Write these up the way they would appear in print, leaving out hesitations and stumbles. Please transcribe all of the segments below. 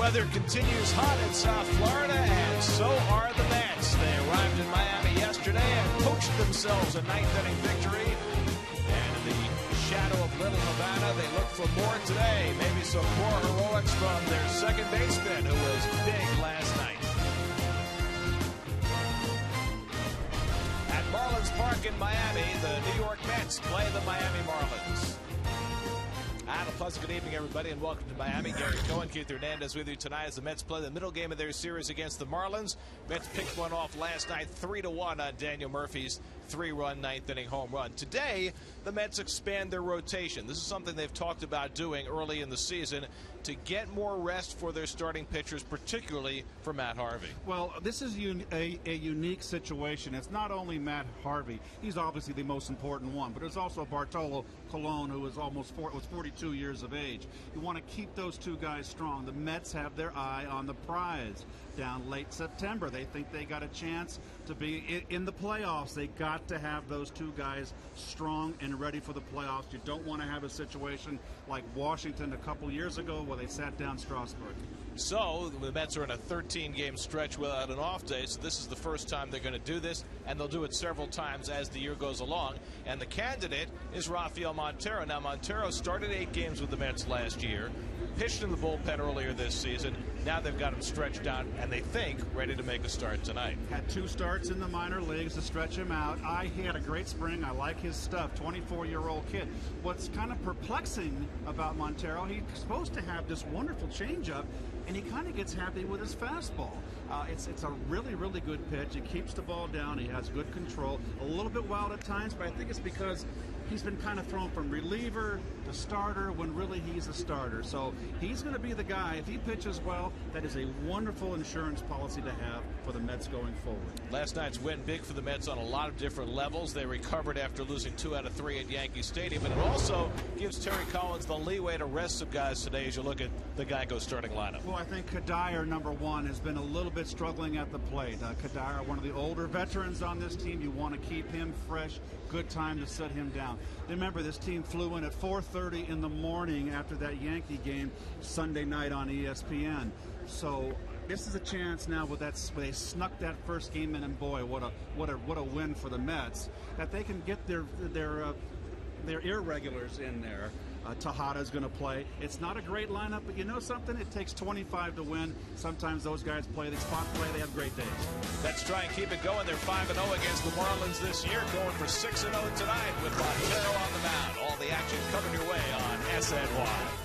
weather continues hot in South Florida, and so are the Mets. They arrived in Miami yesterday and poached themselves a ninth-inning victory. And in the shadow of Little Havana, they look for more today. Maybe some more heroics from their second baseman, who was big last night. At Marlins Park in Miami, the New York Mets play the Miami Marlins. And a pleasant good evening, everybody, and welcome to Miami. Gary Cohen, Keith Hernandez with you tonight as the Mets play the middle game of their series against the Marlins. Mets picked one off last night, 3-1 on Daniel Murphy's 3-run ninth-inning home run. Today, the Mets expand their rotation. This is something they've talked about doing early in the season to get more rest for their starting pitchers, particularly for Matt Harvey. Well, this is a unique situation. It's not only Matt Harvey. He's obviously the most important one, but it's also Bartolo Colon, who was was 42 years of age. You want to keep those two guys strong. The Mets have their eye on the prize. Down late September, they think they got a chance to be in the playoffs. They got to have those two guys strong and ready for the playoffs. You don't want to have a situation like Washington a couple years ago where they sat down Strasburg. So the Mets are in a 13-game stretch without an off day, so this is the first time they're going to do this, and they'll do it several times as the year goes along. And the candidate is Rafael Montero. Now, Montero started 8 games with the Mets last year, pitched in the bullpen earlier this season. Now they've got him stretched out, and they think ready to make a start tonight. Had 2 starts in the minor leagues to stretch him out. He had a great spring. I like his stuff. 24-year-old kid. What's kind of perplexing about Montero, he's supposed to have this wonderful changeup, and he kind of gets happy with his fastball. It's a really, really good pitch. He keeps the ball down. He has good control. A little bit wild at times, but I think it's because he's been kind of thrown from reliever to starter when really he's a starter. So he's going to be the guy. If he pitches well, that is a wonderful insurance policy to have for the Mets going forward. Last night's win big for the Mets on a lot of different levels. They recovered after losing 2 out of 3 at Yankee Stadium, and it also gives Terry Collins the leeway to rest some guys today as you look at the Geico starting lineup. Well, I think Kadire, number 1, has been a little bit struggling at the plate. Kadire, one of the older veterans on this team. You want to keep him fresh. Good time to set him down. Remember, this team flew in at 4:30 in the morning after that Yankee game Sunday night on ESPN. So this is a chance now where they snuck that first game in, and boy, what a win for the Mets, that they can get their irregulars in there. Tejada's going to play. It's not a great lineup, but you know something? It takes 25 to win. Sometimes those guys play. They spot play. They have great days. Let's try and keep it going. They're 5-0 against the Marlins this year, going for 6-0 tonight with Montero on the mound. All the action coming your way on SNY.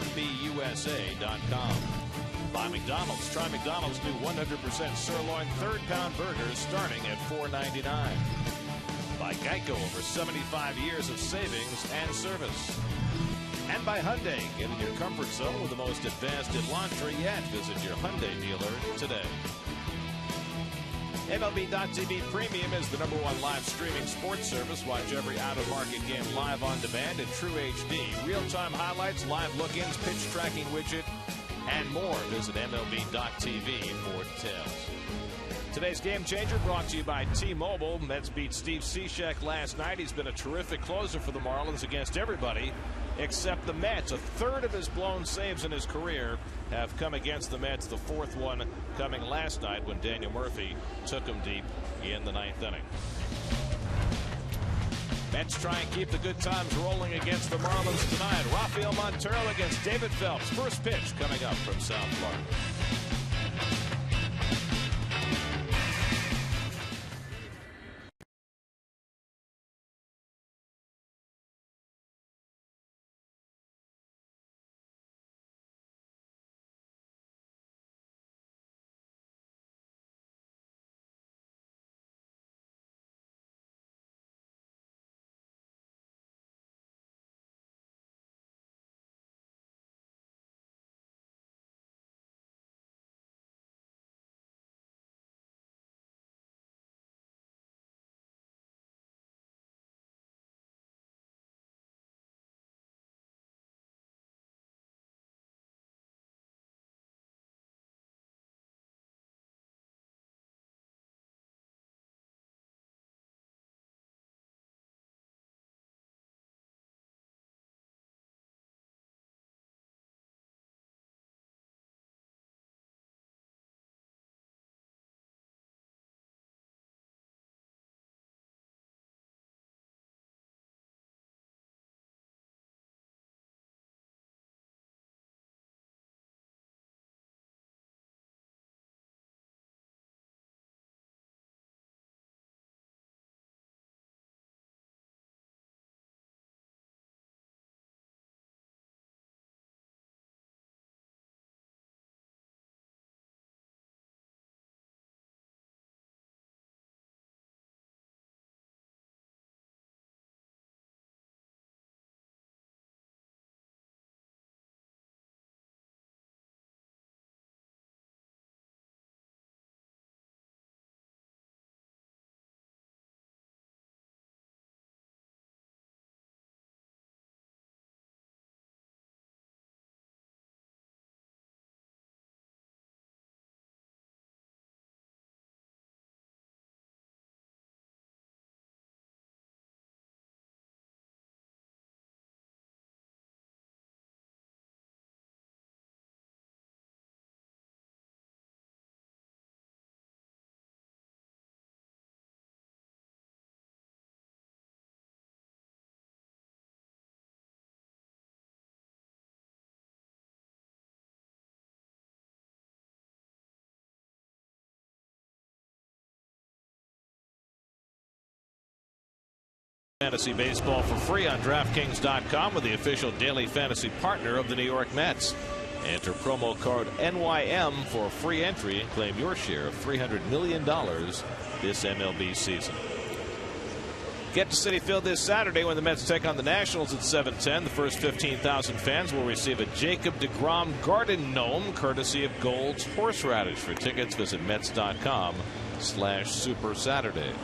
MBUSA.com. By McDonald's. Try McDonald's new 100% sirloin third-pound burgers starting at $4.99. By Geico, over 75 years of savings and service. And by Hyundai, get in your comfort zone with the most advanced Elantra yet. Visit your Hyundai dealer today. MLB.TV Premium is the #1 live streaming sports service. Watch every out-of-market game live on demand in true HD. Real-time highlights, live look-ins, pitch tracking widget, and more. Visit MLB.TV for details. Today's game changer brought to you by T-Mobile. Mets beat Steve Cishek last night. He's been a terrific closer for the Marlins against everybody except the Mets. A third of his blown saves in his career have come against the Mets. The fourth one coming last night when Daniel Murphy took him deep in the 9th inning. Mets try and keep the good times rolling against the Marlins tonight. Rafael Montero against David Phelps. First pitch coming up from South Florida. Fantasy baseball for free on DraftKings.com with the official daily fantasy partner of the New York Mets. Enter promo code NYM for a free entry and claim your share of $300 million this MLB season. Get to Citi Field this Saturday when the Mets take on the Nationals at 7:10. The first 15,000 fans will receive a Jacob deGrom Garden Gnome courtesy of Gold's Horseradish. For tickets, visit Mets.com/Super Saturdays.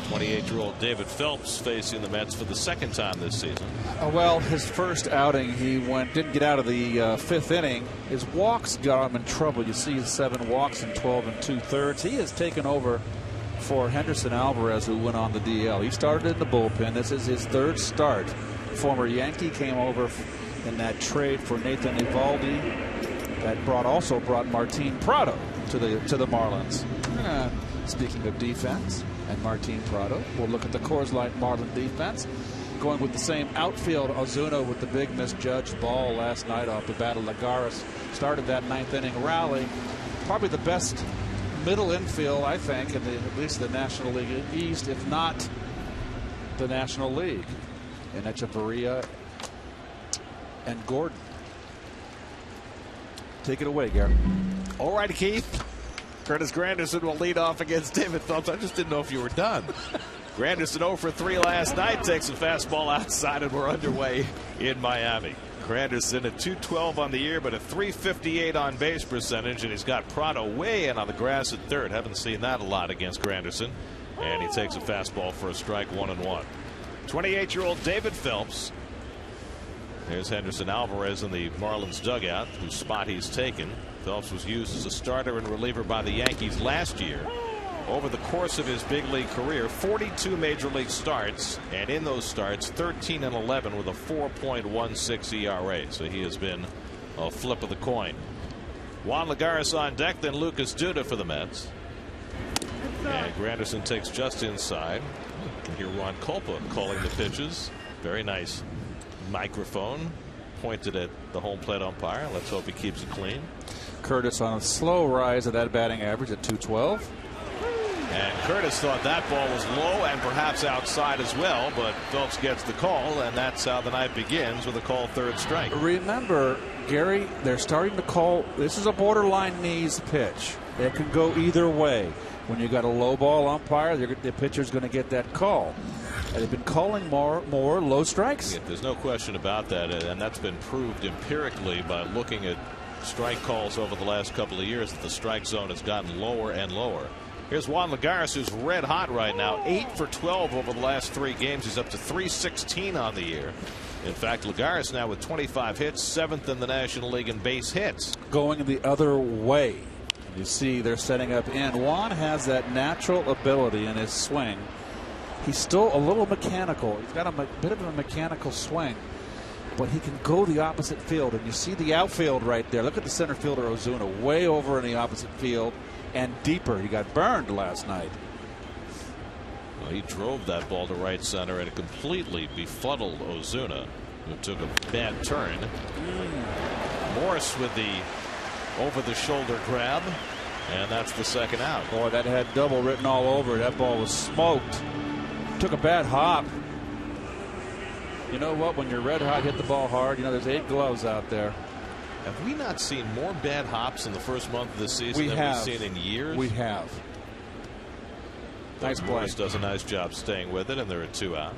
28-year-old David Phelps facing the Mets for the second time this season. Well, his first outing, he didn't get out of the 5th inning. His walks got him in trouble. You see his 7 walks in 12 2/3. He has taken over for Henderson Alvarez, who went on the DL. He started in the bullpen. This is his 3rd start. Former Yankee came over in that trade for Nathan Eovaldi. That also brought Martin Prado to the Marlins. Speaking of defense and Martin Prado, we'll look at the Coors Light Marlin defense. Going with the same outfield, Ozuna with the big misjudged ball last night off the bat of Lagares. Started that 9th inning rally. Probably the best middle infield, I think, in at least the National League East, if not the National League. And Echeverria and Gordon. Take it away, Gary. All right, Keith. Curtis Granderson will lead off against David Phelps. I just didn't know if you were done. Granderson 0 for 3 last night. Takes a fastball outside, and we're underway in Miami. Granderson at .212 on the year, but a .358 on base percentage, and he's got Prado way in on the grass at third. Haven't seen that a lot against Granderson. And he takes a fastball for a strike, 1-1. 28-year-old David Phelps. There's Henderson Alvarez in the Marlins dugout, whose spot he's taken. Phelps was used as a starter and reliever by the Yankees last year. Over the course of his big league career, 42 major league starts, and in those starts 13-11 with a 4.16 ERA. So he has been a flip of the coin. Juan Lagares on deck, then Lucas Duda for the Mets. And Granderson takes just inside. You can hear Ron Culpa calling the pitches. Very nice microphone pointed at the home plate umpire. Let's hope he keeps it clean. Curtis on a slow rise of that batting average at .212. And Curtis thought that ball was low and perhaps outside as well, but Phelps gets the call, and that's how the night begins with a called third strike. Remember, Gary, they're starting to call. This is a borderline knees pitch. It can go either way. When you got a low ball umpire, the pitcher's going to get that call. They've been calling more low strikes. Yeah, there's no question about that, and that's been proved empirically by looking at strike calls over the last couple of years that the strike zone has gotten lower and lower. Here's Juan Lagares, who's red hot right now. 8 for 12 over the last 3 games. He's up to .316 on the year. In fact, Lagares now with 25 hits, 7th in the National League in base hits. Going the other way. You see they're setting up in. Juan has that natural ability in his swing. He's still a little mechanical. He's got a bit of a mechanical swing, but he can go the opposite field. And you see the outfield right there. Look at the center fielder Ozuna way over in the opposite field and deeper. He got burned last night. Well, he drove that ball to right center and it completely befuddled Ozuna, who took a bad turn. Morse with the over-the-shoulder grab, and that's the second out. Boy, that had double written all over it. That ball was smoked. Took a bad hop. You know what? When you're red hot, hit the ball hard. You know, there's 8 gloves out there. Have we not seen more bad hops in the first month of the season than we've seen in years? We have. Nice play. Morris does a nice job staying with it, and there are 2 out.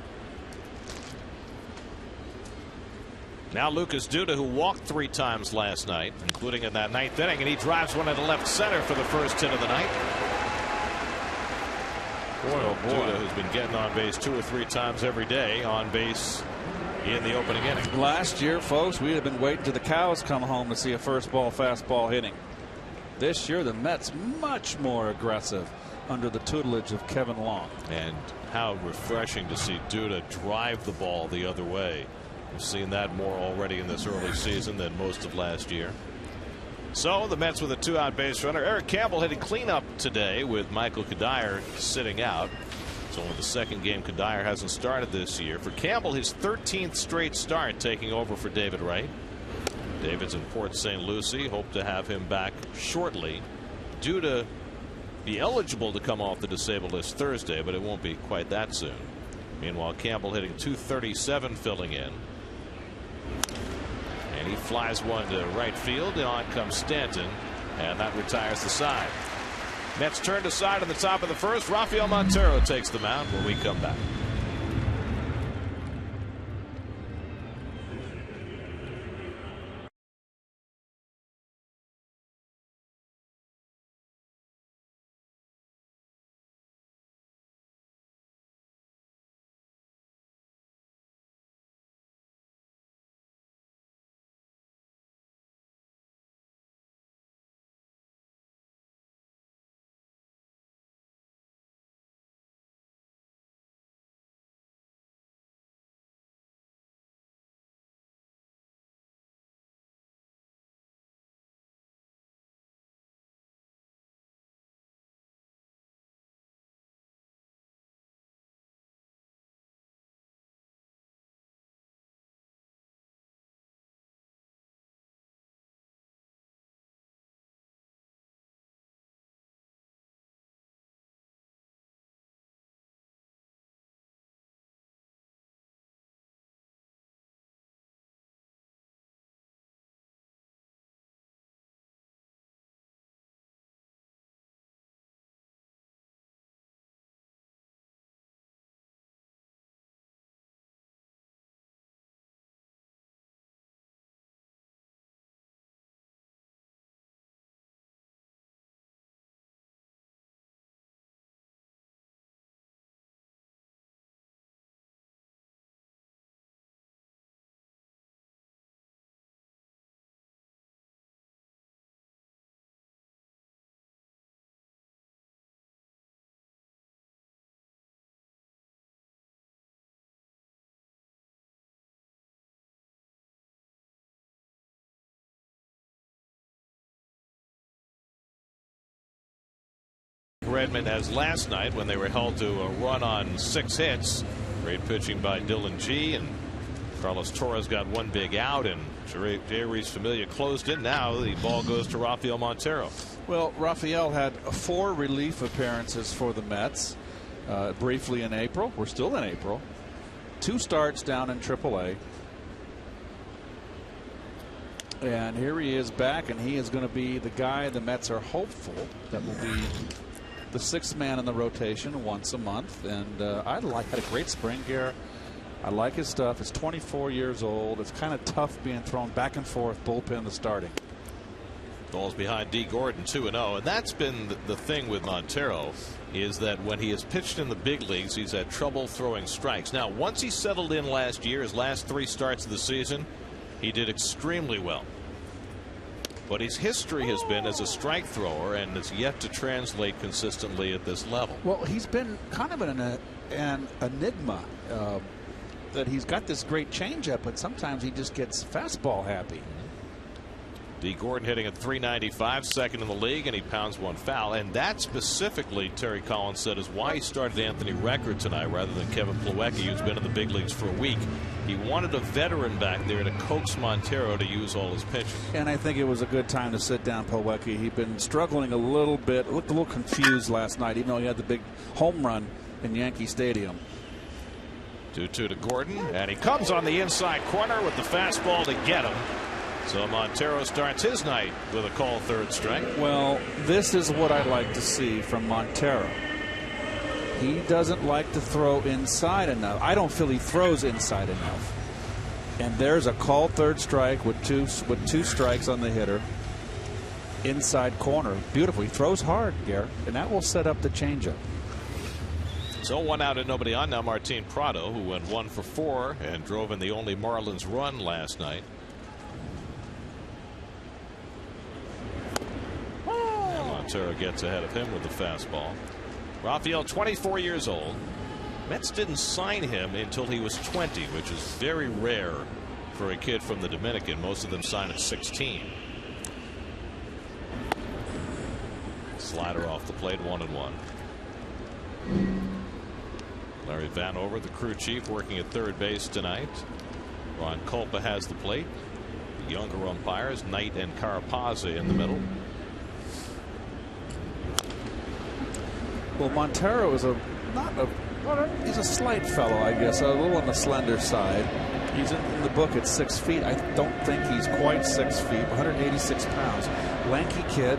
Now Lucas Duda, who walked 3 times last night, including in that 9th inning, and he drives one into left center for the first hit of the night. Duda, who's been getting on base 2 or 3 times every day, on base in the opening inning. Last year, folks, we'd have been waiting till the cows come home to see a first ball fastball hitting. This year, the Mets much more aggressive under the tutelage of Kevin Long. And how refreshing to see Duda drive the ball the other way. We've seen that more already in this early season than most of last year. So the Mets with a 2-out base runner. Eric Campbell hitting cleanup today with Michael Kadire sitting out. It's only the second game Kadire hasn't started this year. For Campbell, his 13th straight start, taking over for David Wright. David's in Port St. Lucie. Hope to have him back shortly. Due to be eligible to come off the disabled list Thursday, but it won't be quite that soon. Meanwhile, Campbell hitting .237 filling in. And he flies one to right field, and on comes Stanton, and that retires the side. Mets turned aside in the top of the first. Rafael Montero takes the mound when we come back. disappointment as last night when they were held to a run on 6 hits. Great pitching by Dylan G, and Carlos Torres got one big out, and Jeurys Familia closed it. Now the ball goes to Rafael Montero. Well, Rafael had 4 relief appearances for the Mets, briefly in April. We're still in April. 2 starts down in AAA. And here he is back, and he is going to be the guy the Mets are hopeful that will be the 6th man in the rotation once a month. And had a great spring here. I like his stuff. He's 24 years old. It's kind of tough being thrown back and forth, bullpen to starting. Ball's behind D. Gordon, 2-0. And that's been the thing with Montero, is that when he has pitched in the big leagues, he's had trouble throwing strikes. Now, once he settled in last year, his last 3 starts of the season, he did extremely well. But his history has been as a strike thrower, and has yet to translate consistently at this level. Well, he's been kind of an enigma. That he's got this great changeup, but sometimes he just gets fastball happy. D. Gordon hitting at .395, second in the league, and he pounds one foul. And that specifically, Terry Collins said, is why he started Anthony Recker tonight rather than Kevin Plawecki, who's been in the big leagues for a week. He wanted a veteran back there to coax Montero to use all his pitches. And I think it was a good time to sit down Plawecki. He'd been struggling a little bit, looked a little confused last night, even though he had the big home run in Yankee Stadium. 2-2 to Gordon, and he comes on the inside corner with the fastball to get him. So Montero starts his night with a called 3rd strike. Well, this is what I like to see from Montero. He doesn't like to throw inside enough. I don't feel he throws inside enough. And there's a called 3rd strike with two strikes on the hitter. Inside corner. Beautiful. He throws hard, Garrett, and that will set up the changeup. So 1 out and nobody on now. Martin Prado, who went 1 for 4 and drove in the only Marlins run last night. And Montero gets ahead of him with the fastball. Rafael, 24 years old. Mets didn't sign him until he was 20, which is very rare for a kid from the Dominican. Most of them sign at 16. Slider off the plate, 1-1. Larry Vanover, the crew chief, working at 3rd base tonight. Ron Culpa has the plate. The younger umpires, Knight and Carapazzi, in the middle. Well, Montero is he's a slight fellow, I guess, a little on the slender side. He's in the book at 6 feet. I don't think he's quite 6 feet, 186 pounds. Lanky kid.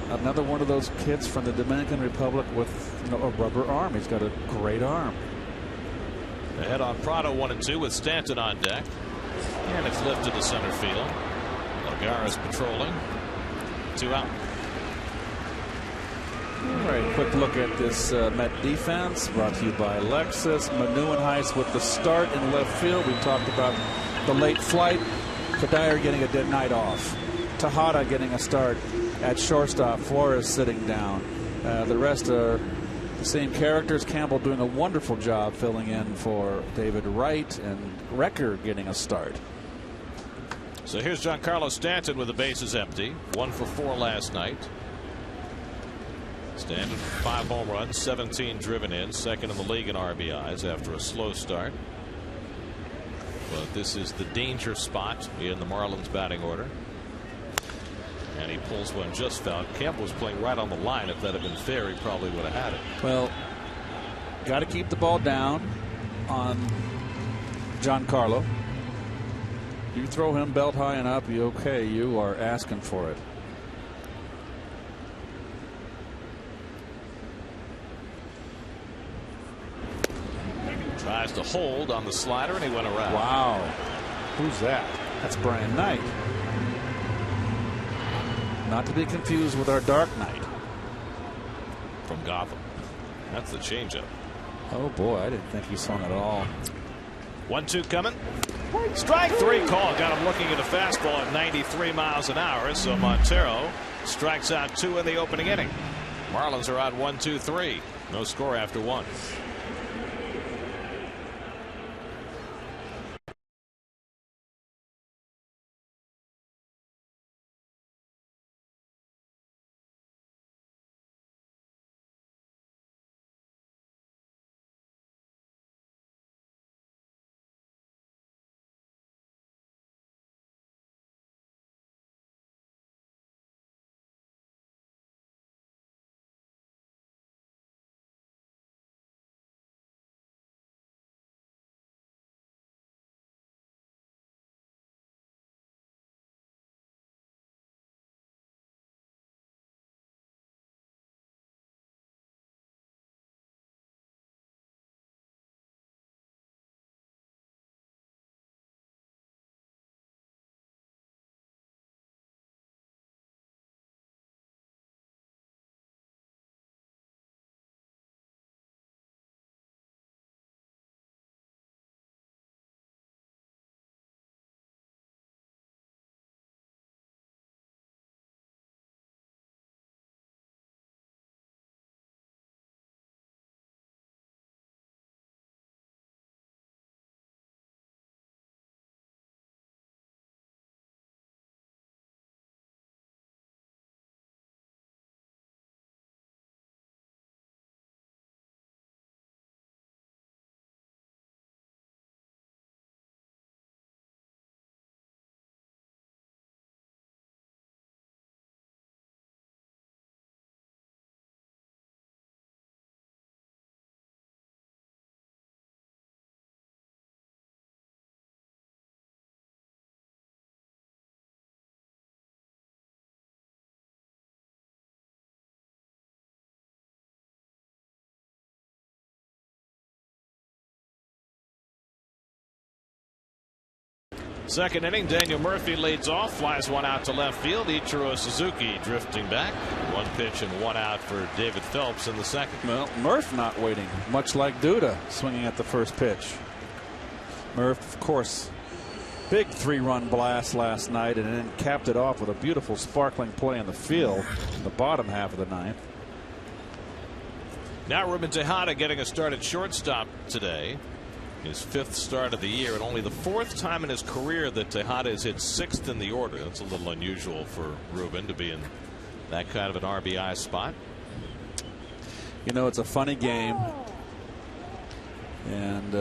Another one of those kids from the Dominican Republic with a rubber arm. He's got a great arm. Ahead on Prado, 1-2 with Stanton on deck. And it's lifted to center field. Lagares patrolling. 2 out. All right, quick look at this Met defense brought to you by Lexus. Manu and Heiss with the start in left field. We talked about the late flight. Kadir getting a dead night off. Tejada getting a start at shortstop. Flores sitting down. The rest are the same characters. Campbell doing a wonderful job filling in for David Wright, and Recker getting a start. So here's Giancarlo Stanton with the bases empty. 1 for 4 last night. Stanton, 5 home runs, 17 driven in, second in the league in RBIs after a slow start. But this is the danger spot in the Marlins batting order. And he pulls one just foul. Campbell was playing right on the line. If that had been fair, he probably would have had it. Well, got to keep the ball down on Giancarlo. You throw him belt high and up, you are asking for it. Tries to hold on the slider, and he went around. Wow. Who's that? That's Brian Knight. Not to be confused with our Dark Knight from Gotham. That's the changeup. Oh boy, I didn't think he swung at all. 1-2 coming. Strike 3 call. Got him looking at a fastball at 93 miles an hour. So Montero strikes out 2 in the opening inning. Marlins are out 1-2-3. No score after 1. Second inning, Daniel Murphy leads off, flies one out to left field. Ichiro Suzuki drifting back. One pitch and one out for David Phelps in the second. Well, Murph not waiting, much like Duda swinging at the first pitch. Murph, of course, big 3-run blast last night, and then capped it off with a beautiful sparkling play in the field in the bottom half of the ninth. Now Ruben Tejada getting a start at shortstop today. His 5th start of the year, and only the 4th time in his career that Tejada has hit 6th in the order. That's a little unusual for Ruben to be in that kind of an RBI spot. You know, it's a funny game. And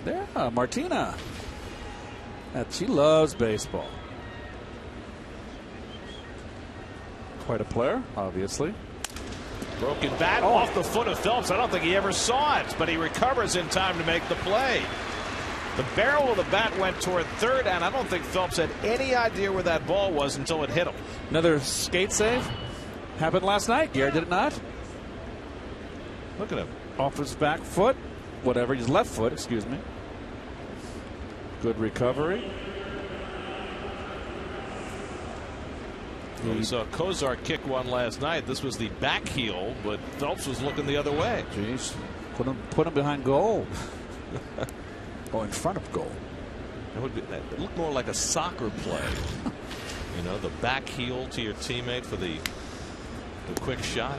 yeah, Martina. She loves baseball. Quite a player, obviously. Broken bat off the foot of Phelps. I don't think he ever saw it, but he recovers in time to make the play. The barrel of the bat went toward third, and I don't think Phelps had any idea where that ball was until it hit him. Another skate save happened last night. Garrett, did it not? Look at him. Off his back foot, whatever, his left foot, excuse me. Good recovery. We saw Kozar kick one last night. This was the back heel, but Phelps was looking the other way. Jeez, put him behind goal. Oh, in front of goal. It looked more like a soccer play. You know, the back heel to your teammate for the quick shot.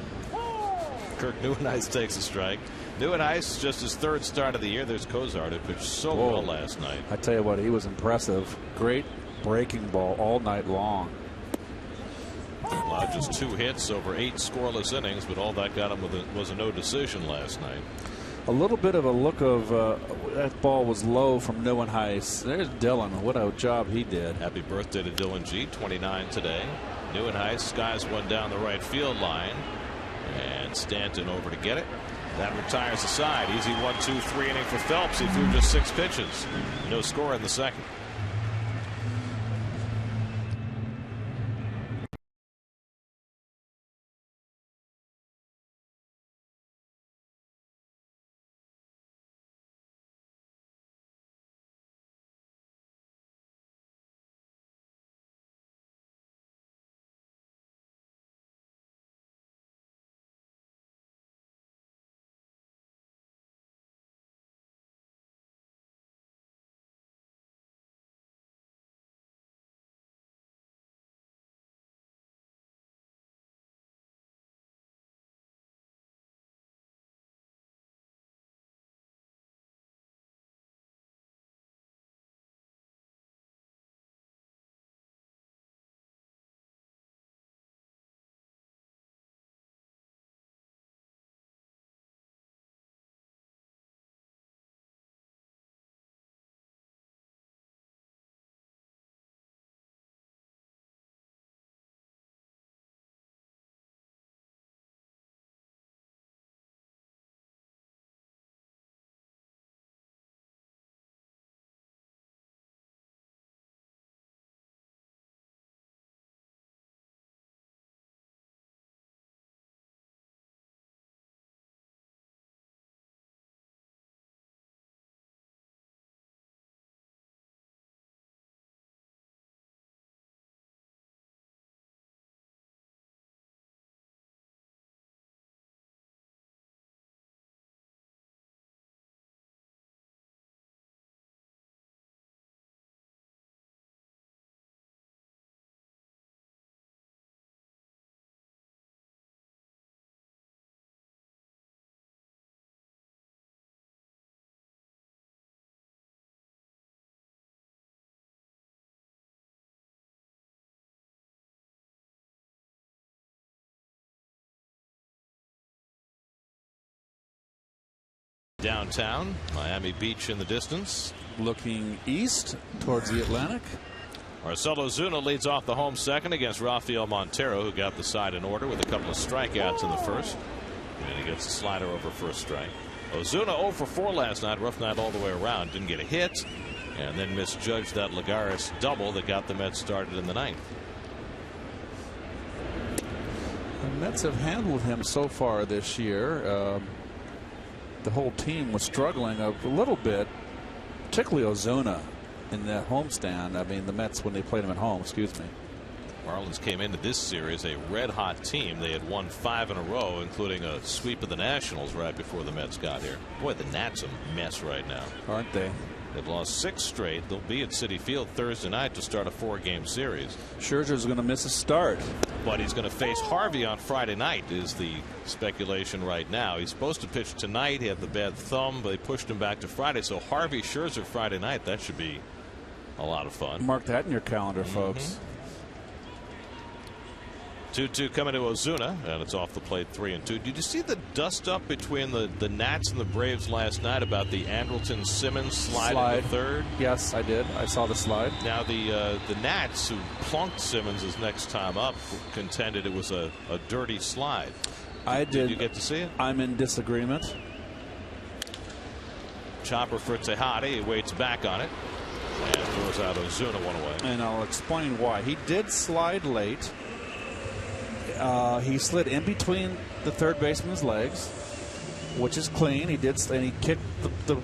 Kirk Nieuwenhuis takes a strike. Nieuwenhuis, just his 3rd start of the year. There's Kozar, who pitched so well last night. I tell you what, he was impressive. Great breaking ball all night long. Allowed just 2 hits over 8 scoreless innings, but all that got him was a no decision last night. A little bit of a look of that ball was low from Nieuwenhuis. There's Dylan. What a job he did. Happy birthday to Dylan G. 29 today. Nieuwenhuis skies one down the right field line, and Stanton over to get it. That retires the side. Easy 1-2-3 inning for Phelps. He threw just 6 pitches. No score in the second. Downtown, Miami Beach in the distance. Looking east towards the Atlantic. Marcell Ozuna leads off the home second against Rafael Montero, who got the side in order with a couple of strikeouts in the first. And he gets the slider over for a strike. Ozuna 0 for 4 last night. Rough night all the way around. Didn't get a hit, and then misjudged that Lagares double that got the Mets started in the ninth. The Mets have handled him so far this year. The whole team was struggling a little bit, particularly Ozuna. in the homestand. I mean, the Mets when they played them at home. Excuse me. Marlins came into this series a red-hot team. They had won 5 in a row, including a sweep of the Nationals right before the Mets got here. Boy, the Nats a mess right now, aren't they? They've lost 6 straight. They'll be at Citi Field Thursday night to start a 4-game series. Scherzer's going to miss a start, but he's going to face Harvey on Friday night is the speculation right now. He's supposed to pitch tonight. He had the bad thumb, but they pushed him back to Friday. So Harvey Scherzer Friday night, that should be a lot of fun. Mark that in your calendar, folks. 2-2 coming to Ozuna, and it's off the plate 3-2. Did you see the dust up between the Nats and the Braves last night about the Andrelton Simmons slide in the third? Yes, I did. I saw the slide. Now the Nats, who plunked Simmons his next time up, contended it was a dirty slide. Did you get to see it? I'm in disagreement. Chopper for Tejada. He waits back on it and throws out Ozuna one away. And I'll explain why. He did slide late. He slid in between the third baseman's legs, which is clean. He did, and he kicked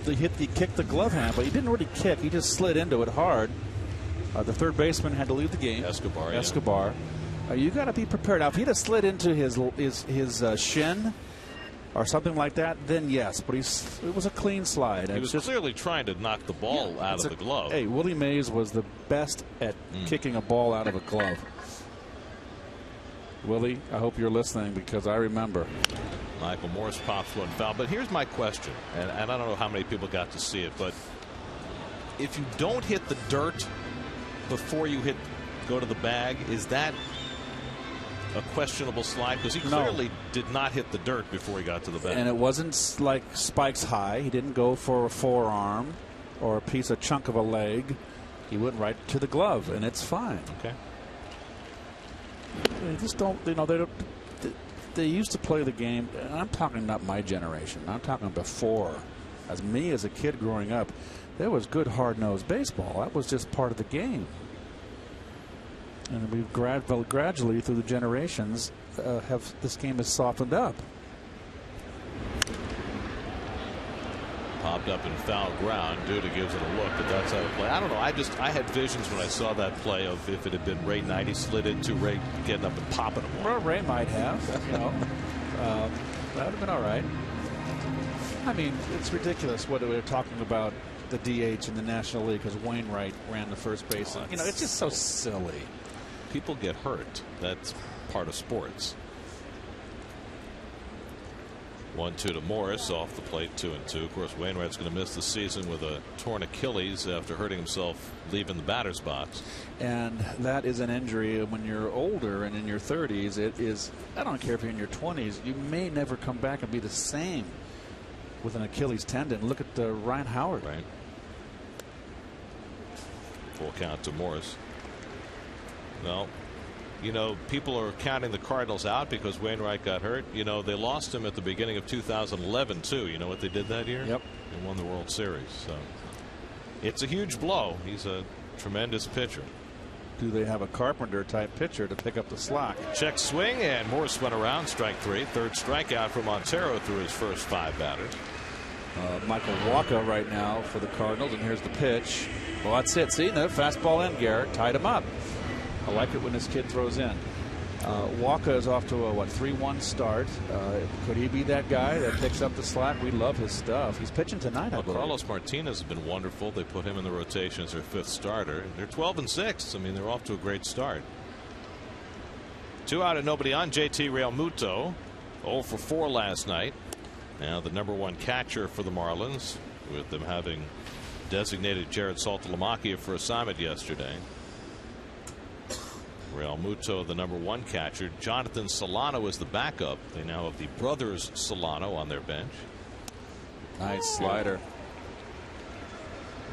he kicked the glove hand, but he didn't really kick. He just slid into it hard. The third baseman had to leave the game. Escobar. Yeah. You got to be prepared. Now, if he'd have slid into his shin or something like that, then yes. But it was a clean slide. He was clearly trying to knock the ball out of the glove. Hey, Willie Mays was the best at kicking a ball out of a glove. Willie, I hope you're listening because I remember. Michael Morse pops one foul. But here's my question, and I don't know how many people got to see it, but if you don't hit the dirt before you go to the bag, is that a questionable slide? Because he clearly did not hit the dirt before he got to the bag. And it wasn't like spikes high. He didn't go for a forearm or a chunk of a leg. He went right to the glove, and it's fine. Okay. They just don't, they used to play the game, and I'm talking not my generation. I'm talking before. As me as a kid growing up, there was good hard-nosed baseball. That was just part of the game. And we've gradually through the generations this game has softened up. Popped up in foul ground. Duda gives it a look, but that's how to play. I don't know. I had visions when I saw that play of if it had been Ray Knight, he slid into Ray getting up and popping him. Well, Ray might have. That would have been all right. I mean, it's ridiculous what we're talking about the DH in the National League because Wainwright ran the first base. It's just so silly. People get hurt. That's part of sports. 1-2 to Morris off the plate, 2-2. Of course, Wainwright's going to miss the season with a torn Achilles after hurting himself leaving the batter's box. And that is an injury when you're older and in your 30s. It is, I don't care if you're in your 20s, you may never come back and be the same with an Achilles tendon. Look at Ryan Howard. Right. Full count to Morris. Well, people are counting the Cardinals out because Wainwright got hurt. They lost him at the beginning of 2011 too. You know what they did that year? Yep. They won the World Series. So it's a huge blow. He's a tremendous pitcher. Do they have a Carpenter type pitcher to pick up the slack? Check swing, and Morris went around, strike 3. Third strikeout for Montero through his first 5 batters. Michael Walker right now for the Cardinals, and here's the pitch. Well, that's it. See, the fastball in, Garrett tied him up. I like it when this kid throws in. Walker is off to a 3-1 start. Could he be that guy that picks up the slack? We love his stuff. He's pitching tonight. Well, Carlos Martinez has been wonderful. They put him in the rotation as their 5th starter. They're 12-6. I mean, they're off to a great start. 2 out and nobody on. JT Realmuto 0 for 4 last night. Now the #1 catcher for the Marlins, with them having designated Jared Saltalamacchia for assignment yesterday. Realmuto, the #1 catcher. Jonathan Solano is the backup. They now have the brothers Solano on their bench. Nice slider.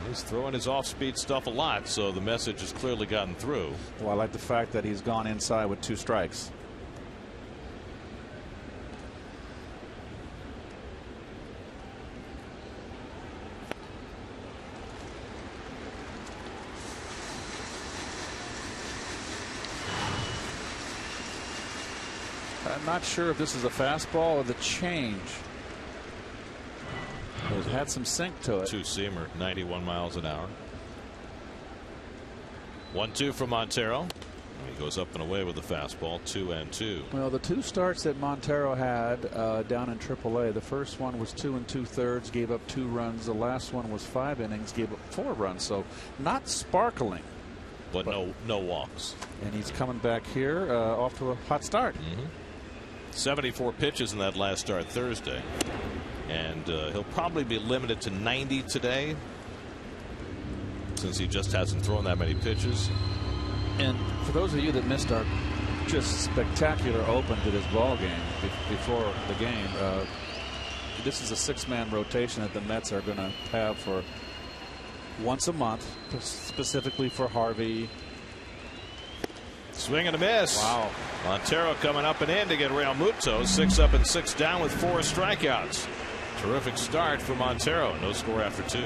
He's throwing his off-speed stuff a lot, so the message has clearly gotten through. Well, I like the fact that he's gone inside with 2 strikes. I'm not sure if this is a fastball or the change. It had some sink to it. 2-seamer, 91 miles an hour. 1-2 from Montero. He goes up and away with the fastball. 2-2. Well, the 2 starts that Montero had down in AAA, the first one was 2 2/3, gave up 2 runs. The last one was 5 innings, gave up 4 runs. So not sparkling. But no walks. And he's coming back here off to a hot start. 74 pitches in that last start Thursday. And he'll probably be limited to 90 today, since he just hasn't thrown that many pitches. And for those of you that missed our just spectacular open to this ball game before the game, this is a 6-man rotation that the Mets are going to have for once a month, specifically for Harvey. Swing and a miss. Wow. Montero coming up and in to get Real Muto. 6 up and 6 down with 4 strikeouts. Terrific start for Montero. No score after 2.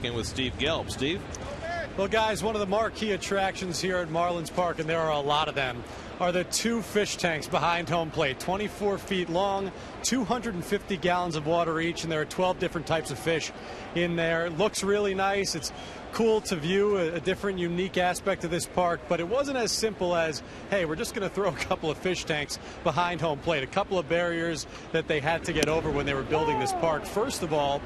With Steve Gelb. Steve? Well, guys, one of the marquee attractions here at Marlins Park, and there are a lot of them, are the 2 fish tanks behind home plate, 24 feet long, 250 gallons of water each, and there are 12 different types of fish in there. It looks really nice. It's cool to view a different, unique aspect of this park, but it wasn't as simple as, hey, we're just going to throw a couple of fish tanks behind home plate, a couple of barriers that they had to get over when they were building this park. First of all,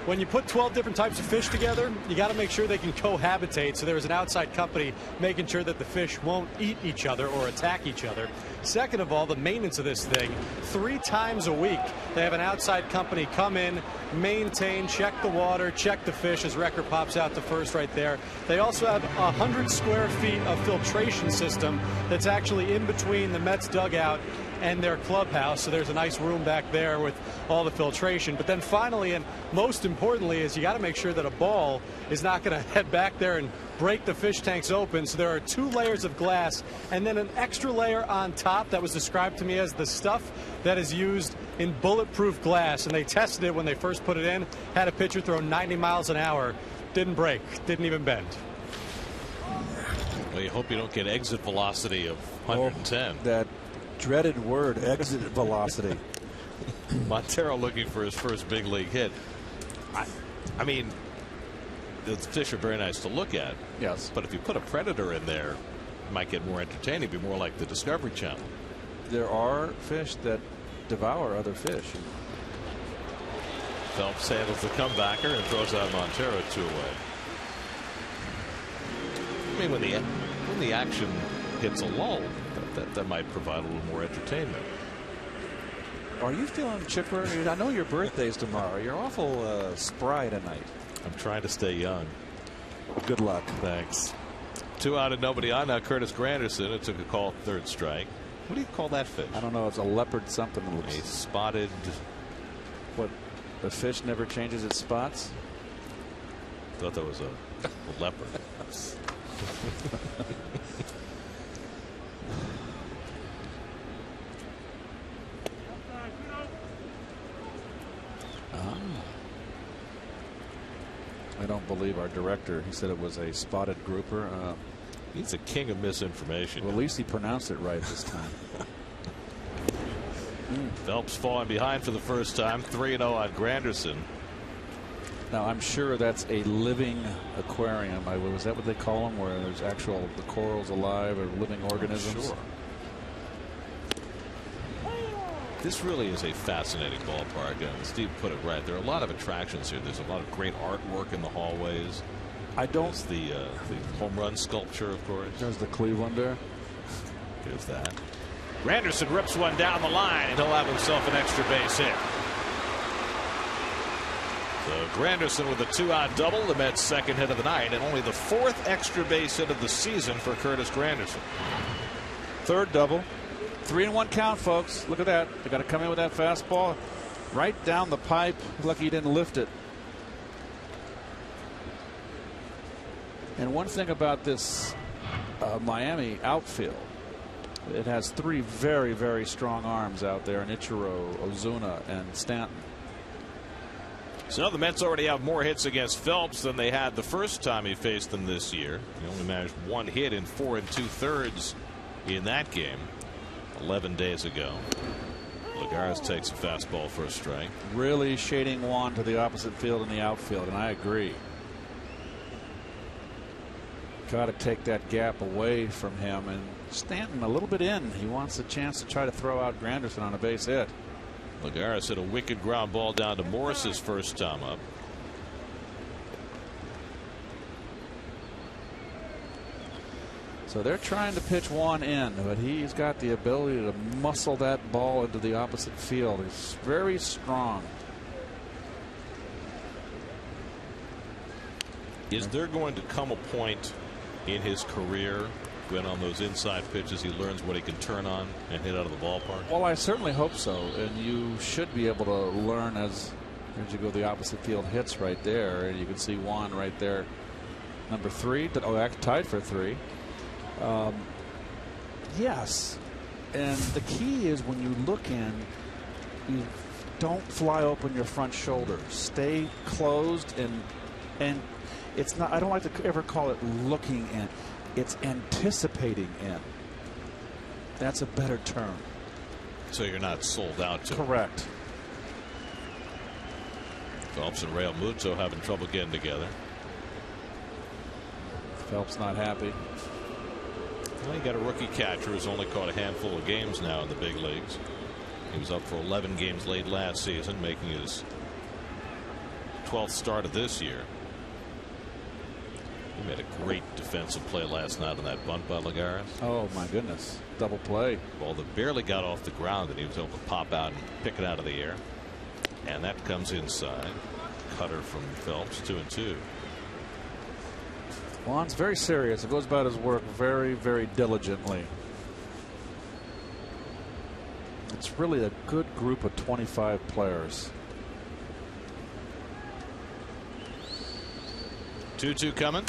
when you put 12 different types of fish together, you got to make sure they can cohabitate. So there was an outside company making sure that the fish won't eat each other or attack each other. Second of all, the maintenance of this thing, 3 times a week, they have an outside company come in, maintain, check the water, check the fish, as Recker pops out to first right there. They also have 100 square feet of filtration system that's actually in between the Mets dugout and their clubhouse. So there's a nice room back there with all the filtration. But then finally, and most importantly, is you got to make sure that a ball is not going to head back there and break the fish tanks open. So there are 2 layers of glass and then an extra layer on top that was described to me as the stuff that is used in bulletproof glass. And they tested it when they first put it in, had a pitcher throw 90 miles an hour, didn't break, didn't even bend. Well, you hope you don't get exit velocity of 110. Oh, that dreaded word, exit velocity. Montero looking for his first big league hit. I mean, the fish are very nice to look at. Yes. But if you put a predator in there, it might get more entertaining, be more like the Discovery Channel. There are fish that devour other fish. Phelps handles the comebacker and throws out Montero 2 away. I mean, when the action hits a lull, that might provide a little more entertainment. Are you feeling chipper? I know your birthday's tomorrow. You're awful spry tonight. I'm trying to stay young. Good luck. Thanks. 2 out and nobody on. Now Curtis Granderson. It took a call, 3rd strike. What do you call that fish? I don't know. It's a leopard something. A spotted. What? The fish never changes its spots? Thought that was a leopard. I don't believe our director. He said it was a spotted grouper. He's a king of misinformation. Well, at least he pronounced it right this time. Phelps falling behind for the first time. 3-0 on Granderson. Now, I'm sure that's a living aquarium. Was that what they call them, where there's actual the corals alive or living organisms? Sure. This really is a fascinating ballpark, and Steve put it right. There are a lot of attractions here. There's a lot of great artwork in the hallways. There's the home run sculpture, of course. There's the Clevelander. There's that. Granderson rips one down the line, and he'll have himself an extra base hit. So Granderson with a 2-out double, the Mets' 2nd hit of the night, and only the 4th extra base hit of the season for Curtis Granderson. 3rd double. 3-1 count, folks. Look at that. They got to come in with that fastball right down the pipe. Lucky he didn't lift it. And one thing about this Miami outfield, it has 3 very, very strong arms out there in Ichiro, Ozuna, and Stanton. So the Mets already have more hits against Phelps than they had the first time he faced them this year. He only managed 1 hit in 4 2/3 in that game 11 days ago. Lagares takes a fastball for a strike. Really shading Juan to the opposite field in the outfield, and I agree. Got to take that gap away from him, and Stanton a little bit in. He wants a chance to try to throw out Granderson on a base hit. Lagares hit a wicked ground ball down to Morris's first time up. So they're trying to pitch Juan in, but he's got the ability to muscle that ball into the opposite field. He's very strong. Is there going to come a point in his career when on those inside pitches he learns what he can turn on and hit out of the ballpark? Well, I certainly hope so, and you should be able to learn as you go the opposite field hits right there, and you can see Juan right there, number 3. Tied for 3. Yes, and the key is when you look in, you don't fly open your front shoulder. Stay closed, and it's not. I don't like to ever call it looking in. It's anticipating in. That's a better term. So you're not sold out to. Correct. Phelps and Real Muto having trouble getting together. Phelps not happy. Well, you got a rookie catcher who's only caught a handful of games now in the big leagues. He was up for 11 games late last season, making his 12th start of this year. He made a great defensive play last night on that bunt by Lagares. Oh my goodness, double play. Ball that barely got off the ground, and he was able to pop out and pick it out of the air. And that comes inside. Cutter from Phelps, 2-2. Juan's very serious. He goes about his work very, very diligently. It's really a good group of 25 players. 2-2 coming,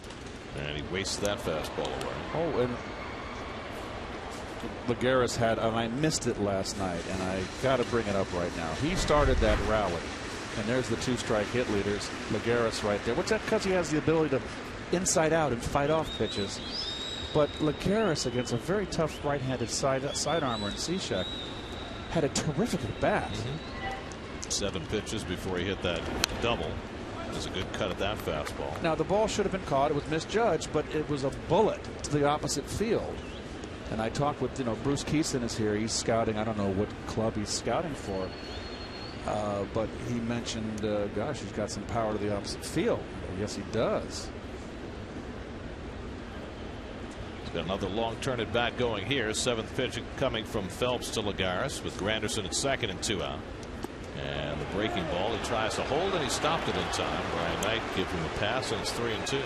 and he wastes that fastball away. Oh, and Lagares had, and I missed it last night, and I got to bring it up right now. He started that rally, and there's the 2-strike hit leaders. Lagares right there. What's that? Because he has the ability to inside out and fight off pitches. But Lagares against a very tough right-handed sidearmer in Cishek had a terrific at bat. 7 pitches before he hit that double. It was a good cut at that fastball. Now the ball should have been caught. It was misjudged, but it was a bullet to the opposite field. And I talked with, Bruce Keeson is here. He's scouting. I don't know what club he's scouting for. But he mentioned, gosh, he's got some power to the opposite field. Yes, he does. Got another long turn at bat going here. 7th pitch coming from Phelps to Lagares with Granderson at second and 2 out. And the breaking ball, he tries to hold and he stopped it in time. Brian Knight gives him a pass and it's 3-2.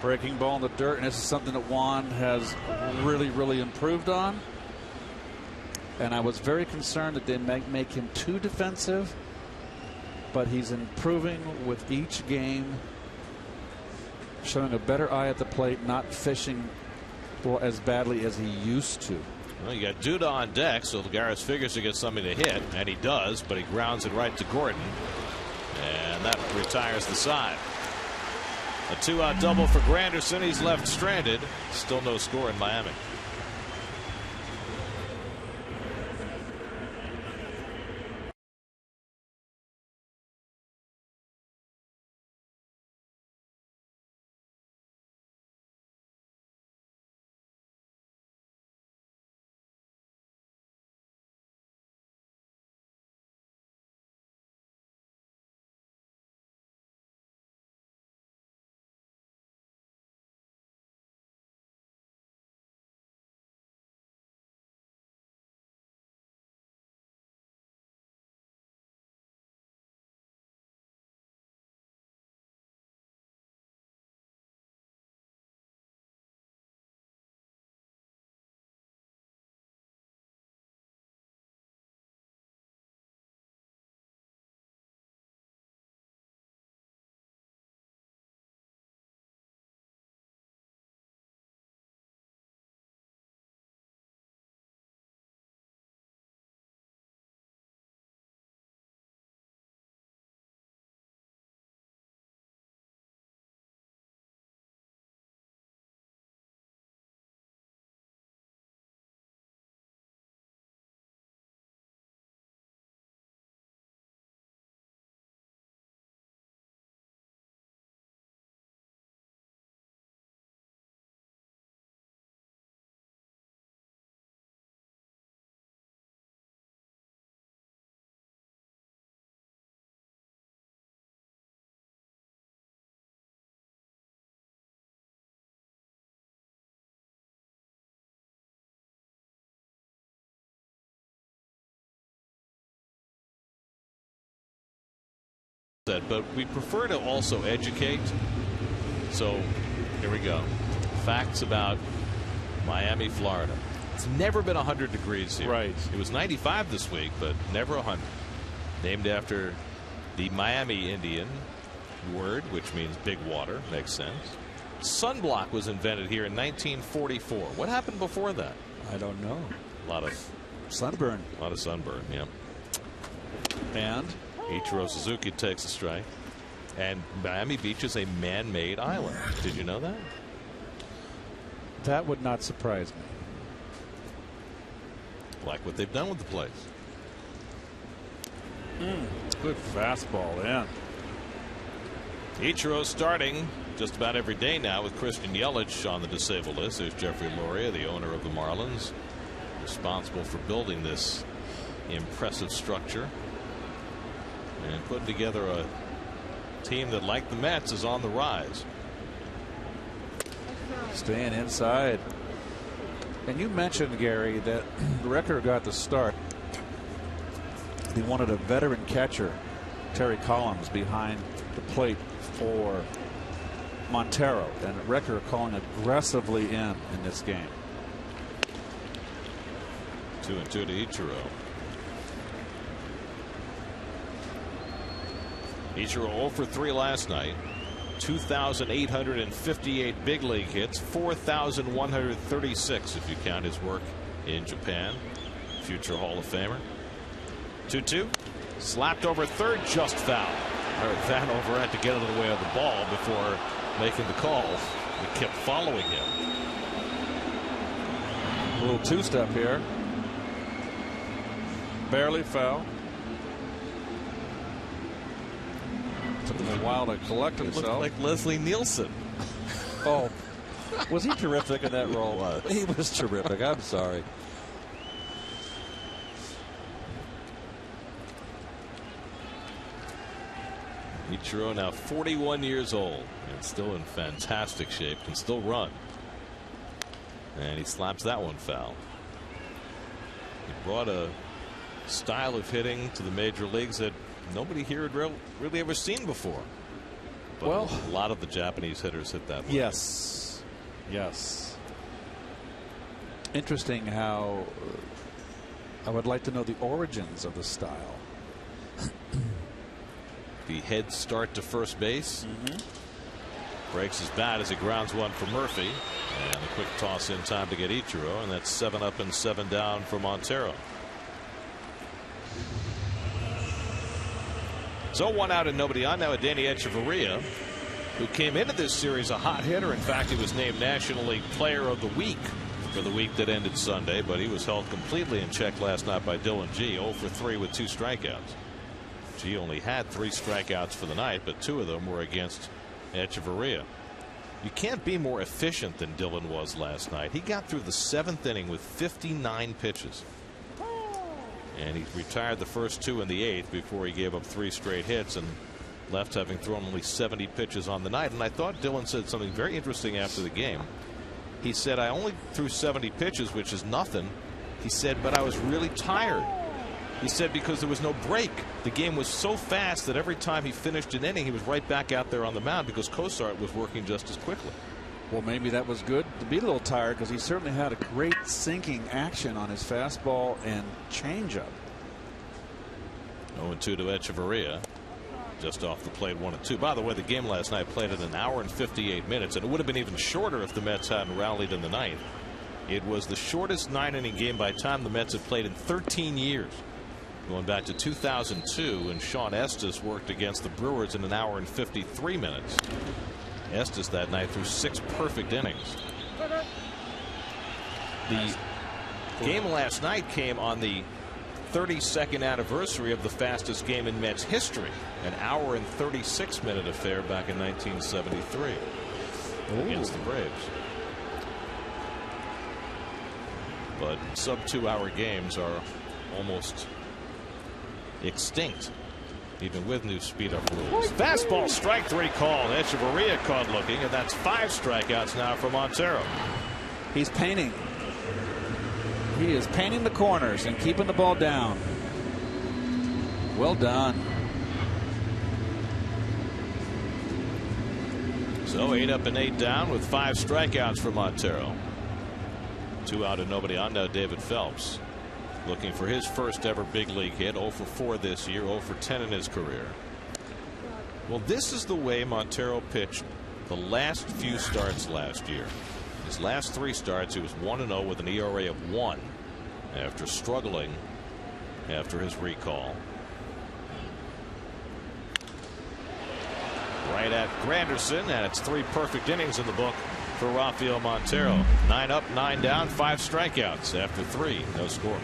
Breaking ball in the dirt, and this is something that Juan has really improved on. And I was very concerned that they might make him too defensive, but he's improving with each game, showing a better eye at the plate, not fishing as badly as he used to. Well, you got Duda on deck, so Lagares figures to get something to hit, and he does, but he grounds it right to Gordon, and that retires the side. A 2-out double for Granderson. He's left stranded. Still no score in Miami. But we prefer to also educate. So here we go. Facts about Miami, Florida. It's never been 100 degrees here. Right. It was 95 this week, but never 100. Named after the Miami Indian word, which means big water. Makes sense. Sunblock was invented here in 1944. What happened before that? I don't know. A lot of Sunburn. A lot of sunburn. Yeah. And Ichiro Suzuki takes a strike. And Miami Beach is a man-made island. Did you know that? that would not surprise me. Like what they've done with the place. Good fastball in. Ichiro starting just about every day now with Christian Yelich on the disabled list. There's Jeffrey Loria, the owner of the Marlins, responsible for building this impressive structure and putting together a team that, like the Mets, is on the rise. Staying inside. And you mentioned, Gary, that Recker got the start. He wanted a veteran catcher, Terry Collins, behind the plate for Montero, and Recker calling aggressively in this game. 2-2 to Ichiro. Ichiro 0 for 3 last night. 2,858 big league hits, 4,136 if you count his work in Japan. Future Hall of Famer. 2-2. Slapped over third, just foul. Vanover had to get out of the way of the ball before making the call. He kept following him. A little two-step here. Barely foul. Took him a while to collect himself. Looked like Leslie Nielsen. Oh, was he terrific in that role? He was terrific. I'm sorry. Ichiro now 41 years old and still in fantastic shape, can still run. And he slaps that one foul. He brought a style of hitting to the major leagues that nobody here had really ever seen before. But well, a lot of the Japanese hitters hit that way. Yes. Yes. Interesting how I would like to know the origins of the style. The head start to first base. Breaks his bat as he grounds one for Murphy. And a quick toss in time to get Ichiro. And that's 7 up and 7 down for Montero. So 1 out and nobody on. Now Danny Echeverria, who came into this series a hot hitter. In fact, he was named National League Player of the Week for the week that ended Sunday, but he was held completely in check last night by Dylan G. 0 for 3 with 2 strikeouts. G only had 3 strikeouts for the night, but 2 of them were against Echeverria. You can't be more efficient than Dylan was last night. He got through the 7th inning with 59 pitches. And he retired the first 2 in the 8th before he gave up 3 straight hits and left having thrown only 70 pitches on the night. And I thought Dylan said something very interesting after the game. He said, I only threw 70 pitches, which is nothing. He said, but I was really tired. He said because there was no break. The game was so fast that every time he finished an inning, he was right back out there on the mound because Cosart was working just as quickly. Well, maybe that was good to be a little tired because he certainly had a great sinking action on his fastball and changeup. 0-2 to Echeverria. Just off the plate, 1-2. By the way, the game last night played at 1 hour and 58 minutes, and it would have been even shorter if the Mets hadn't rallied in the 9th. It was the shortest 9-inning game by time the Mets had played in 13 years. Going back to 2002, and Sean Estes worked against the Brewers in 1 hour and 53 minutes. Estes that night threw 6 perfect innings. The game last night came on the 32nd anniversary of the fastest game in Mets history, 1 hour and 36-minute affair back in 1973 against the Braves. But sub-2-hour games are almost extinct, even with new speed-up rules. Fastball strike 3 call. Echeverria caught looking, and that's 5 strikeouts now for Montero. He's painting. He is painting the corners and keeping the ball down. Well done. So 8 up and 8 down with 5 strikeouts for Montero. 2 out and nobody on. Now David Phelps looking for his first ever big league hit. 0 for 4 this year, 0 for 10 in his career. Well, this is the way Montero pitched the last few starts last year. His last 3 starts, he was 1-0 with an ERA of 1 after struggling after his recall. Right at Granderson, and it's 3 perfect innings in the book for Rafael Montero. 9 up, 9 down, 5 strikeouts after 3, no score.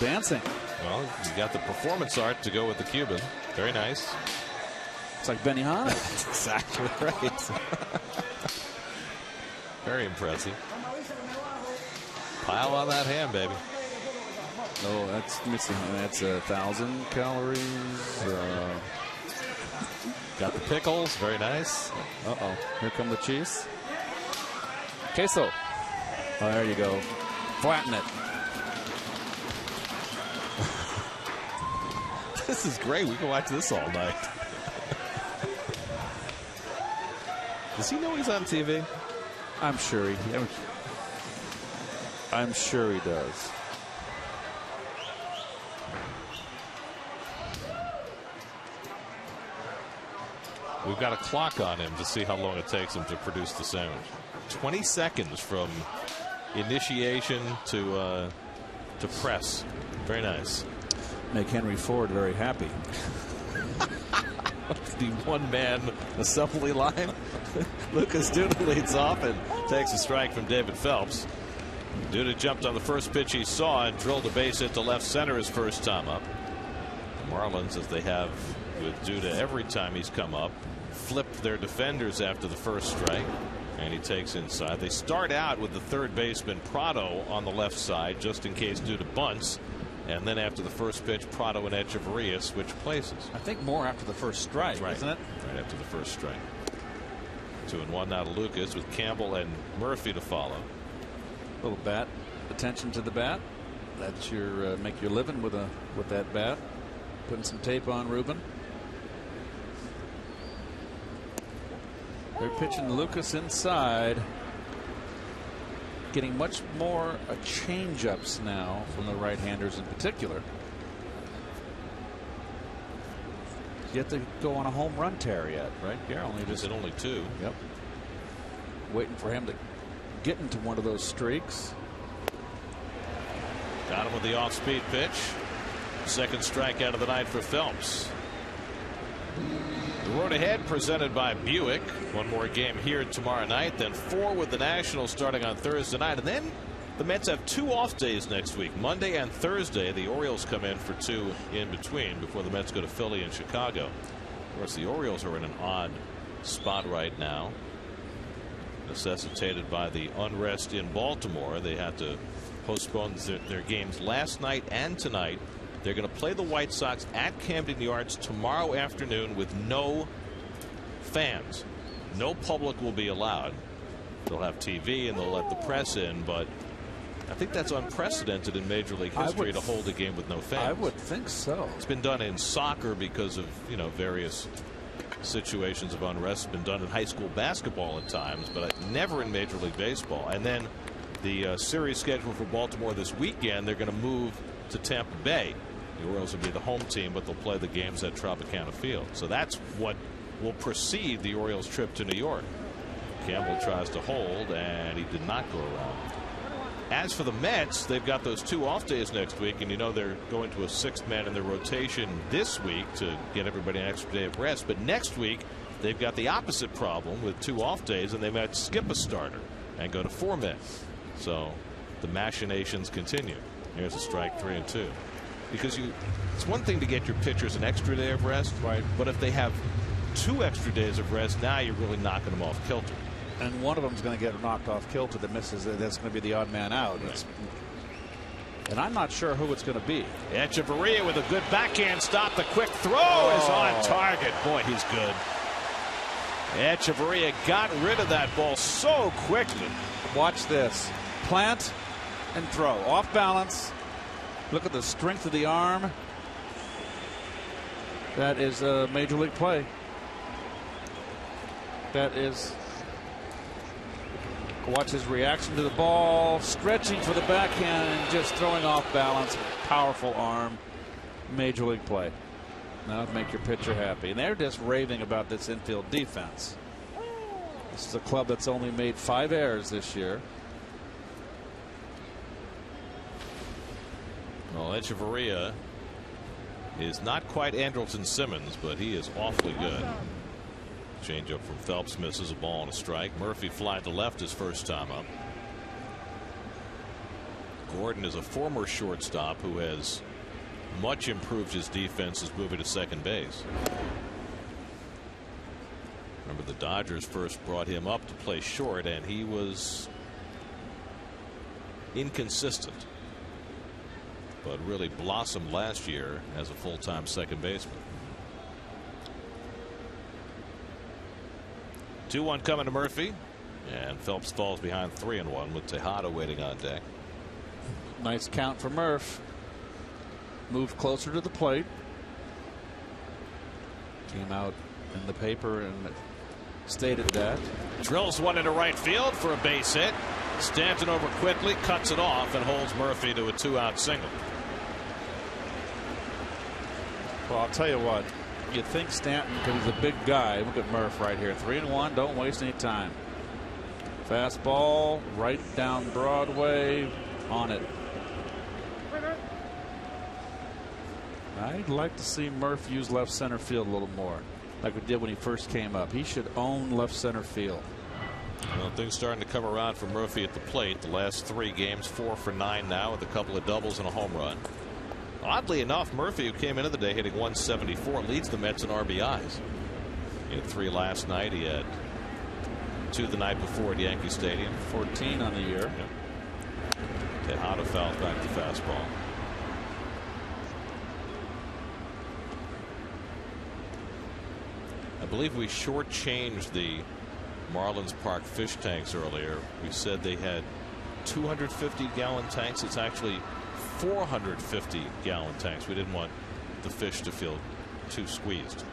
dancing. Well, you got the performance art to go with the Cuban. Very nice. It's like Benihana. That's exactly right. Very impressive. Pile on that ham, baby. Oh, that's, let me see, that's 1,000 calories. Got the pickles. Very nice. Uh-oh. Here come the cheese. Queso. Oh, there you go. Flatten it. This is great. We can watch this all night. Does he know he's on TV? I'm sure he does. We've got a clock on him to see how long it takes him to produce the sandwich. 20 seconds from initiation to press. Very nice. Make Henry Ford very happy. The one-man assembly line. Lucas Duda leads off and takes a strike from David Phelps. Duda jumped on the first pitch he saw and drilled a base hit to left center his first time up. The Marlins, as they have with Duda every time he's come up, flipped their defenders after the first strike, and he takes inside. They start out with the third baseman Prado on the left side just in case Duda bunts. And then after the first pitch, Prado and Echeverria switch places. I think more after the first strike, right, isn't it? Right after the first strike. 2-1 now to Lucas with Campbell and Murphy to follow. Little bat. Attention to the bat. That's your make your living with that bat. Putting some tape on Ruben. They're pitching Lucas inside. Getting much more change-ups now from the right-handers in particular. Yet to go on a home run tear yet, right? Yeah, only two. Yep. Waiting for him to get into one of those streaks. Got him with the off-speed pitch. Second strikeout of the night for Phelps. The road ahead presented by Buick. One more game here tomorrow night, then 4 with the Nationals starting on Thursday night, and then the Mets have 2 off days next week, Monday and Thursday. The Orioles come in for 2 in between before the Mets go to Philly and Chicago. Of course, the Orioles are in an odd spot right now, necessitated by the unrest in Baltimore. They had to postpone their games last night and tonight. They're going to play the White Sox at Camden Yards tomorrow afternoon with no fans. No public will be allowed. They'll have TV and they'll let the press in, but I think that's unprecedented in Major League history to hold a game with no fans. I would think so. It's been done in soccer because of, various situations of unrest. It's been done in high school basketball at times, but never in Major League Baseball. And then the series schedule for Baltimore this weekend, they're going to move to Tampa Bay. The Orioles will be the home team, but they'll play the games at Tropicana Field. So that's what will precede the Orioles trip to New York. Campbell tries to hold, and he did not go around. As for the Mets, they've got those 2 off days next week, and they're going to a 6th man in their rotation this week to get everybody an extra day of rest. But next week, they've got the opposite problem with 2 off days, and they might skip a starter and go to 4 men. So the machinations continue. Here's a strike, 3-2. Because it's one thing to get your pitchers an extra day of rest, right? But if they have 2 extra days of rest, now you're really knocking them off kilter. And one of them's going to get knocked off kilter that misses. That's going to be the odd man out. Right. And I'm not sure who it's going to be. Echeverria with a good backhand stop. The quick throw is on target. Boy, he's good. Echeverria got rid of that ball so quickly. Watch this. Plant and throw. Off balance. Look at the strength of the arm. That is a major league play. That is. Watch his reaction to the ball. Stretching for the backhand and just throwing off balance. Powerful arm. Major league play. Now make your pitcher happy. And they're just raving about this infield defense. This is a club that's only made 5 errors this year. Well, Echeverria is not quite Andrelton Simmons, but he is awfully good. Changeup from Phelps misses, a ball and a strike. Murphy flied to left his first time up. Gordon is a former shortstop who has much improved his defense, is moving to second base. Remember, the Dodgers first brought him up to play short, and he was inconsistent, but really blossomed last year as a full-time second baseman. 2-1 coming to Murphy, and Phelps falls behind 3-1 with Tejada waiting on deck. Nice count for Murph. Moved closer to the plate. Came out in the paper and stated that. Drills one into right field for a base hit. Stanton over quickly, cuts it off, and holds Murphy to a 2-out single. Well, I'll tell you what. You think Stanton, because he's a big guy. Look at Murph right here. 3-1. Don't waste any time. Fastball right down Broadway on it. I'd like to see Murph use left center field a little more, like we did when he first came up. He should own left center field. Well, things starting to come around for Murphy at the plate. The last 3 games, 4 for 9 now, with a couple of doubles and a home run. Oddly enough, Murphy, who came into the day hitting 174, leads the Mets in RBIs. He had 3 last night. He had 2 the night before at Yankee Stadium. 14 on the year. Tejada fouls back the fastball. I believe we shortchanged the Marlins Park fish tanks earlier. We said they had 250-gallon tanks. It's actually 450-gallon tanks. We didn't want the fish to feel too squeezed.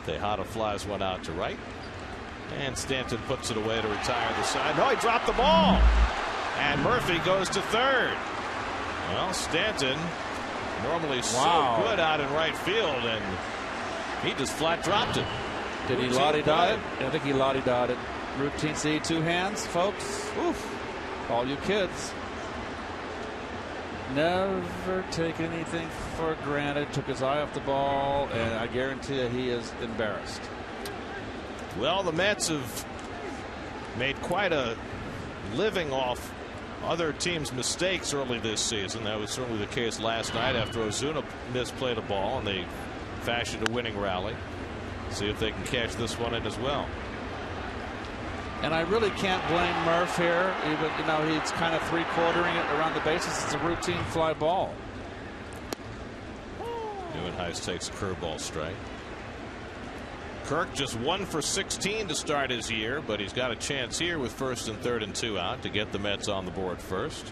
Tejada flies one out to right, and Stanton puts it away to retire the side. No, he dropped the ball, and Murphy goes to third. Well, Stanton, normally so good out in right field, and he just flat dropped it. Did he lottie-dot it? I think he lottie-dot it. Routine. See, 2 hands, folks. Oof. All you kids. Never take anything for granted. Took his eye off the ball, and I guarantee you he is embarrassed. Well, the Mets have made quite a living off other teams' mistakes early this season. That was certainly the case last night after Ozuna misplayed a ball and they fashioned a winning rally. See if they can catch this one in as well. And I really can't blame Murph here. Even, you know, he's kind of 3/4ing it around the bases. It's a routine fly ball. Neuenhuis takes a curveball strike. Kirk just 1 for 16 to start his year, but he's got a chance here with 1st and 3rd and 2 out to get the Mets on the board first.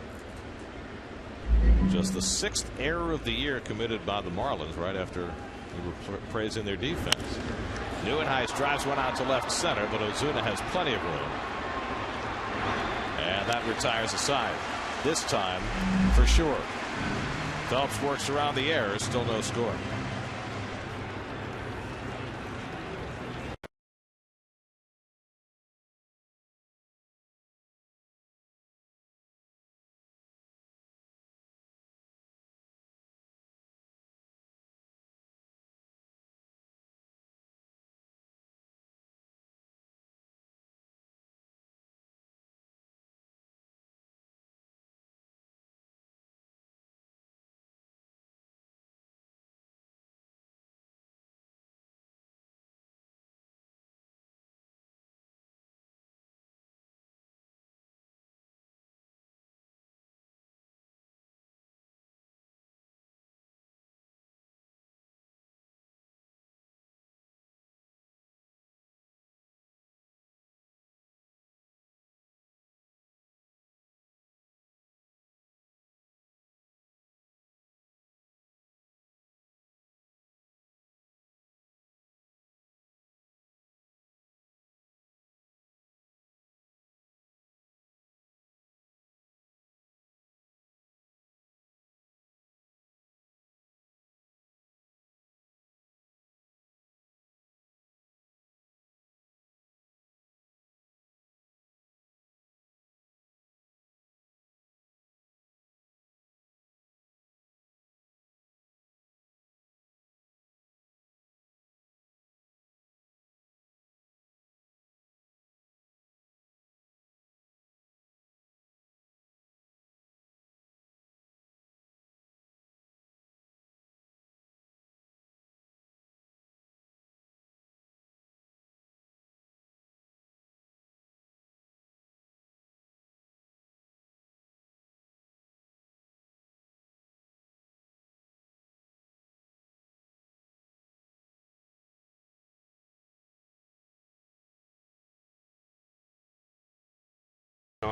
Just the 6th error of the year committed by the Marlins right after we were praising their defense. Neuenhuis drives one out to left center, but Ozuna has plenty of room. And that retires a side. This time for sure. Phelps works around the error, still no score.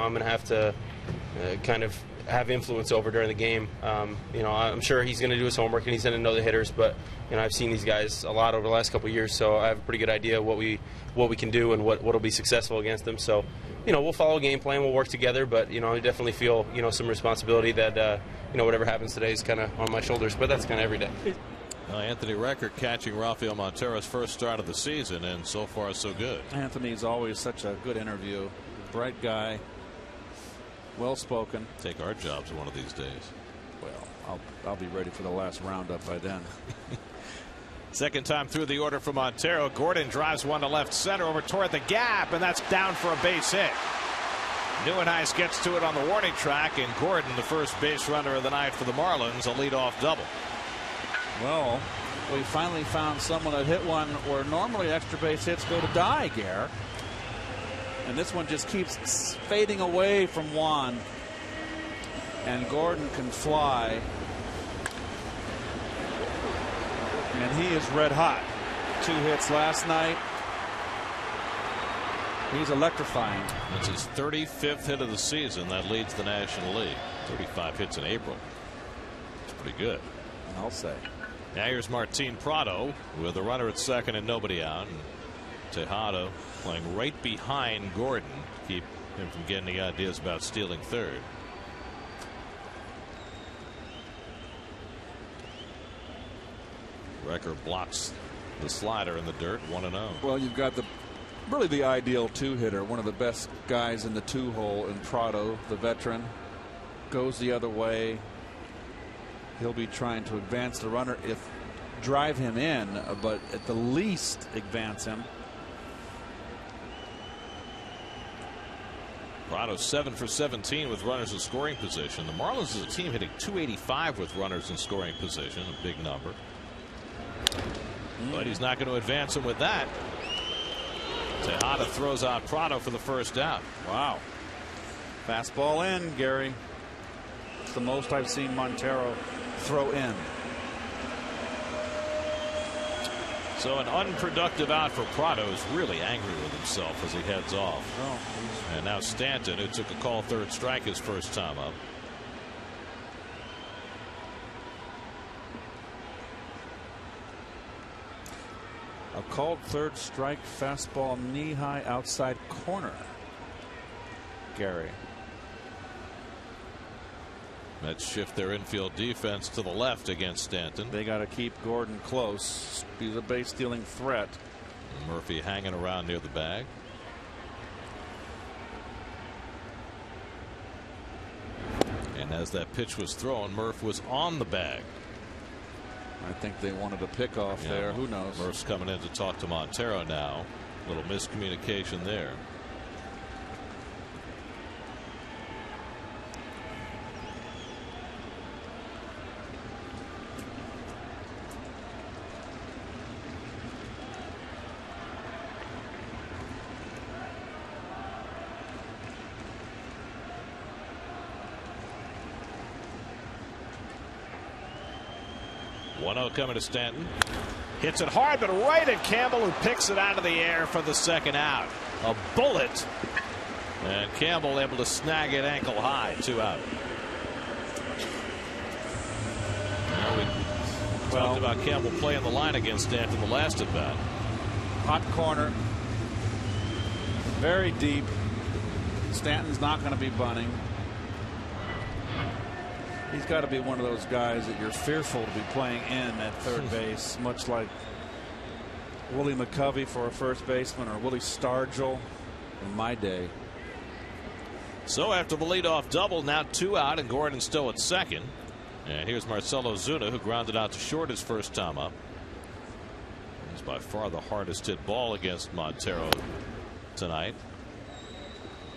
I'm going to have to kind of have influence over during the game. I'm sure he's going to do his homework and he's going to know the hitters, but I've seen these guys a lot over the last couple of years, so I have a pretty good idea what we can do and what'll be successful against them. So, we'll follow a game plan, we'll work together, but I definitely feel some responsibility that whatever happens today is kind of on my shoulders, but that's kind of every day. Anthony Recker catching Rafael Montero's first start of the season, and so far so good. Anthony's always such a good interview, bright guy, well spoken. Take our jobs one of these days. Well, I'll be ready for the last roundup by then. Second time through the order for Montero. Gordon drives one to left center over toward the gap, and that's down for a base hit. Nieuwenhuis gets to it on the warning track, and Gordon, the first base runner of the night for the Marlins, a leadoff double. Well, we finally found someone that hit one where normally extra base hits go to die, Garrett. And this one just keeps fading away from Juan. And Gordon can fly. And he is red hot. 2 hits last night. He's electrifying. That's his 35th hit of the season. That leads the National League. 35 hits in April. It's pretty good, I'll say. Now here's Martin Prado with a runner at second and nobody out. And Tejada playing right behind Gordon to keep him from getting the ideas about stealing third. Recker blocks the slider in the dirt, 1-0. Well, you've got really the ideal 2-hitter, one of the best guys in the 2-hole in Prado, the veteran. Goes the other way. He'll be trying to advance the runner, if drive him in, but at the least advance him. Prado 7 for 17 with runners in scoring position. The Marlins as a team hitting .285 with runners in scoring position, a big number. But he's not going to advance him with that. Tejada throws out Prado for the first out. Wow. Fastball in, Gary. It's the most I've seen Montero throw in. So an unproductive out for Prado, is really angry with himself as he heads off. Oh. And now Stanton, who took a call third strike his first time up. A called third strike fastball knee high outside corner. Gary. Let's shift their infield defense to the left against Stanton. They got to keep Gordon close. He's a base stealing threat. Murphy hanging around near the bag. And as that pitch was thrown, Murph was on the bag. I think they wanted a pickoff there. Who knows? Murph's coming in to talk to Montero now. A little miscommunication there. Coming to Stanton. Hits it hard, but right at Campbell, who picks it out of the air for the second out. A bullet. And Campbell able to snag it ankle high. 2 out. We talked about Campbell playing the line against Stanton the last at bat. Hot corner. Very deep. Stanton's not going to be bunting. He's got to be one of those guys that you're fearful to be playing in at third base, much like Willie McCovey for a first baseman or Willie Stargell in my day. So after the leadoff double, now 2 out, and Gordon still at second. And here's Marcell Ozuna, who grounded out to short his first time up. He's by far the hardest hit ball against Montero tonight.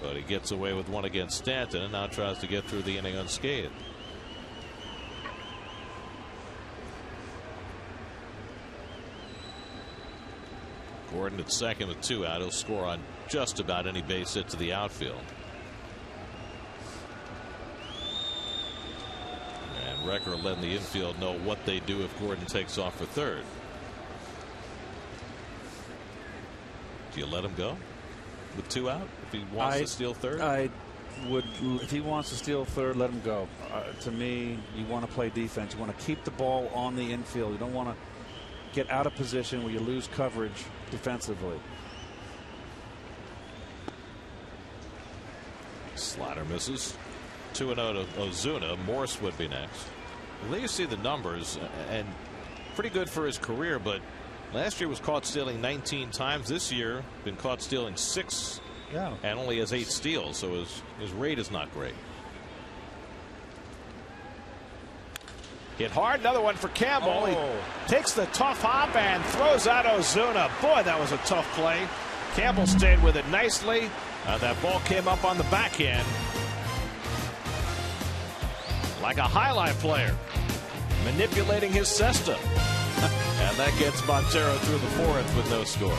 But he gets away with one against Stanton and now tries to get through the inning unscathed. Gordon at second with 2 out. He'll score on just about any base hit to the outfield. And Recker letting the infield know what they do if Gordon takes off for third. Do you let him go with 2 out if he wants to steal third? I if he wants to steal third, let him go. To me, you want to play defense. You want to keep the ball on the infield. You don't want to get out of position where you lose coverage defensively. Slider misses. 2-0 to Ozuna. Morse would be next. Well, there you see the numbers, and pretty good for his career, but last year was caught stealing 19 times. This year been caught stealing 6 and only has 8 steals, so his rate is not great. Hit hard. Another one for Campbell. He takes the tough hop and throws out Ozuna. Boy, that was a tough play. Campbell stayed with it nicely. That ball came up on the backhand. Like a highlight player. Manipulating his cesta. And that gets Montero through the 4th with no score.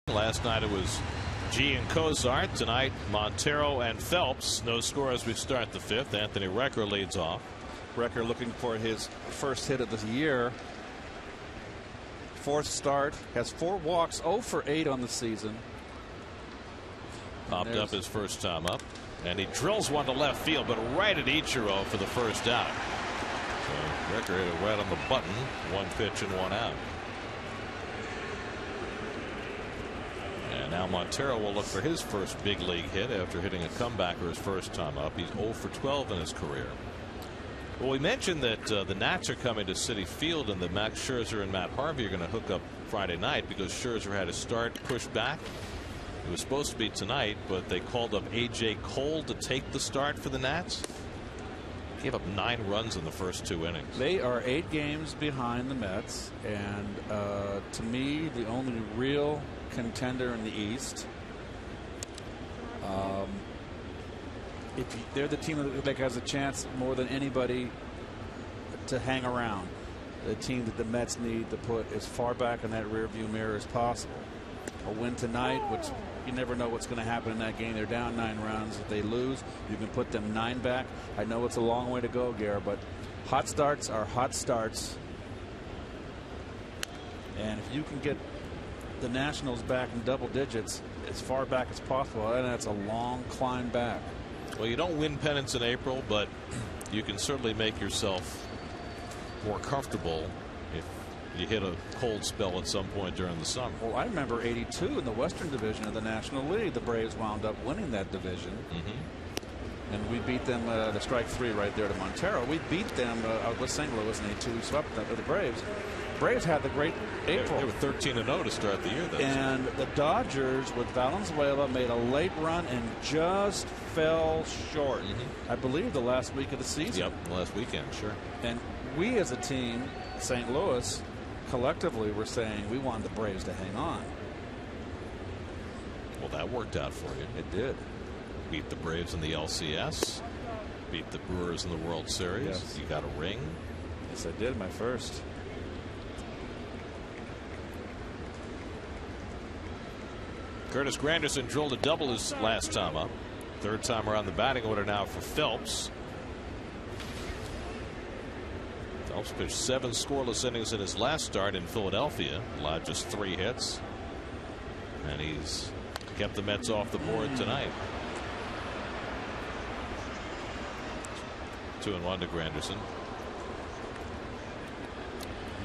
Last night it was G and Cozart. Tonight Montero and Phelps. No score as we start the 5th. Anthony Recker leads off. Recker looking for his first hit of the year. 4th start. Has 4 walks. 0 for 8 on the season. Popped up his first time up. And he drills one to left field, but right at Ichiro for the first out. So Recker hit it right on the button. 1 pitch and 1 out. And now Montero will look for his first big league hit after hitting a comebacker his first time up. He's 0 for 12 in his career. Well, we mentioned that the Nats are coming to Citi Field and that Max Scherzer and Matt Harvey are going to hook up Friday night because Scherzer had his start pushed back. It was supposed to be tonight, but they called up A.J. Cole to take the start for the Nats. Gave up 9 runs in the first 2 innings. They are 8 games behind the Mets, and to me, the only real contender in the East. They're the team that has a chance more than anybody to hang around. The team that the Mets need to put as far back in that rearview mirror as possible. A win tonight, which you never know what's going to happen in that game. They're down 9 runs. If they lose, you can put them 9 back. I know it's a long way to go, Gare, but hot starts are hot starts. And if you can get the Nationals back in double digits as far back as possible, and that's a long climb back. Well, you don't win pennants in April, but you can certainly make yourself more comfortable if you hit a cold spell at some point during the summer. Well, I remember '82 in the Western Division of the National League. The Braves wound up winning that division. And we beat them the strike 3 right there to Montero. We beat them with St. Louis in '82. We swept the Braves. Braves had the great April. They were 13-0 to start the year. And the Dodgers with Valenzuela made a late run and just fell short. I believe the last week of the season. Yep, last weekend, sure. And we as a team, St. Louis, collectively were saying we wanted the Braves to hang on. Well, that worked out for you. It did. Beat the Braves in the LCS. Beat the Brewers in the World Series. Yes. You got a ring. Yes, I did. My first. Curtis Granderson drilled a double his last time up. Third time around the batting order now for Phelps. Phelps pitched 7 scoreless innings in his last start in Philadelphia. Allowed just 3 hits. And he's kept the Mets off the board tonight. 2-1 to Granderson.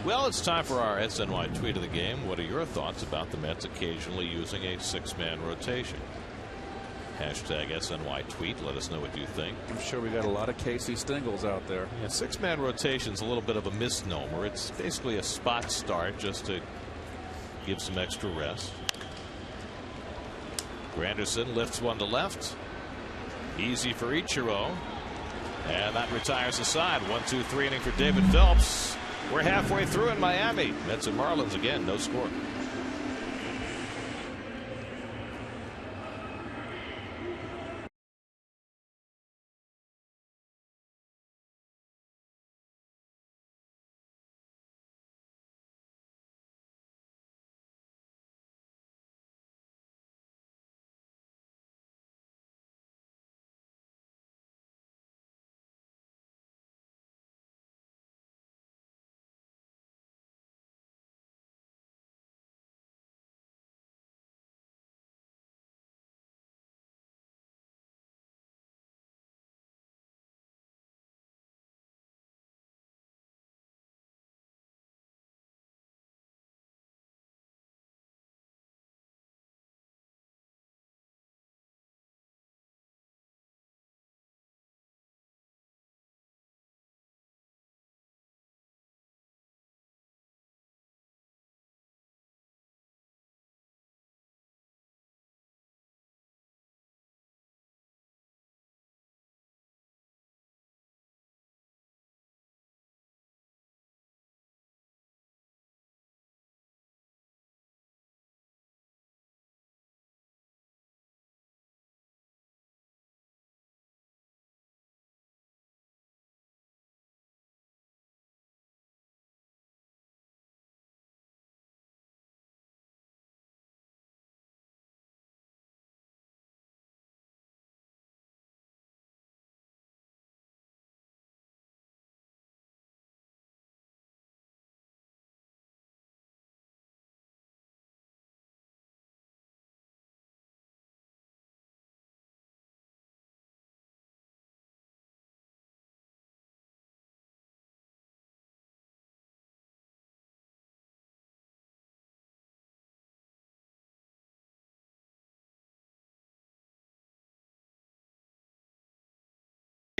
Well, it's time for our SNY tweet of the game. What are your thoughts about the Mets occasionally using a 6-man rotation? Hashtag SNY tweet. Let us know what you think. I'm sure we got a lot of Casey Stingles out there. Yeah, 6-man rotation's a little bit of a misnomer. It's basically a spot start just to give some extra rest. Granderson lifts one to left. Easy for Ichiro. And that retires the side. 1-2-3 inning for David Phelps. We're halfway through in Miami. Mets and Marlins again, no score.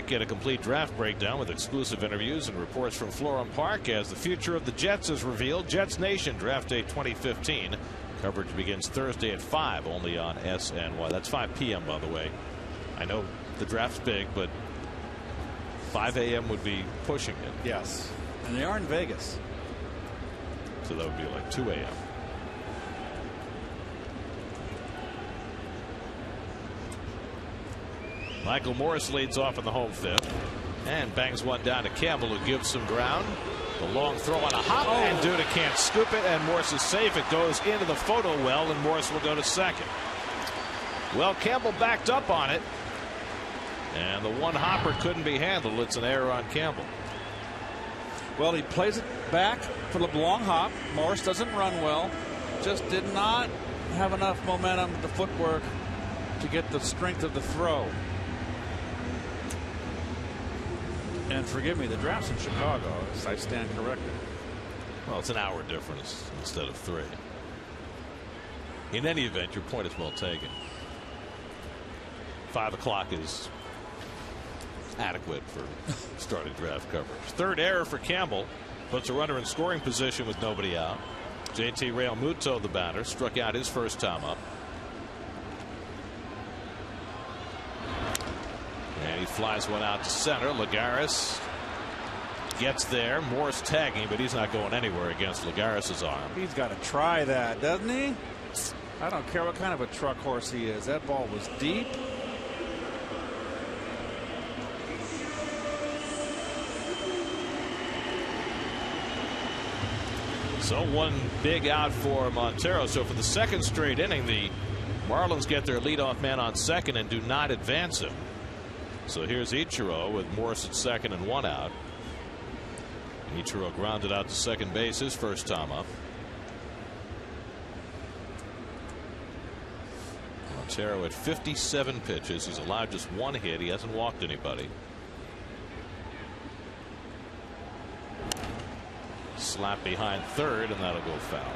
Get a complete draft breakdown with exclusive interviews and reports from Florham Park as the future of the Jets is revealed. Jets Nation Draft Day 2015. Coverage begins Thursday at 5 only on SNY. That's 5 p.m. by the way. I know the draft's big, but 5 a.m. would be pushing it. Yes. And they are in Vegas. So that would be like 2 a.m. Michael Morris leads off in the home fifth and bangs one down to Campbell, who gives some ground. The long throw on a hop, and Duda can't scoop it, and Morris is safe. It goes into the photo well, and Morris will go to second. Well, Campbell backed up on it, and the one hopper couldn't be handled. It's an error on Campbell. Well, he plays it back for the long hop. Morris doesn't run well. Just did not have enough momentum, the footwork, to get the strength of the throw. And forgive me, the draft's in Chicago. I stand corrected. Well, it's an hour difference instead of 3. In any event, your point is well taken. 5 o'clock is adequate for starting draft coverage. Third error for Campbell. Puts a runner in scoring position with nobody out. JT Realmuto, the batter, struck out his first time up. And he flies one out to center. Lagares gets there. Morse tagging, but he's not going anywhere against Lagares' arm. He's got to try that, doesn't he? I don't care what kind of a truck horse he is. That ball was deep. So one big out for Montero. So for the second straight inning, the Marlins get their leadoff man on second and do not advance him. So here's Ichiro with Morse at second and 1 out. Ichiro grounded out to second base his first time up. Montero at 57 pitches. He's allowed just 1 hit. He hasn't walked anybody. Slap behind third, and that'll go foul.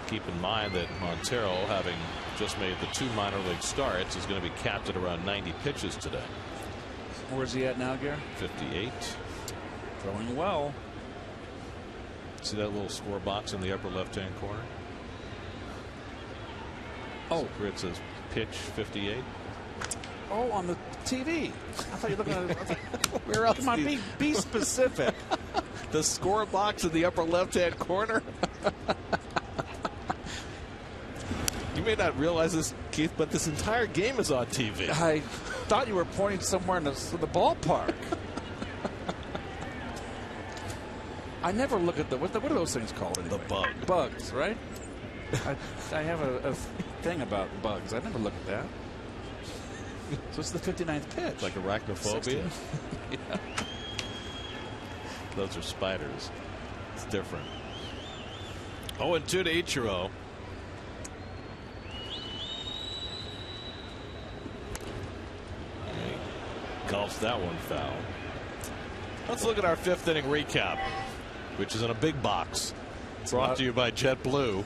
Keep in mind that Montero, having just made the 2 minor league starts, is going to be capped at around 90 pitches today. Where's he at now, Gary? 58. Throwing well. See that little score box in the upper left-hand corner? Oh, where it says pitch 58. Oh, on the TV. I thought you were looking at it. Where else? Come on, be specific. The score box in the upper left-hand corner. You may not realize this, Keith, but this entire game is on TV. I thought you were pointing somewhere in the ballpark. I never look at what are those things called anyway? The bug. Bugs, right? I have a thing about bugs. I never look at that. So it's the 59th pitch. Like arachnophobia? Yeah. Those are spiders. It's different. 0-2 to Ichiro. He golfs that one foul. Let's look at our 5th inning recap, which is in a big box. Brought to you by JetBlue.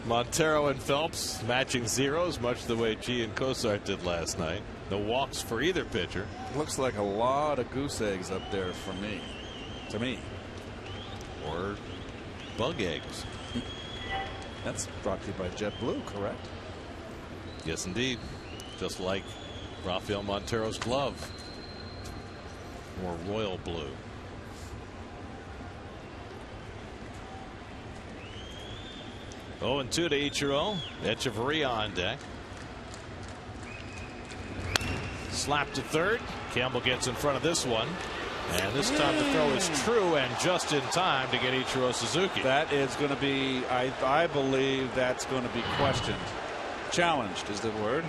Montero and Phelps matching zeros, much the way G and Cosart did last night. No walks for either pitcher. Looks like a lot of goose eggs up there for me. To me. Or bug eggs. That's brought to you by JetBlue, correct? Yes, indeed. Just like Rafael Montero's glove. More royal blue. Oh, and 2 to Ichiro. Echeverria on deck. Slap to third. Campbell gets in front of this one. And this time the throw is true and just in time to get Ichiro Suzuki. That is going to be, I believe that's going to be questioned. Challenged is the word.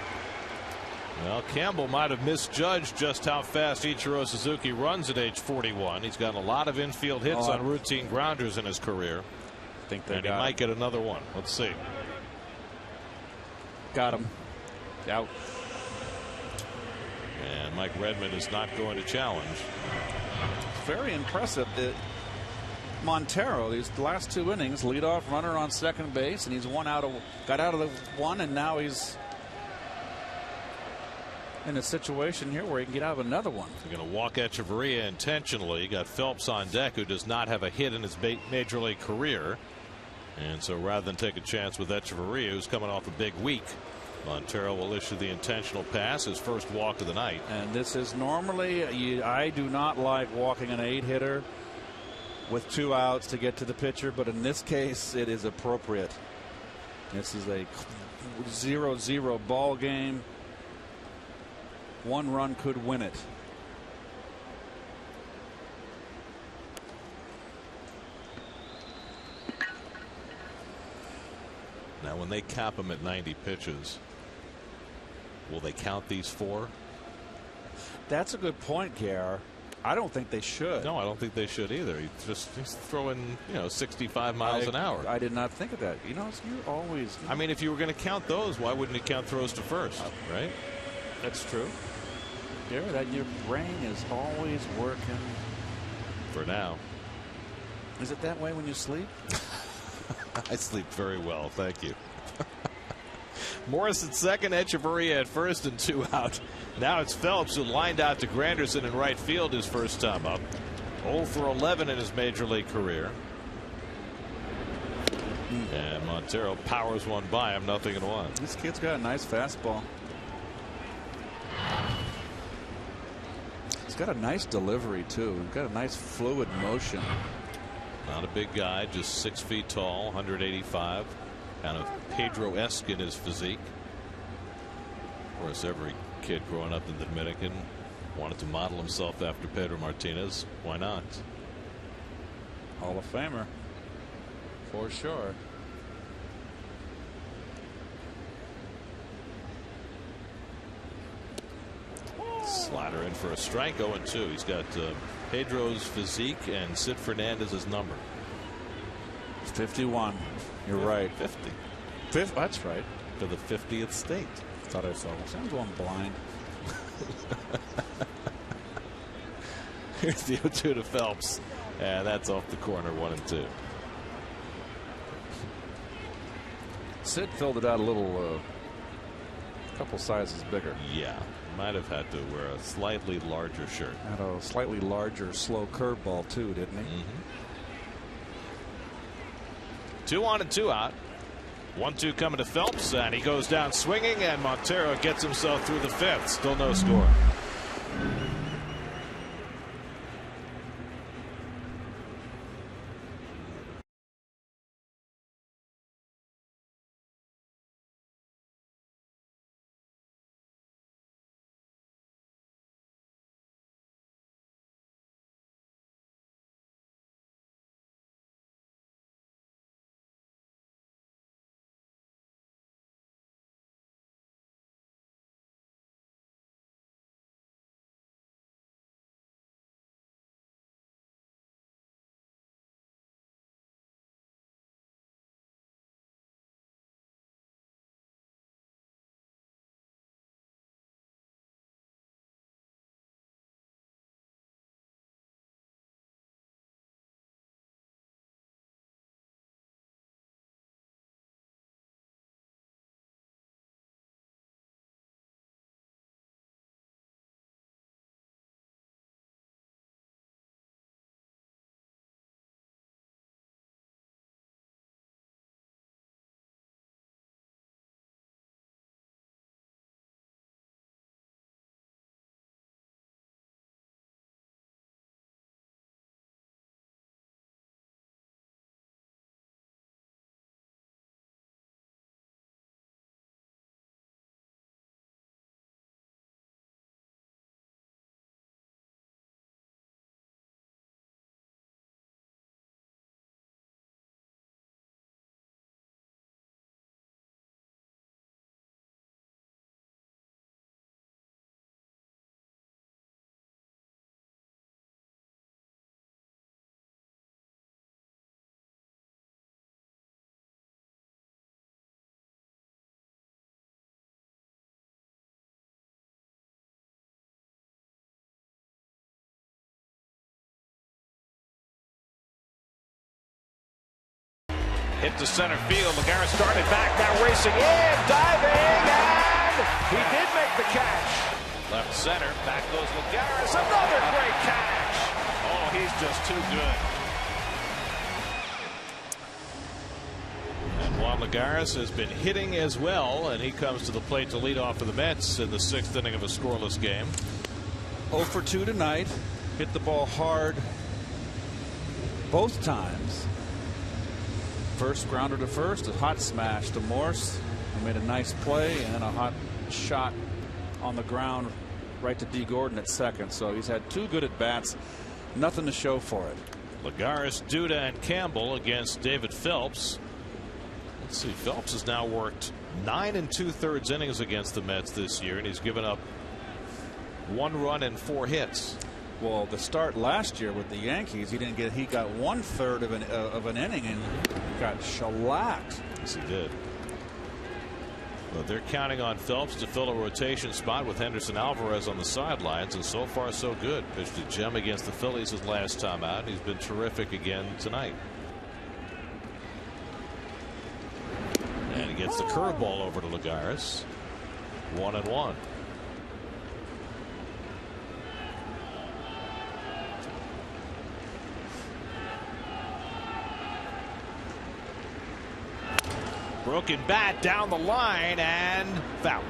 Well, Campbell might have misjudged just how fast Ichiro Suzuki runs at age 41. He's gotten a lot of infield hits on routine grounders in his career. Think they and he might get another one. Let's see. Got him. Out. And Mike Redmond is not going to challenge. Very impressive that Montero, these last 2 innings, leadoff runner on second base, and he's got out of the one, and now he's in a situation here where he can get out of another one. They're going to walk Echeverria intentionally. Got Phelps on deck, who does not have a hit in his major league career. And so rather than take a chance with Echeverria, who's coming off a big week, Montero will issue the intentional pass, his first walk of the night. And this is normally, I do not like walking an 8-hitter with 2 outs to get to the pitcher, but in this case it is appropriate. This is a 0-0 ball game. 1 run could win it. Now when they cap him at 90 pitches, will they count these 4? That's a good point, Gare. I don't think they should. No, I don't think they should either. He's throwing 65 miles an hour. I did not think of that. You always. I mean, if you were going to count those, why wouldn't you count throws to first, right? That's true. Gare, that your brain is always working. For now. Is it that way when you sleep? I sleep very well, thank you. Morris at second, Echeverria at first, and 2 out. Now it's Phelps, who lined out to Granderson in right field his first time up. 0 for 11 in his major league career. And Montero powers one by him, 0-1. This kid's got a nice fastball. got a nice delivery too. He's got a nice fluid motion. Not a big guy, just 6 feet tall, 185. Kind of Pedro-esque in his physique. Of course, every kid growing up in the Dominican wanted to model himself after Pedro Martinez. Why not? Hall of Famer, for sure. Slider in for a strike. 0-2. He's got Pedro's physique and Sid Fernandez's number. 51. You're right. 50. That's right. To the 50th state. Thought I saw this. I'm going blind. Here's the 0-2 to Phelps. And that's off the corner. 1-2. Sid filled it out a little, couple sizes bigger. Yeah. Might have had to wear a slightly larger shirt. Had a slightly larger, slow curveball too, didn't he? 2 on and 2 out. 1-2 coming to Phelps, and he goes down swinging, and Montero gets himself through the 5th. Still no score. Hit to center field. Lagares started back, now racing in, diving, and he did make the catch. Left center, back goes Lagares, another great catch. Oh, he's just too good. And Juan Lagares has been hitting as well, and he comes to the plate to lead off for the Mets in the 6th inning of a scoreless game. 0 for 2 tonight. Hit the ball hard both times. First grounder to first, a hot smash to Morse. He made a nice play, and then a hot shot on the ground right to D. Gordon at second. So he's had 2 good at bats, nothing to show for it. Lagares, Duda, and Campbell against David Phelps. Let's see, Phelps has now worked 9 2/3 innings against the Mets this year, and he's given up 1 run and 4 hits. Well, the start last year with the Yankees, he got 1/3 of an inning and got shellacked. Yes, he did. Well, they're counting on Phelps to fill a rotation spot with Henderson Alvarez on the sidelines, and so far so good. Pitched a gem against the Phillies his last time out. He's been terrific again tonight. And he gets the curveball over to Lagares. 1-1. Broken bat down the line and foul.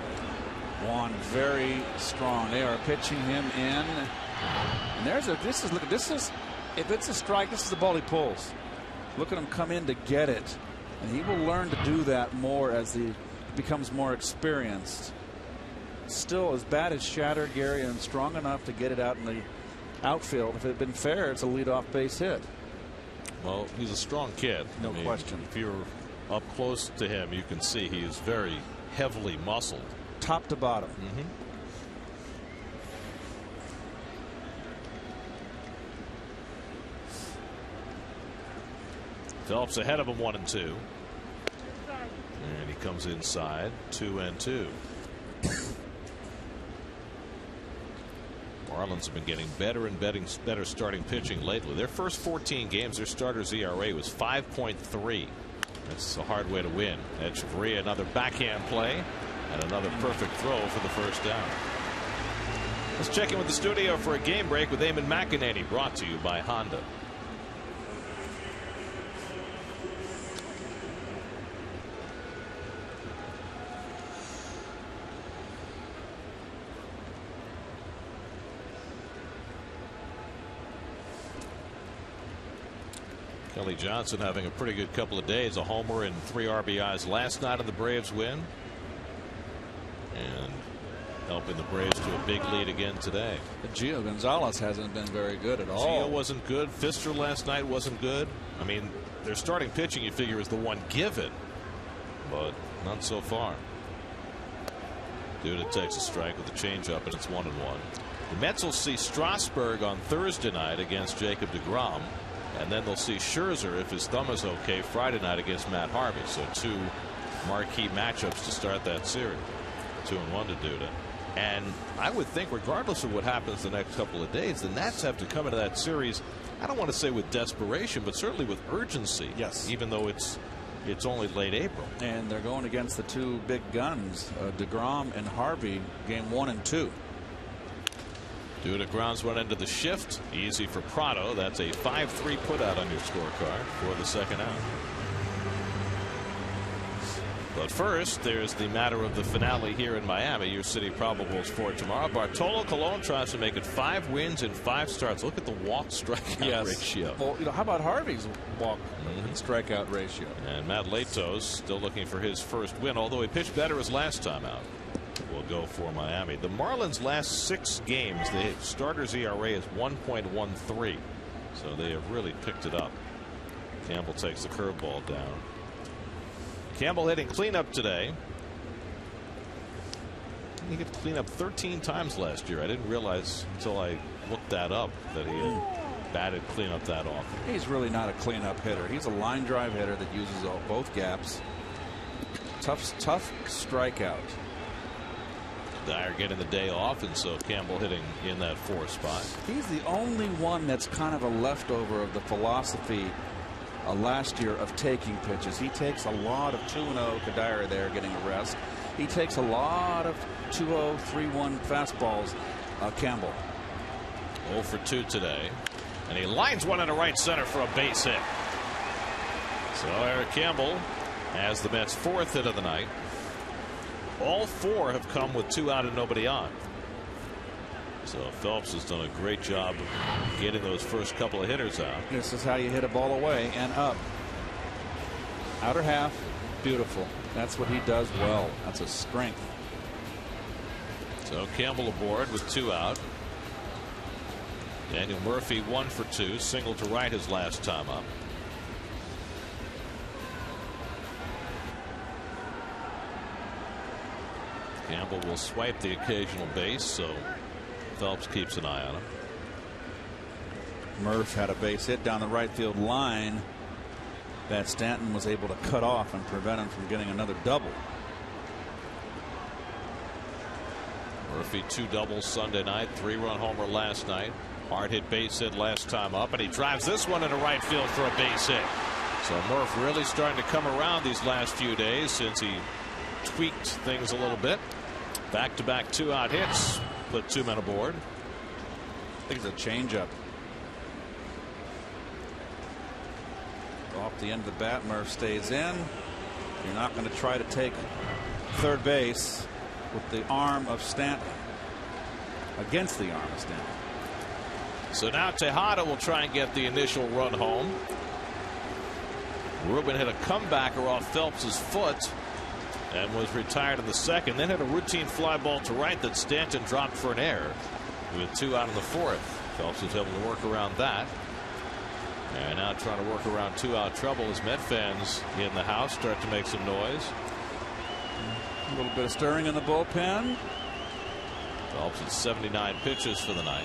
Juan very strong. They are pitching him in And there's a if it's a strike, this is the ball he pulls. Look at him come in to get it, and he will learn to do that more as he becomes more experienced. Still as bad as Shatter, Gary, and strong enough to get it out in the outfield. If it had been fair, it's a leadoff base hit. Well, he's a strong kid. No question. If you're up close to him, you can see he is very heavily muscled. Top to bottom. Phelps ahead of him 1-2. And he comes inside 2-2. Marlins have been getting better and better starting pitching lately. Their first 14 games, their starter's ERA was 5.3. That's a hard way to win. Echeverria, another backhand play and another perfect throw for the first down. Let's check in with the studio for a game break with Eamon McEnany, brought to you by Honda. Kelly Johnson having a pretty good couple of days. A homer and 3 RBIs last night in the Braves win. And helping the Braves to a big lead again today. But Gio Gonzalez hasn't been very good at all. Gio wasn't good. Pfister last night wasn't good. I mean, their starting pitching, you figure, is the one given. But not so far. Duda takes a strike with a changeup, and it's 1-1. The Mets will see Strasburg on Thursday night against Jacob deGrom. And then they'll see Scherzer, if his thumb is okay, Friday night against Matt Harvey. So 2 marquee matchups to start that series. 2-1 to Duda. And I would think, regardless of what happens the next couple of days, the Nats have to come into that series, I don't want to say with desperation, but certainly with urgency. Yes. Even though it's only late April. And they're going against the 2 big guns, deGrom and Harvey, game 1 and 2. Duda grounds one into the shift. Easy for Prado. That's a 5-3 putout on your scorecard for the second out. But first, there's the matter of the finale here in Miami. Your city probables for tomorrow. Bartolo Colon tries to make it 5 wins in 5 starts. Look at the walk strikeout ratio. Well, how about Harvey's walk strikeout ratio? And Matt Latos still looking for his first win, although he pitched better his last time out. Will go for Miami. The Marlins' last 6 games, the starter's ERA is 1.13. So they have really picked it up. Campbell takes the curveball down. Campbell hitting cleanup today. He hit cleanup 13 times last year. I didn't realize until I looked that up that he had batted cleanup that often. He's really not a cleanup hitter. He's a line drive hitter that uses both gaps. Tough strikeout. Dyer getting the day off, and so Campbell hitting in that 4th spot. He's the only one that's kind of a leftover of the philosophy last year of taking pitches. He takes a lot of 2-0. Dyer there getting a rest. He takes a lot of 2-0, 3-1 fastballs. Campbell. 0 for 2 today, and he lines one into right center for a base hit. So Eric Campbell has the Mets' 4th hit of the night. All 4 have come with 2 out and nobody on. So Phelps has done a great job of getting those first couple of hitters out. This is how you hit a ball away and up. Outer half, beautiful. That's what he does well. That's a strength. So Campbell aboard with 2 out. Daniel Murphy 1 for 2, single to right his last time up. Campbell will swipe the occasional base, so Phelps keeps an eye on him. Murph had a base hit down the right field line that Stanton was able to cut off and prevent him from getting another double. Murphy 2 doubles Sunday night, 3-run homer last night. Hard hit base hit last time up, and he drives this one into right field for a base hit. So Murph really starting to come around these last few days since he tweaked things a little bit. Back-to-back 2-out hits, put 2 men aboard. I think it's a changeup. Off the end of the bat, Murph stays in. You're not going to try to take third base with the arm of Stanton. Against the arm of Stanton. So now Tejada will try and get the initial run home. Ruben hit a comebacker off Phelps's foot and was retired in the second. Then hit a routine fly ball to right that Stanton dropped for an error with 2 out in the 4th. Phelps was able to work around that. And now trying to work around 2-out trouble as Met fans in the house start to make some noise. A little bit of stirring in the bullpen. Phelps at 79 pitches for the night.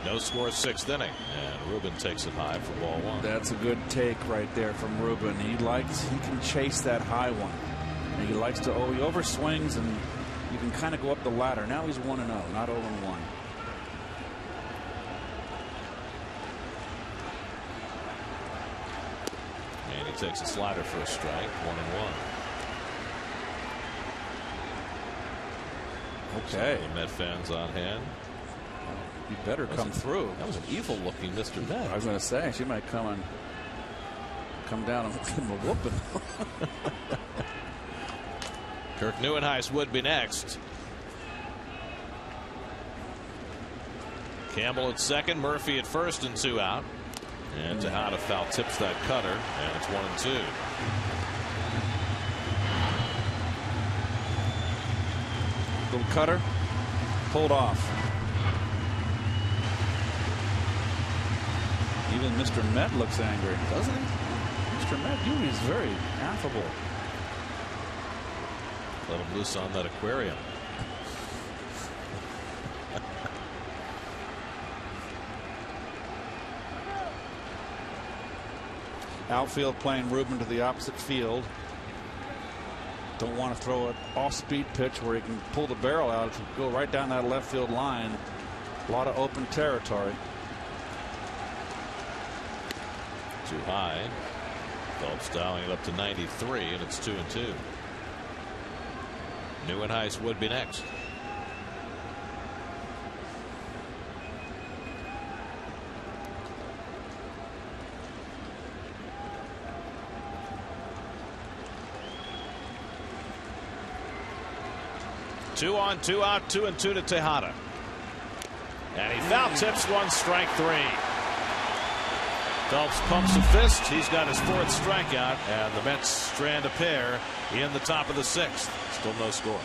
No score, 6th inning, and Ruben takes it high for ball 1. That's a good take right there from Ruben. He can chase that high one. And he likes to, he overswings, and you can kind of go up the ladder. Now he's 1-0, not 0-1. And he takes a slider for a strike, 1-1. Okay. So the Met fans on hand. You better come through. That was an evil looking Mr. Met. I was going to say, she might come down and give him a whooping. Kirk Neuenhuis would be next. Campbell at second, Murphy at first, and 2 out. And Tejada foul tips that cutter, and it's 1-2. Little cutter pulled off. Even Mr. Met looks angry, doesn't he? Mr. Met usually is very affable. Let him loose on that aquarium. Outfield playing Ruben to the opposite field. Don't want to throw an off-speed pitch where he can pull the barrel out to go right down that left field line. A lot of open territory. Too high. Phelps dialing it up to 93, and it's 2-2. Neuenhuis would be next. Two on, 2 out, 2-2 to Tejada. And he foul tips 1, strike 3. Phelps pumps a fist. He's got his 4th strikeout, and the Mets strand a pair in the top of the 6th. Still no score.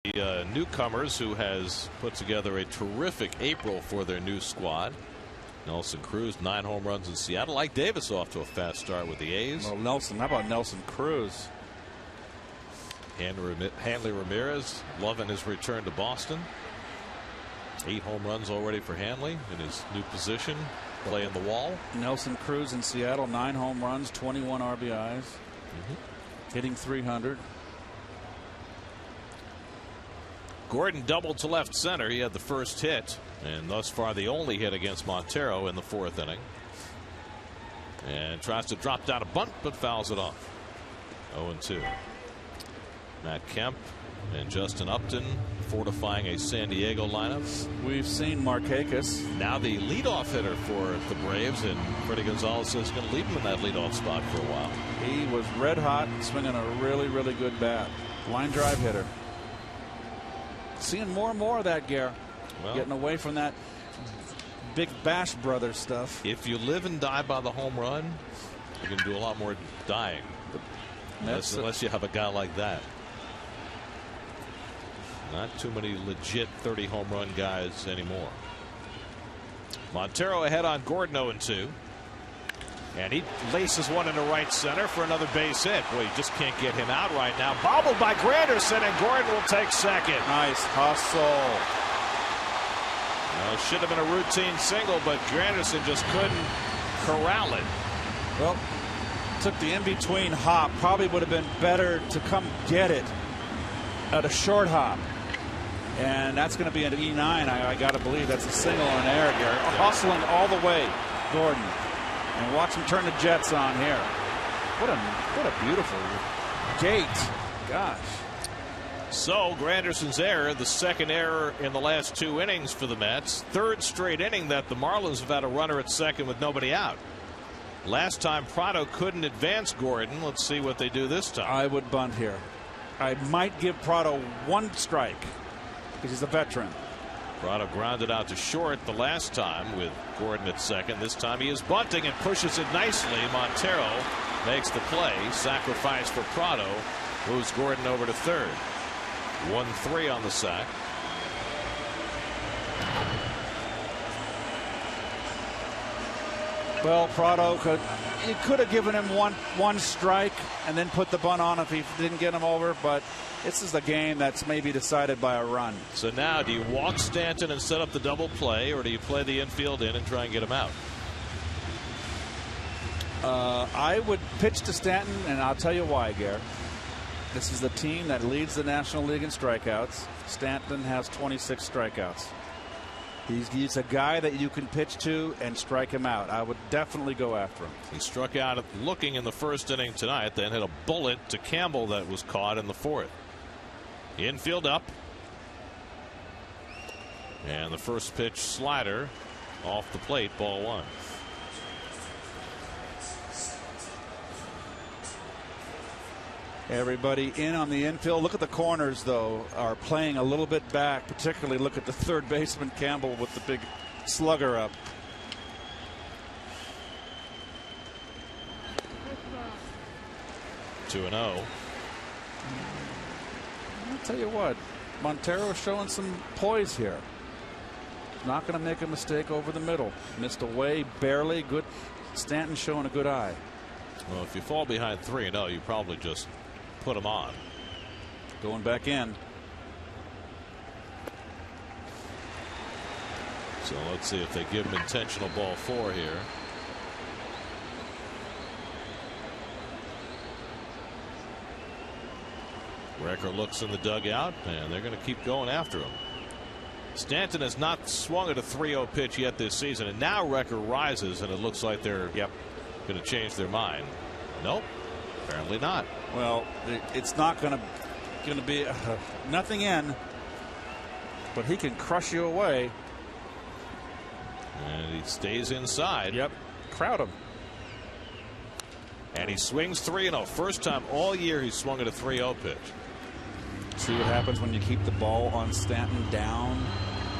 The newcomers, who has put together a terrific April for their new squad. Nelson Cruz, 9 home runs in Seattle. Ike Davis off to a fast start with the A's. Well, Nelson, how about Nelson Cruz? Hanley Ramirez loving his return to Boston. 8 home runs already for Hanley in his new position, playing the wall. Nelson Cruz in Seattle, 9 home runs, 21 RBIs, hitting .300. Gordon doubled to left center. He had the first hit, and thus far the only hit against Montero in the 4th inning. And tries to drop down a bunt, but fouls it off. 0-2. Matt Kemp and Justin Upton fortifying a San Diego lineup. We've seen Markakis. Now the leadoff hitter for the Braves, and Freddie Gonzalez is going to leave him in that leadoff spot for a while. He was red hot, swinging a really, really good bat. Line drive hitter. Seeing more and more of that, Gare. Well, getting away from that big Bash Brothers stuff. If you live and die by the home run, you can do a lot more dying. Unless you have a guy like that. Not too many legit 30 home run guys anymore. Montero ahead on Gordon, 0-2. And he laces one into right center for another base hit. Boy, you just can't get him out right now. Bobbled by Granderson, and Gordon will take second. Nice hustle. Well, it should have been a routine single, but Granderson just couldn't corral it. Well, took the in-between hop. Probably would have been better to come get it at a short hop. And that's going to be an E9. I got to believe that's a single on air here. Hustling all the way, Gordon. And watch him turn the jets on here. What a beautiful gate. Gosh. So Granderson's error, the second error in the last 2 innings for the Mets. 3rd straight inning that the Marlins have had a runner at second with nobody out. Last time Prado couldn't advance Gordon. Let's see what they do this time. I would bunt here. I might give Prado 1 strike because he's a veteran. Prado grounded out to short the last time with Gordon at second. This time he is bunting and pushes it nicely. Montero makes the play. Sacrifice for Prado. Moves Gordon over to third. 1-3 on the sack. Well, Prado could have given him one strike and then put the bunt on if he didn't get him over, but this is a game that's maybe decided by a run. So now do you walk Stanton and set up the double play, or do you play the infield in and try and get him out? I would pitch to Stanton, and I'll tell you why, Gare. This is the team that leads the National League in strikeouts. Stanton has 26 strikeouts. He's a guy that you can pitch to and strike him out. I would definitely go after him. He struck out looking in the 1st inning tonight, then hit a bullet to Campbell that was caught in the 4th. Infield up. And the first pitch slider off the plate, ball 1. Everybody in on the infield. Look at the corners, though, are playing a little bit back. Particularly look at the third baseman, Campbell, with the big slugger up. Two and 0. I'll tell you what, Montero showing some poise here. Not going to make a mistake over the middle. Missed away barely. Good. Stanton showing a good eye. Well, if you fall behind 3-0, you probably just put him on. Going back in. So let's see if they give him intentional ball 4 here. Recker looks in the dugout, and they're going to keep going after him. Stanton has not swung at a 3-0 pitch yet this season, and now Recker rises, and it looks like they're going to change their mind. Nope, apparently not. Well, it's not going to be nothing in, but he can crush you away. And he stays inside. Yep, crowd him. And he swings 3-0. First time all year he swung at a 3-0 pitch. See what happens when you keep the ball on Stanton down.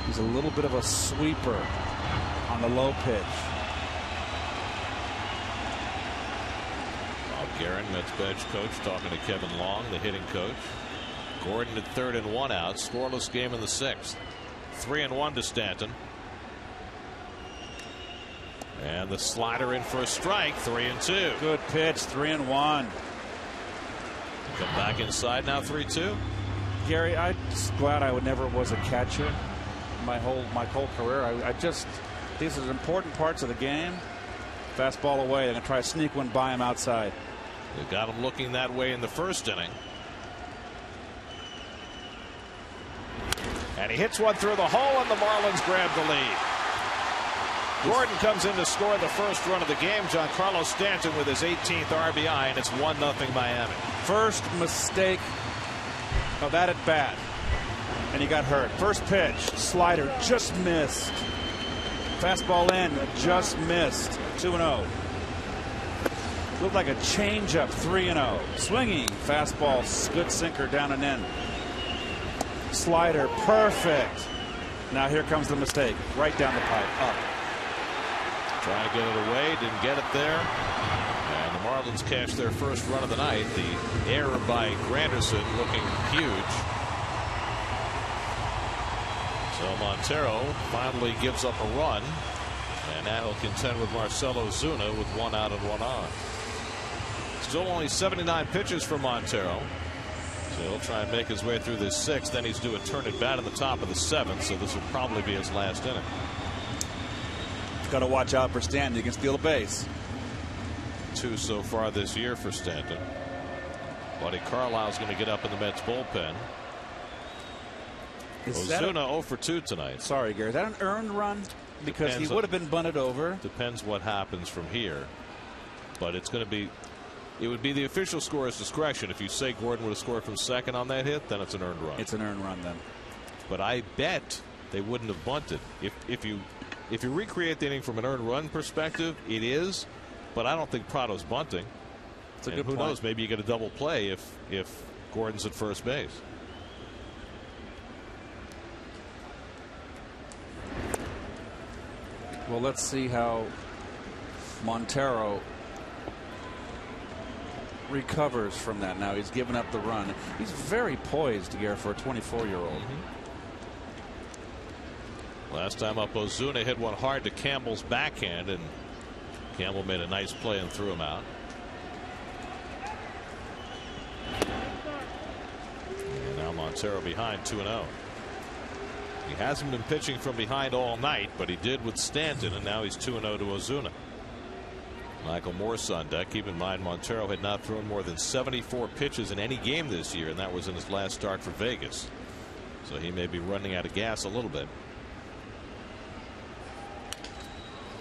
He's a little bit of a sweeper on the low pitch. Bob Guerin, Mets bench coach, talking to Kevin Long, the hitting coach. Gordon at 3rd and 1 out. Scoreless game in the 6th. 3-1 to Stanton. And the slider in for a strike. 3-2. Good pitch. 3-1. Come back inside now, 3-2. Gary, I'm just glad I never was a catcher my whole career. I just, these are important parts of the game. Fastball away. They're going to try to sneak one by him outside. They got him looking that way in the first inning. And he hits one through the hole, and the Marlins grab the lead. Gordon comes in to score the first run of the game. Giancarlo Stanton with his 18th RBI, and it's 1-0 Miami. First mistake of that at bat, and he got hurt. First pitch, slider, just missed. Fastball in, just missed. 2-0. Looked like a changeup. 3-0. Swinging fastball, good sinker down and in. Slider, perfect. Now here comes the mistake, right down the pipe, up. Trying to get it away, didn't get it there. And the Marlins cashed their first run of the night. The error by Granderson looking huge. So Montero finally gives up a run, and now he'll contend with Marcell Ozuna with 1 out and 1 on. Still only 79 pitches for Montero. So he'll try and make his way through this 6th. Then he's due a turn at bat in the top of the 7th, so this will probably be his last inning. Got to watch out for Stanton. He can steal a base. 2 so far this year for Stanton. Buddy Carlisle's going to get up in the Mets bullpen. Ozuna 0 for 2 tonight. Sorry, Gary. Is that an earned run? Because he would have been bunted over. Depends what happens from here. But it's going to be, it would be the official scorer's discretion. If you say Gordon would have scored from second on that hit, then it's an earned run. It's an earned run then. But I bet they wouldn't have bunted. If you recreate the inning from an earned run perspective, it is. But I don't think Prado's bunting. It's a and good who point. knows? Maybe you get a double play if Gordon's at first base. Well, let's see how Montero recovers from that. Now he's given up the run. He's very poised here for a 24-year-old. Last time up, Ozuna hit one hard to Campbell's backhand, and Campbell made a nice play and threw him out. And now Montero behind 2-0. He hasn't been pitching from behind all night, but he did with Stanton, and now he's 2-0 to Ozuna. Michael Morse on deck. Keep in mind, Montero had not thrown more than 74 pitches in any game this year, and that was in his last start for Vegas. So he may be running out of gas a little bit.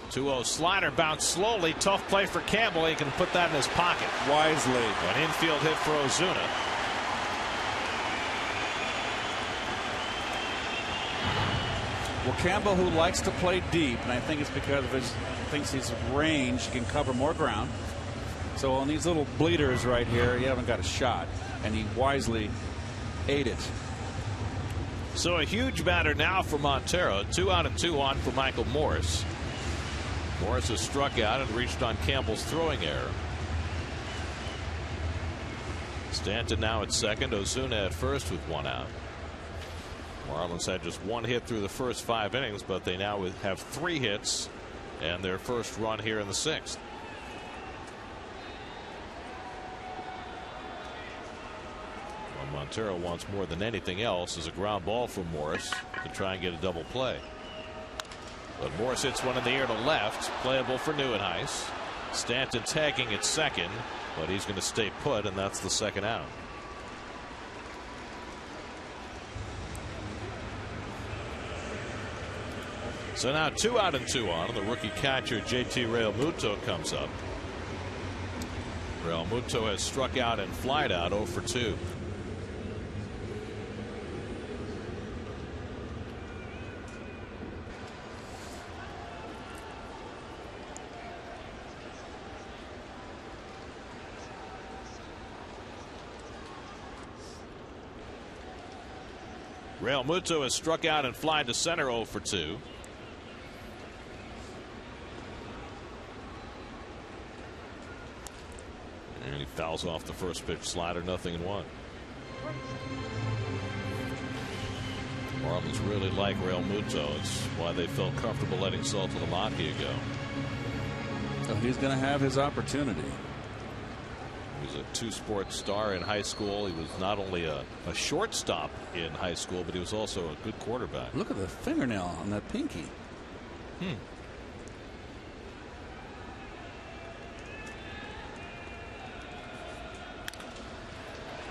2-0 slider, bounced slowly. Tough play for Campbell. He can put that in his pocket wisely. An infield hit for Ozuna. Well, Campbell, who likes to play deep, and I think it's because of thinks his range, he can cover more ground. So on these little bleeders right here, you haven't got a shot, and he wisely ate it. So a huge batter now for Montero. 2 out and 2 on for Michael Morse. Morse has struck out and reached on Campbell's throwing error. Stanton now at second. Ozuna at first with 1 out. Marlins had just 1 hit through the first 5 innings, but they now have 3 hits and their first run here in the 6th. What Montero wants more than anything else is a ground ball from Morse to try and get a double play. But Morse hits one in the air to left, playable for Neuenhuis. Stanton tagging at second, but he's going to stay put, and that's the 2nd out. So now 2 out and 2 on. The rookie catcher JT Realmuto comes up. Realmuto has struck out and flied out 0 for 2. Realmuto has struck out and flied to center 0 for 2. And he fouls off the first pitch slider, 0-1. Marlins really like Realmuto. It's why they felt comfortable letting Saltalamacchia go. So he's going to have his opportunity. He was a two-sport star in high school. He was not only a shortstop in high school, but he was also a good quarterback. Look at the fingernail on that pinky.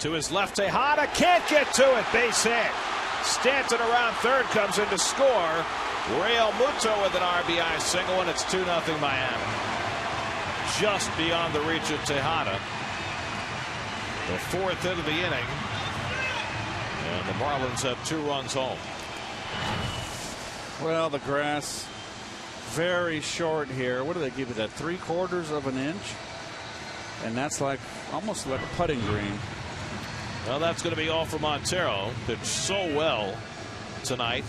To his left, Tejada can't get to it. Base hit. Stanton around third comes in to score. Real Muto with an RBI single, and it's 2-0 Miami. Just beyond the reach of Tejada. The fourth into the inning. And the Marlins have 2 runs home. Well, the grass very short here. What do they give you, that 3/4 of an inch? And that's like almost like a putting green. Well, that's going to be all for Montero. Pitched so well tonight.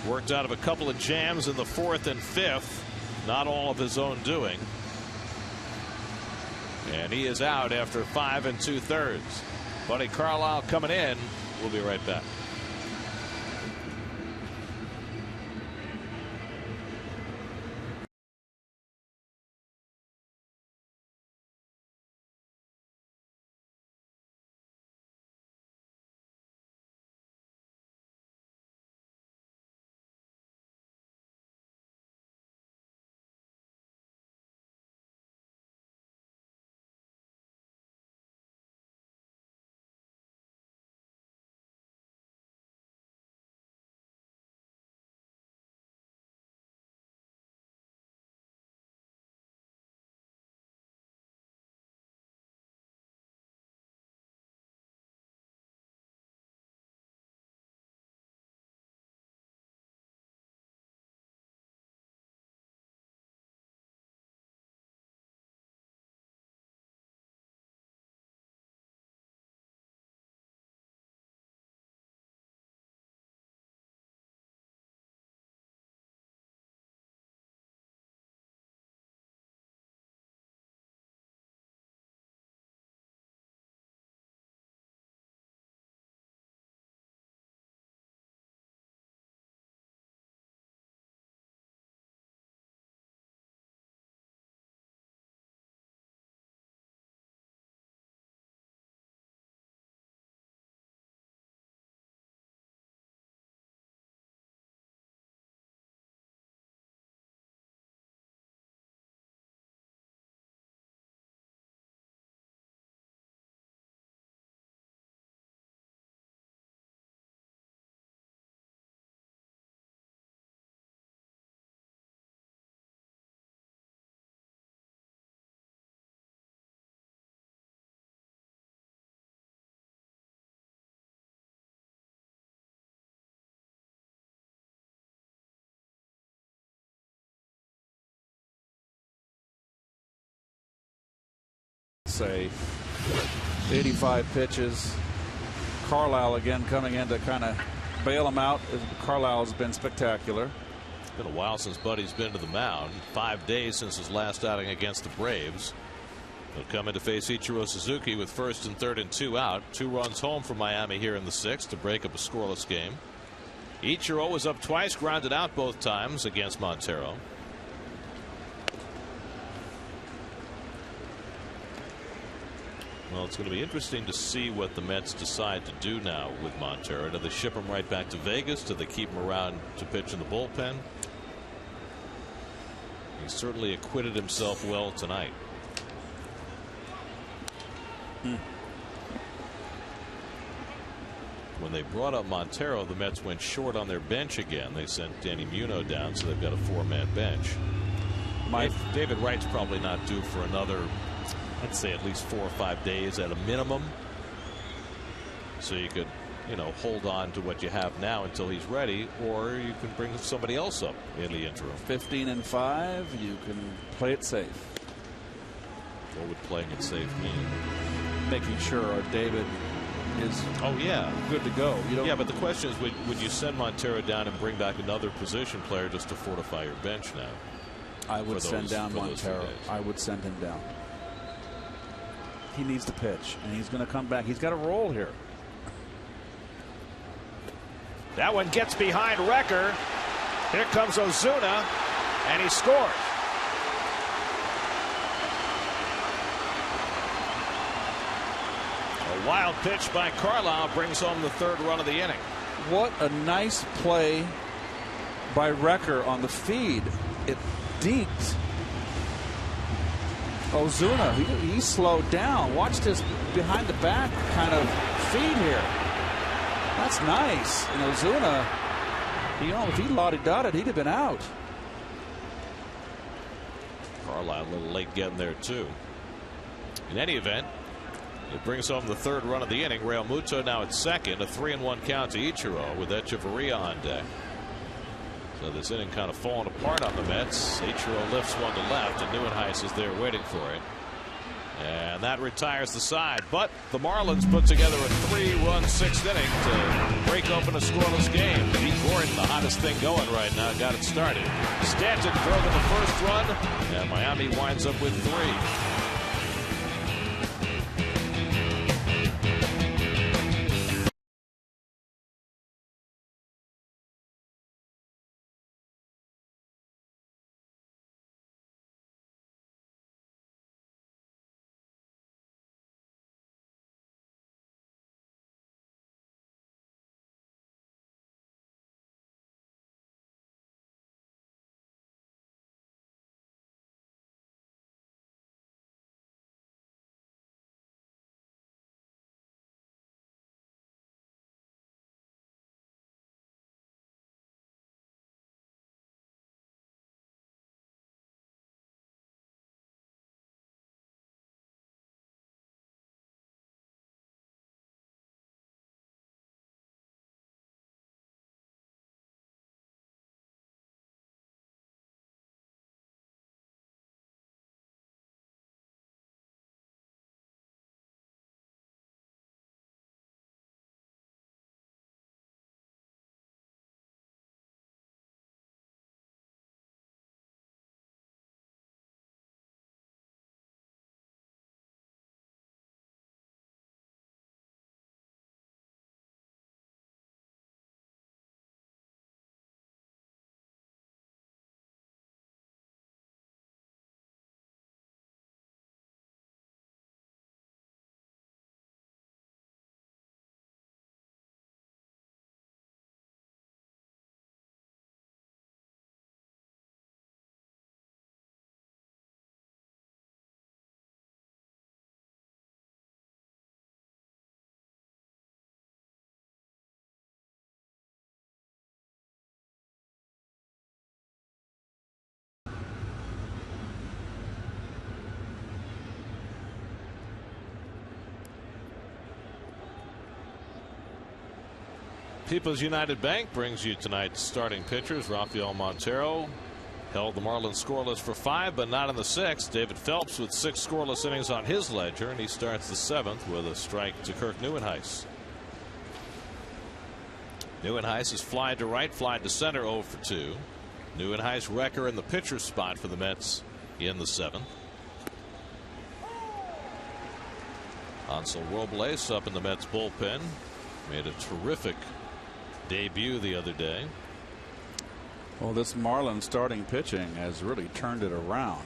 Worked out of a couple of jams in the 4th and 5th. Not all of his own doing. And he is out after 5 2/3. Buddy Carlisle coming in. We'll be right back. Say 85 pitches. Carlisle again coming in to kind of bail him out. Carlisle has been spectacular. It's been a while since Buddy's been to the mound. 5 days since his last outing against the Braves. He'll come in to face Ichiro Suzuki with 1st and 3rd and 2 out. 2 runs home for Miami here in the 6th to break up a scoreless game. Ichiro was up twice, grounded out both times against Montero. Well, it's going to be interesting to see what the Mets decide to do now with Montero. Do they ship him right back to Vegas? Do they keep him around to pitch in the bullpen? He certainly acquitted himself well tonight. When they brought up Montero, the Mets went short on their bench again. They sent Danny Muno down, so they've got a 4-man bench. David Wright's probably not due for another, I'd say, at least 4 or 5 days at a minimum. So you could, hold on to what you have now until he's ready, or you can bring somebody else up in the interim. 15 and 5, you can play it safe. What would playing it safe mean? Making sure David is good to go. Yeah, but the question is, would you send Montero down and bring back another position player just to fortify your bench now? I would send down Montero. I would send him down. He needs to pitch, and he's going to come back. He's got a role here. That one gets behind Recker. Here comes Ozuna, and he scores. A wild pitch by Carlisle brings home the 3rd run of the inning. What a nice play by Recker on the feed. It deked Ozuna. He slowed down. Watch this behind the back kind of feed here. That's nice. And Ozuna, if he lottie-dotted, he'd have been out. Carlisle a little late getting there too. In any event, it brings home the 3rd run of the inning. Real Muto now at 2nd, a 3-1 count to Ichiro with Echeverria on deck. So this inning kind of falling apart on the Mets. Ichiro lifts one to left, and Neuenhuis is there waiting for it. And that retires the side. But the Marlins put together a 3-run 6th inning to break open a scoreless game. Pete Gordon, the hottest thing going right now, got it started. Stanton drove in the 1st run, and Miami winds up with 3. People's United Bank brings you tonight's starting pitchers. Rafael Montero held the Marlins scoreless for 5, but not in the 6th. David Phelps with 6 scoreless innings on his ledger, and he starts the 7th with a strike to Kirk Neuenhuis. Neuenhuis is fly to right, fly to center, 0 for 2. Neuenhuis, Recker in the pitcher's spot for the Mets in the 7th. Ansel Robles up in the Mets bullpen. Made a terrific debut the other day. Well, this Marlins starting pitching has really turned it around.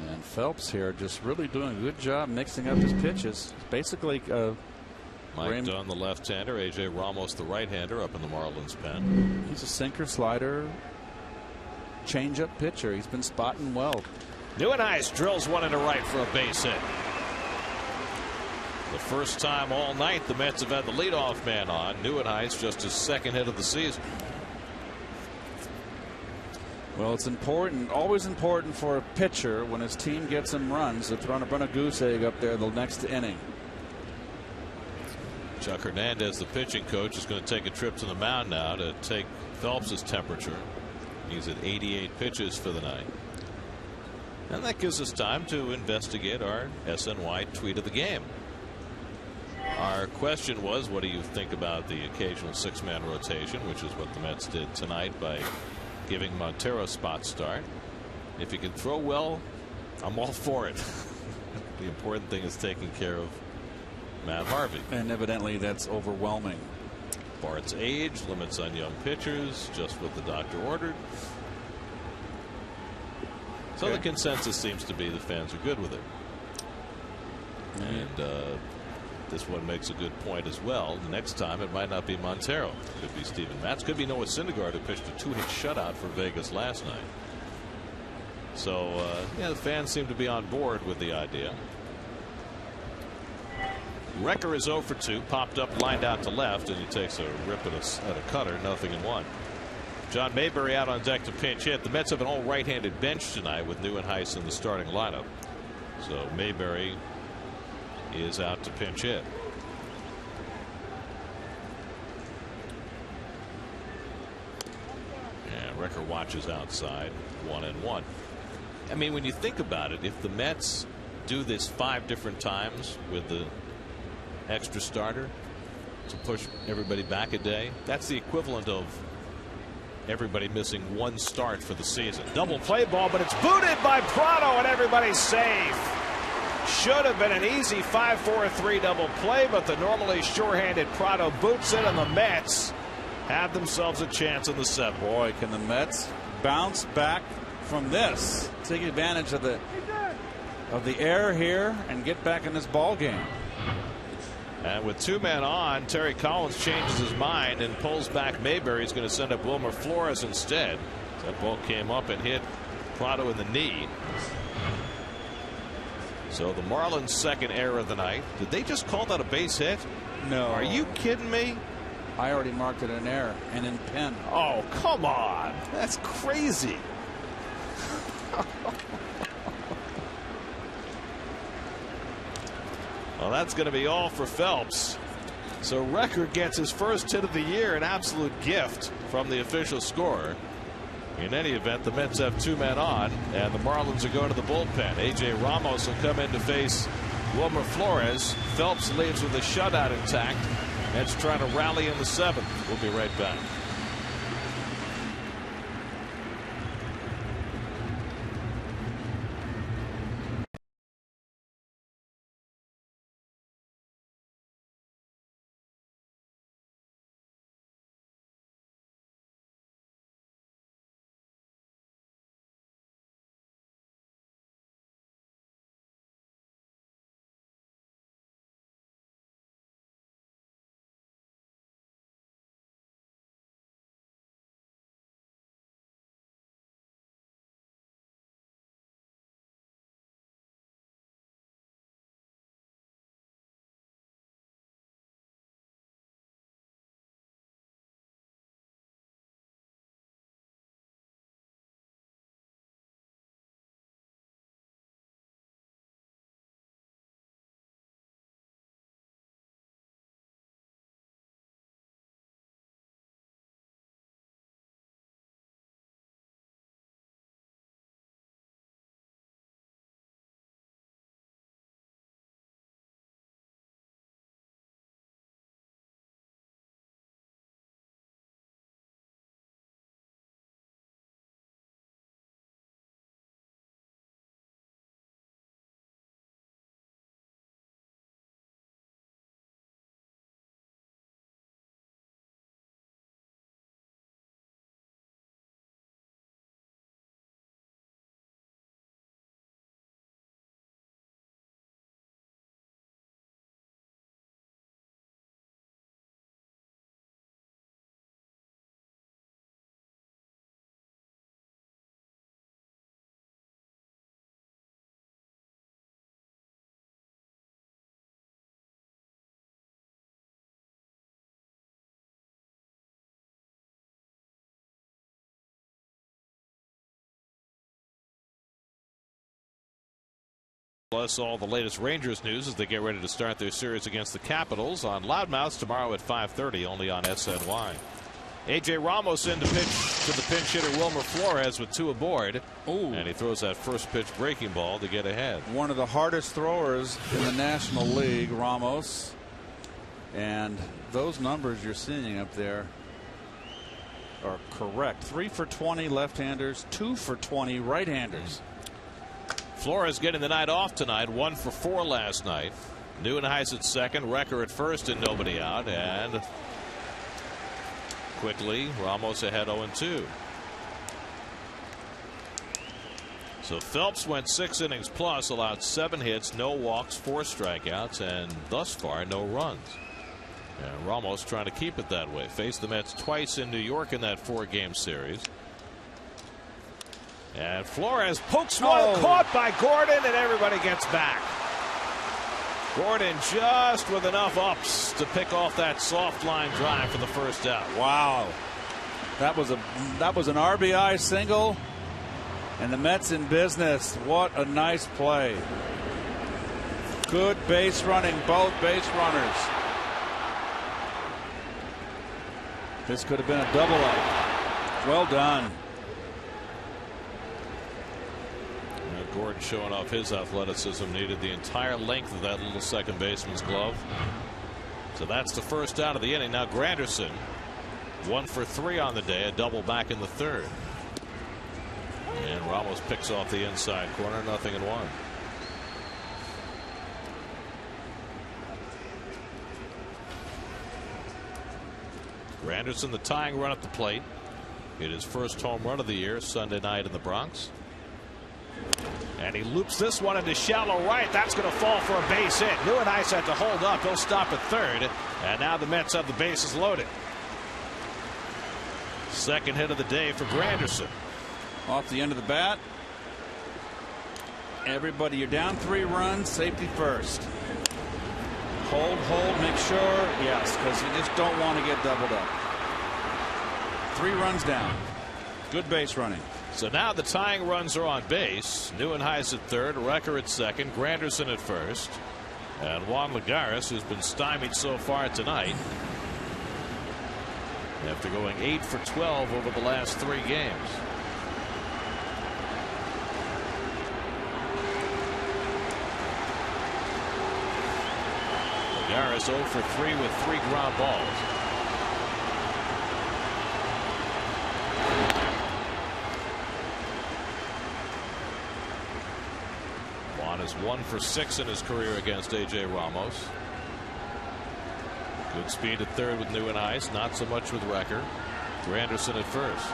And Phelps here just really doing a good job mixing up his pitches. Basically, Mike Dunn, the left-hander, A.J. Ramos, the right-hander, up in the Marlins pen. He's a sinker, slider, change-up pitcher. He's been spotting well. Neuenhuis drills one into right for a base hit. The first time all night the Mets have had the leadoff man on. Neuenhuis, just his 2nd hit of the season. Well, it's important, always important for a pitcher when his team gets him runs to run a goose egg up there the next inning. Chuck Hernandez, the pitching coach, is going to take a trip to the mound now to take Phelps' temperature. He's at 88 pitches for the night. And that gives us time to investigate our SNY tweet of the game. Our question was, what do you think about the occasional 6-man rotation, which is what the Mets did tonight by giving Montero a spot start. If he can throw well, I'm all for it. The important thing is taking care of Matt Harvey. And evidently that's overwhelming. Bart's age, limits on young pitchers, just what the doctor ordered. So the consensus seems to be the fans are good with it. And this one makes a good point as well. Next time it might not be Montero. Could be Steven Matz. Could be Noah Syndergaard, who pitched a 2-hit shutout for Vegas last night. So yeah, the fans seem to be on board with the idea. Recker is 0 for 2. Popped up, lined out to left, and he takes a rip at a cutter. 0-1. John Mayberry out on deck to pinch hit. The Mets have an all right-handed bench tonight with Neuenhuis in the starting lineup. So Mayberry is out to pinch hit. And Recker watches outside. 1-1. I mean, when you think about it, if the Mets do this 5 different times with the extra starter to push everybody back a day, that's the equivalent of everybody missing 1 start for the season. Double play ball, but it's booted by Prado, and everybody's safe. Should have been an easy 5-4-3 double play, but the normally sure-handed Prado boots it, and the Mets have themselves a chance in the 7th. Boy, can the Mets bounce back from this, take advantage of the air here, and get back in this ball game. And with 2 men on, Terry Collins changes his mind and pulls back Mayberry. He's going to send up Wilmer Flores instead. That ball came up and hit Prado in the knee. So the Marlins' second error of the night. Did they just call that a base hit? No. Are you kidding me? I already marked it an error and in pen. Oh, come on. That's crazy. Well, that's going to be all for Phelps. So Recker gets his first hit of the year, an absolute gift from the official scorer. In any event, the Mets have 2 men on, and the Marlins are going to the bullpen. A.J. Ramos will come in to face Wilmer Flores. Phelps leaves with a shutout intact. Mets trying to rally in the 7th. We'll be right back. Plus all the latest Rangers news as they get ready to start their series against the Capitals on Loudmouths tomorrow at 5:30 only on SNY. A.J. Ramos in to pitch to the pinch hitter Wilmer Flores with 2 aboard. Ooh. And he throws that first pitch breaking ball to get ahead. One of the hardest throwers in the National League, Ramos. And those numbers you're seeing up there are correct. 3 for 20 left-handers, 2 for 20 right-handers. Flores getting the night off tonight. 1 for 4 last night. Neuenhuis at second, Recker at first, and nobody out. And quickly, Ramos ahead 0-2. So Phelps went 6 innings plus, allowed 7 hits, no walks, 4 strikeouts, and thus far no runs. And Ramos trying to keep it that way. Faced the Mets twice in New York in that 4-game series. And Flores pokes one, caught by Gordon, and everybody gets back. Gordon just with enough ups to pick off that soft line drive for the first out. Wow. That was an RBI single. And the Mets in business. What a nice play. Good base running, both base runners. This could have been a double up. Well done. Gordon showing off his athleticism, needed the entire length of that little second baseman's glove. So that's the first out of the inning. Now Granderson 1 for 3 on the day, a double back in the third. And Ramos picks off the inside corner, 0-1. Granderson, the tying run at the plate. Hit his first home run of the year Sunday night in the Bronx. And he loops this one into shallow right. That's going to fall for a base hit. NYN AT MIA had to hold up. He'll stop at third. And now the Mets have the bases loaded. Second hit of the day for Granderson. Off the end of the bat. Everybody, you're down 3 runs. Safety first. Hold, make sure. Yes, because you just don't want to get doubled up. 3 runs down. Good base running. So now the tying runs are on base. NYN AT MIA at third, Recker at second, Granderson at first, and Juan Lagares, who's been stymied so far tonight after going 8 for 12 over the last 3 games. Lagares 0 for 3 with 3 ground balls. Juan is 1 for 6 in his career against A.J. Ramos. Good speed at third with NYN AT MIA, not so much with Recker. Granderson at first.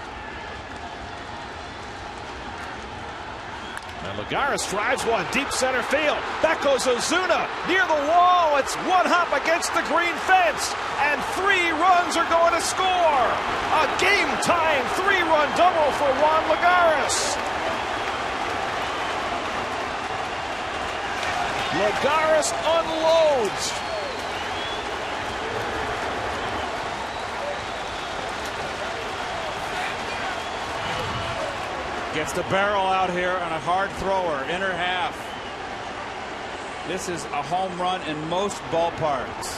And Lagares drives one deep center field. Back goes Ozuna near the wall. It's one hop against the green fence, and 3 runs are going to score. A game-tying 3-run double for Juan Lagares. Lagares unloads. Gets the barrel out here on a hard thrower, inner half. This is a home run in most ballparks.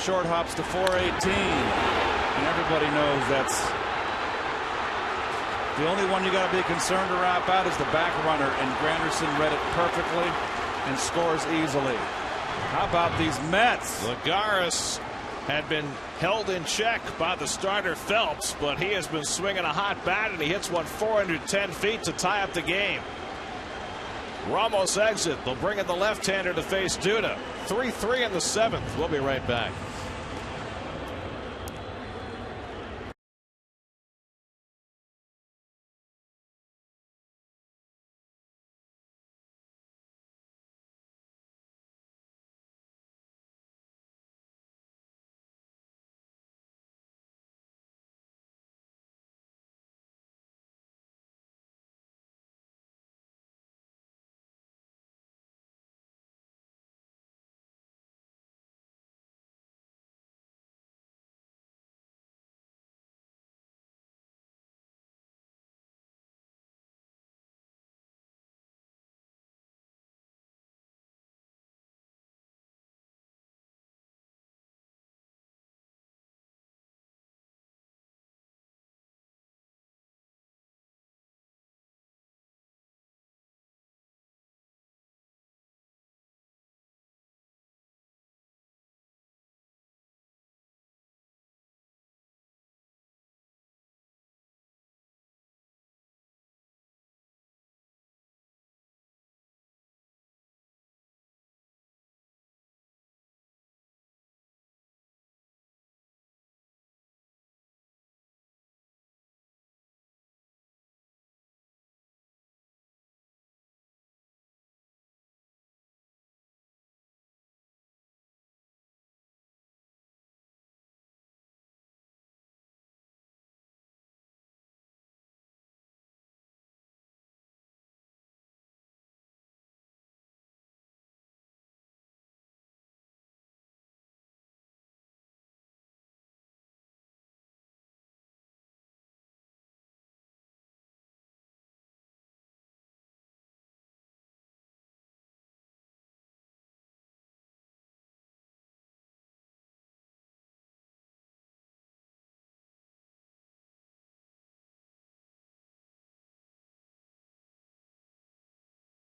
Short hops to 418, and everybody knows that's the only one you got to be concerned about is the back runner, and Granderson read it perfectly and scores easily. How about these Mets? Lagares had been held in check by the starter Phelps, but he has been swinging a hot bat, and he hits one 410 feet to tie up the game. Ramos exit. They'll bring in the left-hander to face Duda. 3-3 in the 7th. We'll be right back.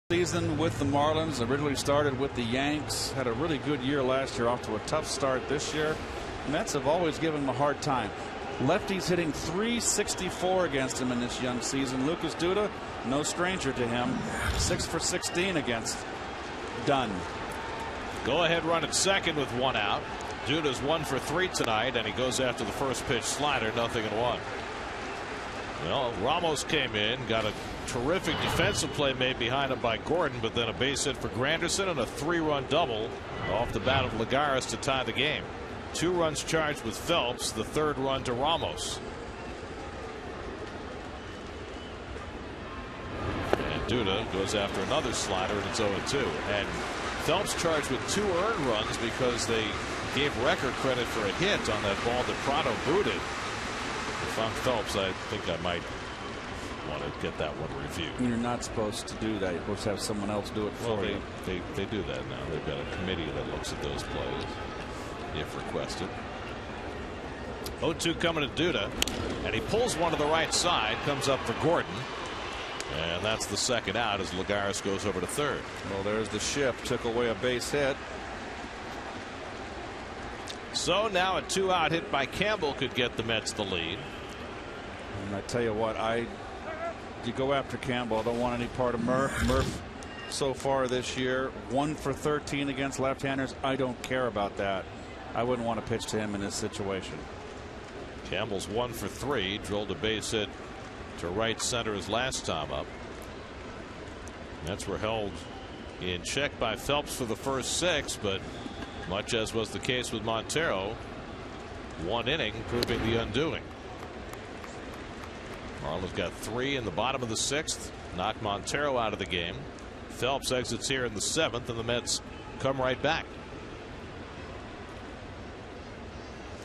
Season with the Marlins, originally started with the Yanks, had a really good year last year, off to a tough start this year. Mets have always given him a hard time. Lefties hitting .364 against him in this young season. Lucas Duda, no stranger to him, 6 for 16 against Dunn. Go ahead run at second with 1 out. Duda's 1 for 3 tonight, and he goes after the first pitch slider, 0-1. Well, Ramos came in, got a terrific defensive play made behind him by Gordon, but then a base hit for Granderson and a 3-run double off the bat of Lagares to tie the game. 2 runs charged with Phelps, the 3rd run to Ramos. And Duda goes after another slider, and it's 0-2. And Phelps charged with 2 earned runs because they gave Recker credit for a hit on that ball that Prado booted. If I'm Phelps, I think I might want to get that one reviewed. You're not supposed to do that. You're supposed to have someone else do it for you. They do that now. They've got a committee that looks at those plays if requested. 0-2 coming to Duda, and he pulls one to the right side, comes up for Gordon, and that's the 2nd out as Lagares goes over to 3rd. Well, there's the shift, took away a base hit. So now a 2-out hit by Campbell could get the Mets the lead. And I tell you what, you go after Campbell. I don't want any part of Murph. Murph so far this year, 1 for 13 against left-handers. I don't care about that. I wouldn't want to pitch to him in this situation. Campbell's 1 for 3, drilled a base hit to right center his last time up. Mets were held in check by Phelps for the first 6, but much as was the case with Montero, 1 inning proving the undoing. Marlins got 3 in the bottom of the 6th, knocked Montero out of the game. Phelps exits here in the 7th, and the Mets come right back.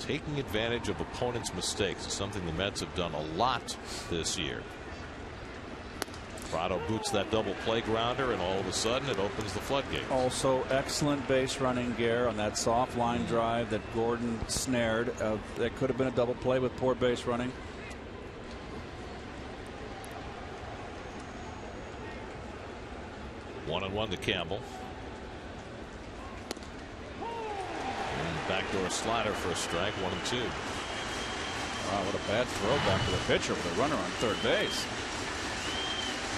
Taking advantage of opponents' mistakes is something the Mets have done a lot this year. Prado boots that double play grounder, and all of a sudden it opens the floodgates. Also excellent base running, Gare, on that soft line drive that Gordon snared. That could have been a double play with poor base running. One and 1 to Campbell. And backdoor slider for a strike, 1-2. Wow, what a bad throw back to the pitcher with a runner on 3rd base.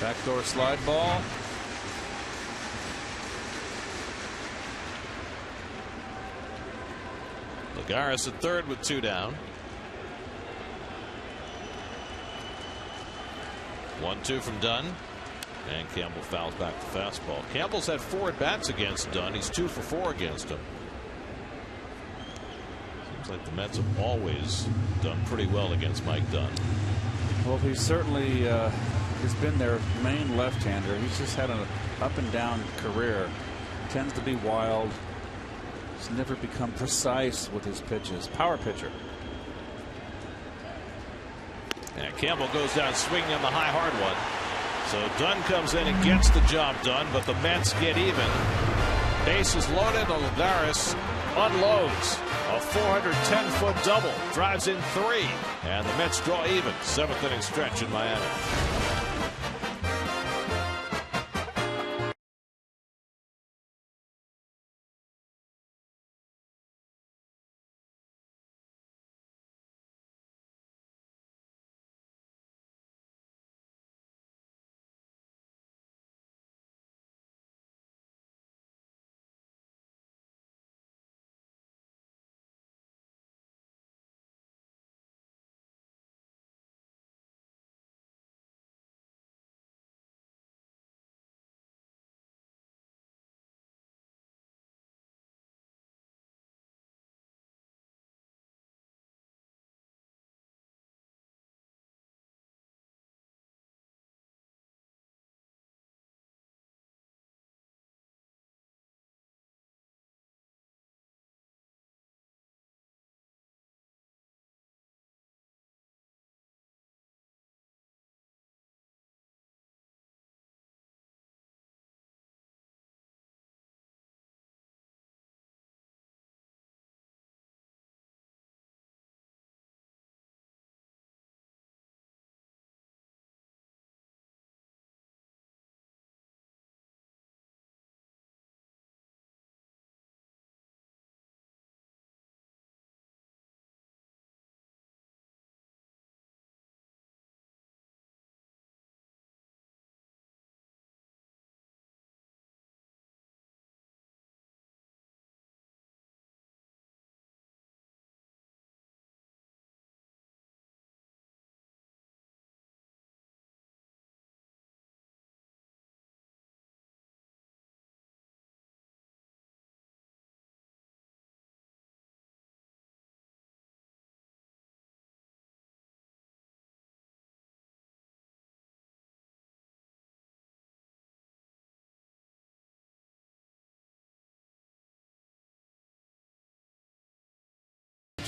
Backdoor slide ball. Lagares at 3rd with 2 down. 1-2 from Dunn. And Campbell fouls back the fastball. Campbell's had 4 at-bats against Dunn. He's 2 for 4 against him. Seems like the Mets have always done pretty well against Mike Dunn. Well, he's certainly has been their main left-hander. He's just had an up-and-down career. Tends to be wild. He's never become precise with his pitches. Power pitcher. And Campbell goes down swinging on the high hard one. So Dunn comes in and gets the job done, but the Mets get even. Bases loaded, and Lagares unloads a 410-foot double, drives in 3, and the Mets draw even. 7th inning stretch in Miami.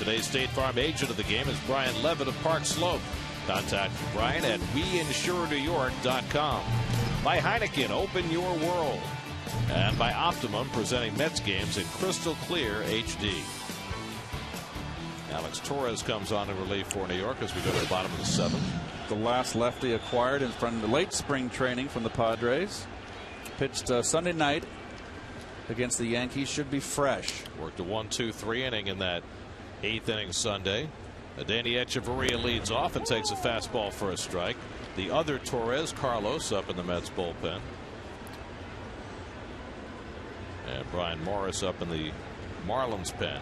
Today's State Farm agent of the game is Brian Levitt of Park Slope. Contact Brian at WeInsureNewYork.com. By Heineken, open your world. And by Optimum, presenting Mets games in crystal clear HD. Alex Torres comes on in relief for New York as we go to the bottom of the 7th. The last lefty acquired in front of the late spring training from the Padres. Pitched Sunday night against the Yankees. Should be fresh. Worked a 1-2-3 inning in that 8th inning Sunday. Danny Echeverria leads off and takes a fastball for a strike. The other Torres, Carlos, up in the Mets bullpen. And Brian Morris up in the Marlins pen.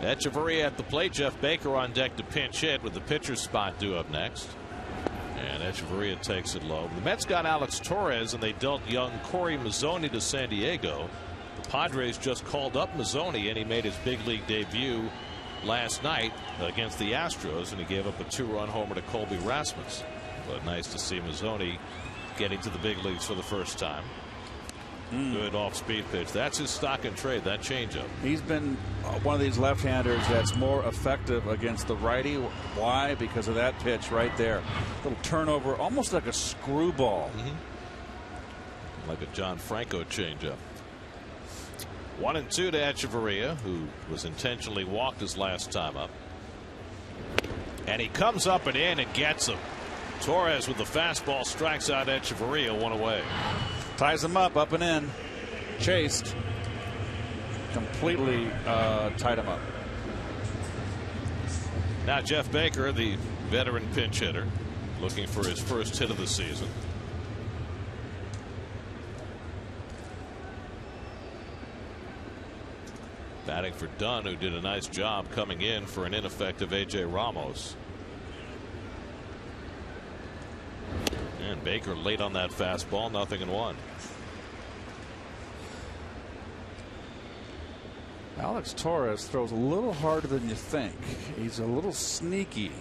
Echeverria at the plate. Jeff Baker on deck to pinch hit with the pitcher's spot due up next. And Echeverria takes it low. The Mets got Alex Torres and they dealt young Corey Mazzoni to San Diego. The Padres just called up Mazzoni and he made his big league debut last night against the Astros, and he gave up a 2-run homer to Colby Rasmus. But nice to see Mazzoni getting to the big leagues for the first time. Good off-speed pitch. That's his stock and trade, that changeup. He's been one of these left-handers that's more effective against the righty. Why? Because of that pitch right there. Little turnover, almost like a screwball. Like a John Franco changeup. 1-2 to Echeverria, who was intentionally walked his last time up. And he comes up and in and gets him. Torres with the fastball strikes out Echeverria, 1 away. Ties him up and in. Chased. Completely tied him up. Now Jeff Baker, the veteran pinch hitter, looking for his first hit of the season. Batting for Dunn, who did a nice job coming in for an ineffective A.J. Ramos. And Baker late on that fastball, 0-1. Alex Torres throws a little harder than you think. He's a little sneaky.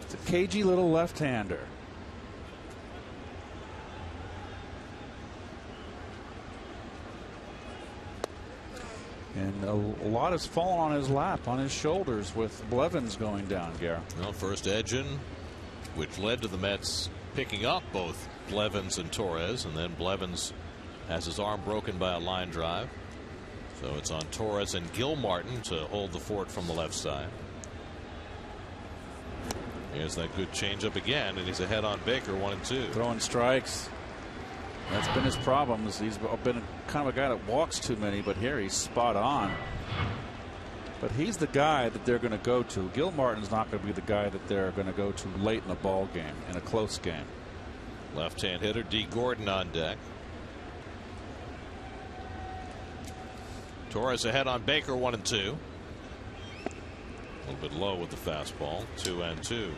It's a cagey little left-hander. And a lot has fallen on his lap, on his shoulders, with Blevins going down, Garrett. Well, first edging, which led to the Mets picking up both Blevins and Torres, and then Blevins has his arm broken by a line drive. So it's on Torres and Gilmartin to hold the fort from the left side. Here's that good changeup again, and he's ahead on Baker, 1-2. Throwing strikes. That's been his problem. He's been kind of a guy that walks too many, but here he's spot on. But he's the guy that they're going to go to. Gilmartin's not going to be the guy that they're going to go to late in a ball game, in a close game. Left-hand hitter D. Gordon on deck. Torres ahead on Baker, 1-2. A little bit low with the fastball, 2-2.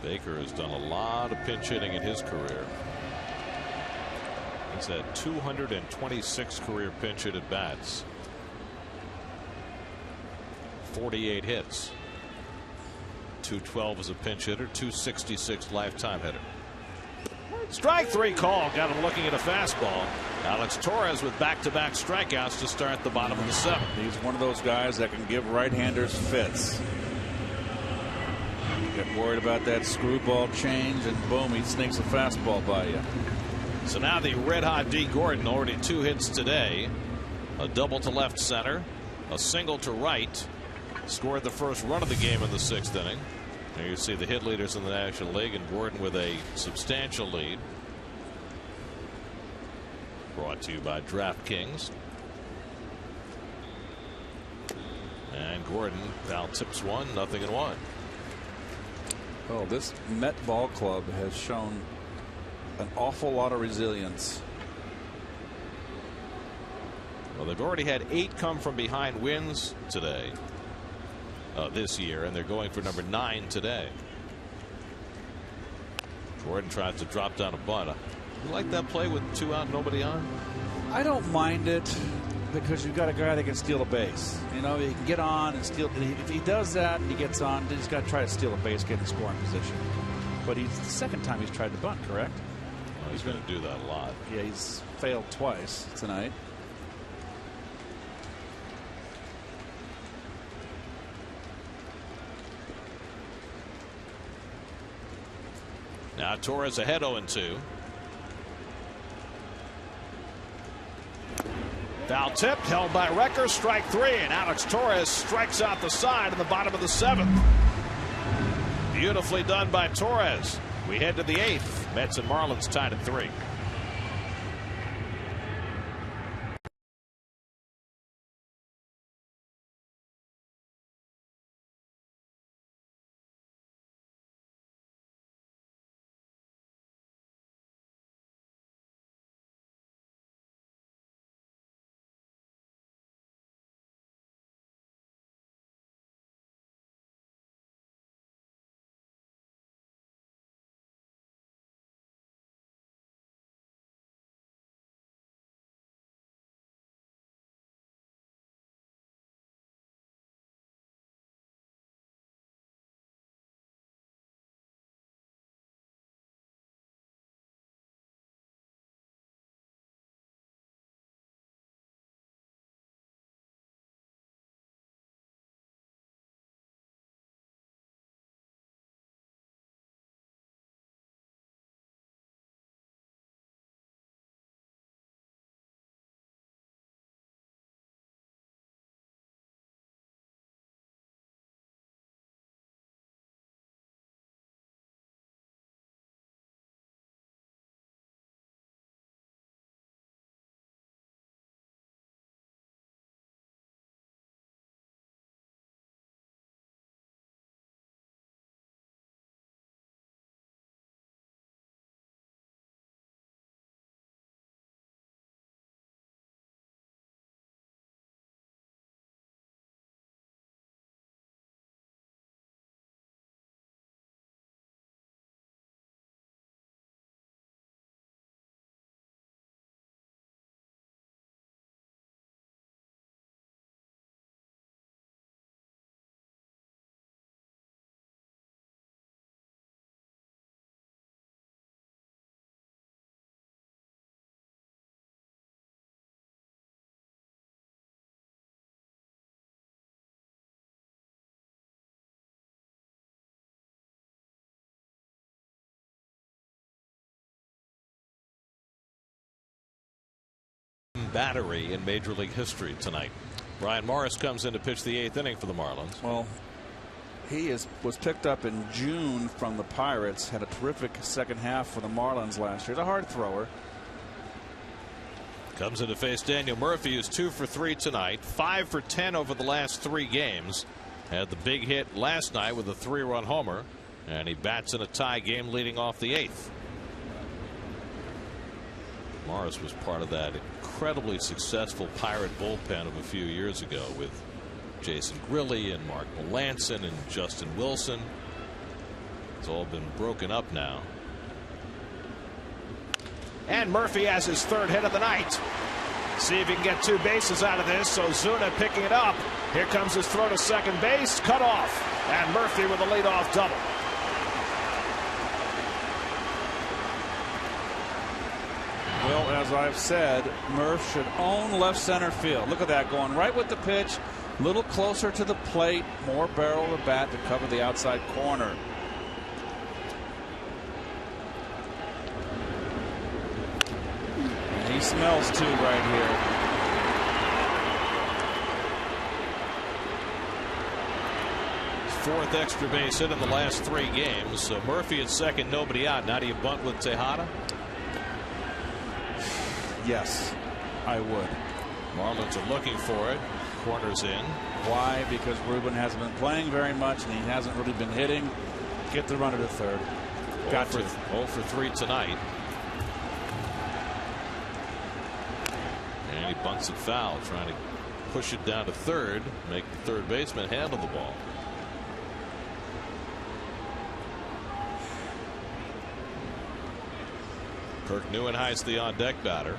Baker has done a lot of pinch hitting in his career. He's had 226 career pinch hit at bats. 48 hits. 212 as a pinch hitter, 266 lifetime hitter. Strike 3 call, got him looking at a fastball. Alex Torres with back-to-back strikeouts to start the bottom of the 7th. He's one of those guys that can give right-handers fits. You get worried about that screwball change, and boom, he sneaks a fastball by you. So now the red-hot D. Gordon, already 2 hits today. A double to left center, a single to right. Scored the first run of the game in the 6th inning. There you see the hit leaders in the National League, and Gordon with a substantial lead. Brought to you by DraftKings. And Gordon foul tips one, 0-1. Oh, this Met ball club has shown an awful lot of resilience. Well, they've already had 8 come from behind wins today, this year, and they're going for number 9 today. Gordon tries to drop down a bunt. You like that play with 2 out, nobody on? I don't mind it because you've got a guy that can steal a base. You know, he can get on and steal. If he does that and he gets on, he's got to try to steal a base, get in scoring position. But he's the second time he's tried to bunt, correct? Well, he's going to do that a lot. Yeah, he's failed twice tonight. Now Torres ahead 0-2. Foul tip held by Recker, strike 3, and Alex Torres strikes out the side in the bottom of the 7th. Beautifully done by Torres. We head to the 8th. Mets and Marlins tied at 3. Battery in Major League history tonight. Brian Morris comes in to pitch the 8th inning for the Marlins. Well, he was picked up in June from the Pirates. Had a terrific second half for the Marlins last year. He's a hard thrower. Comes in to face Daniel Murphy, who's 2 for 3 tonight, 5 for 10 over the last 3 games. Had the big hit last night with a 3-run homer, and he bats in a tie game leading off the 8th. Morris was part of that incredibly successful Pirate bullpen of a few years ago with Jason Grilli and Mark Melanson and Justin Wilson. It's all been broken up now. And Murphy has his 3rd hit of the night. See if he can get 2 bases out of this. So Zuna picking it up. Here comes his throw to second base. Cut off. And Murphy with a leadoff double. Well, as I've said, Murph should own left center field. Look at that, going right with the pitch, a little closer to the plate, more barrel of the bat to cover the outside corner. And he smells 2 right here. His 4th extra base hit in the last 3 games. So Murphy at second, nobody out. Now do you bunt with Tejada? Yes, I would. Marlins are looking for it. Corners in. Why? Because Ruben hasn't been playing very much and he hasn't really been hitting. Get the runner to third. Got to. 0 for 3 tonight. And he bunts it foul, trying to push it down to third, make the third baseman handle the ball. Kirk Neuenhuis, the on-deck batter.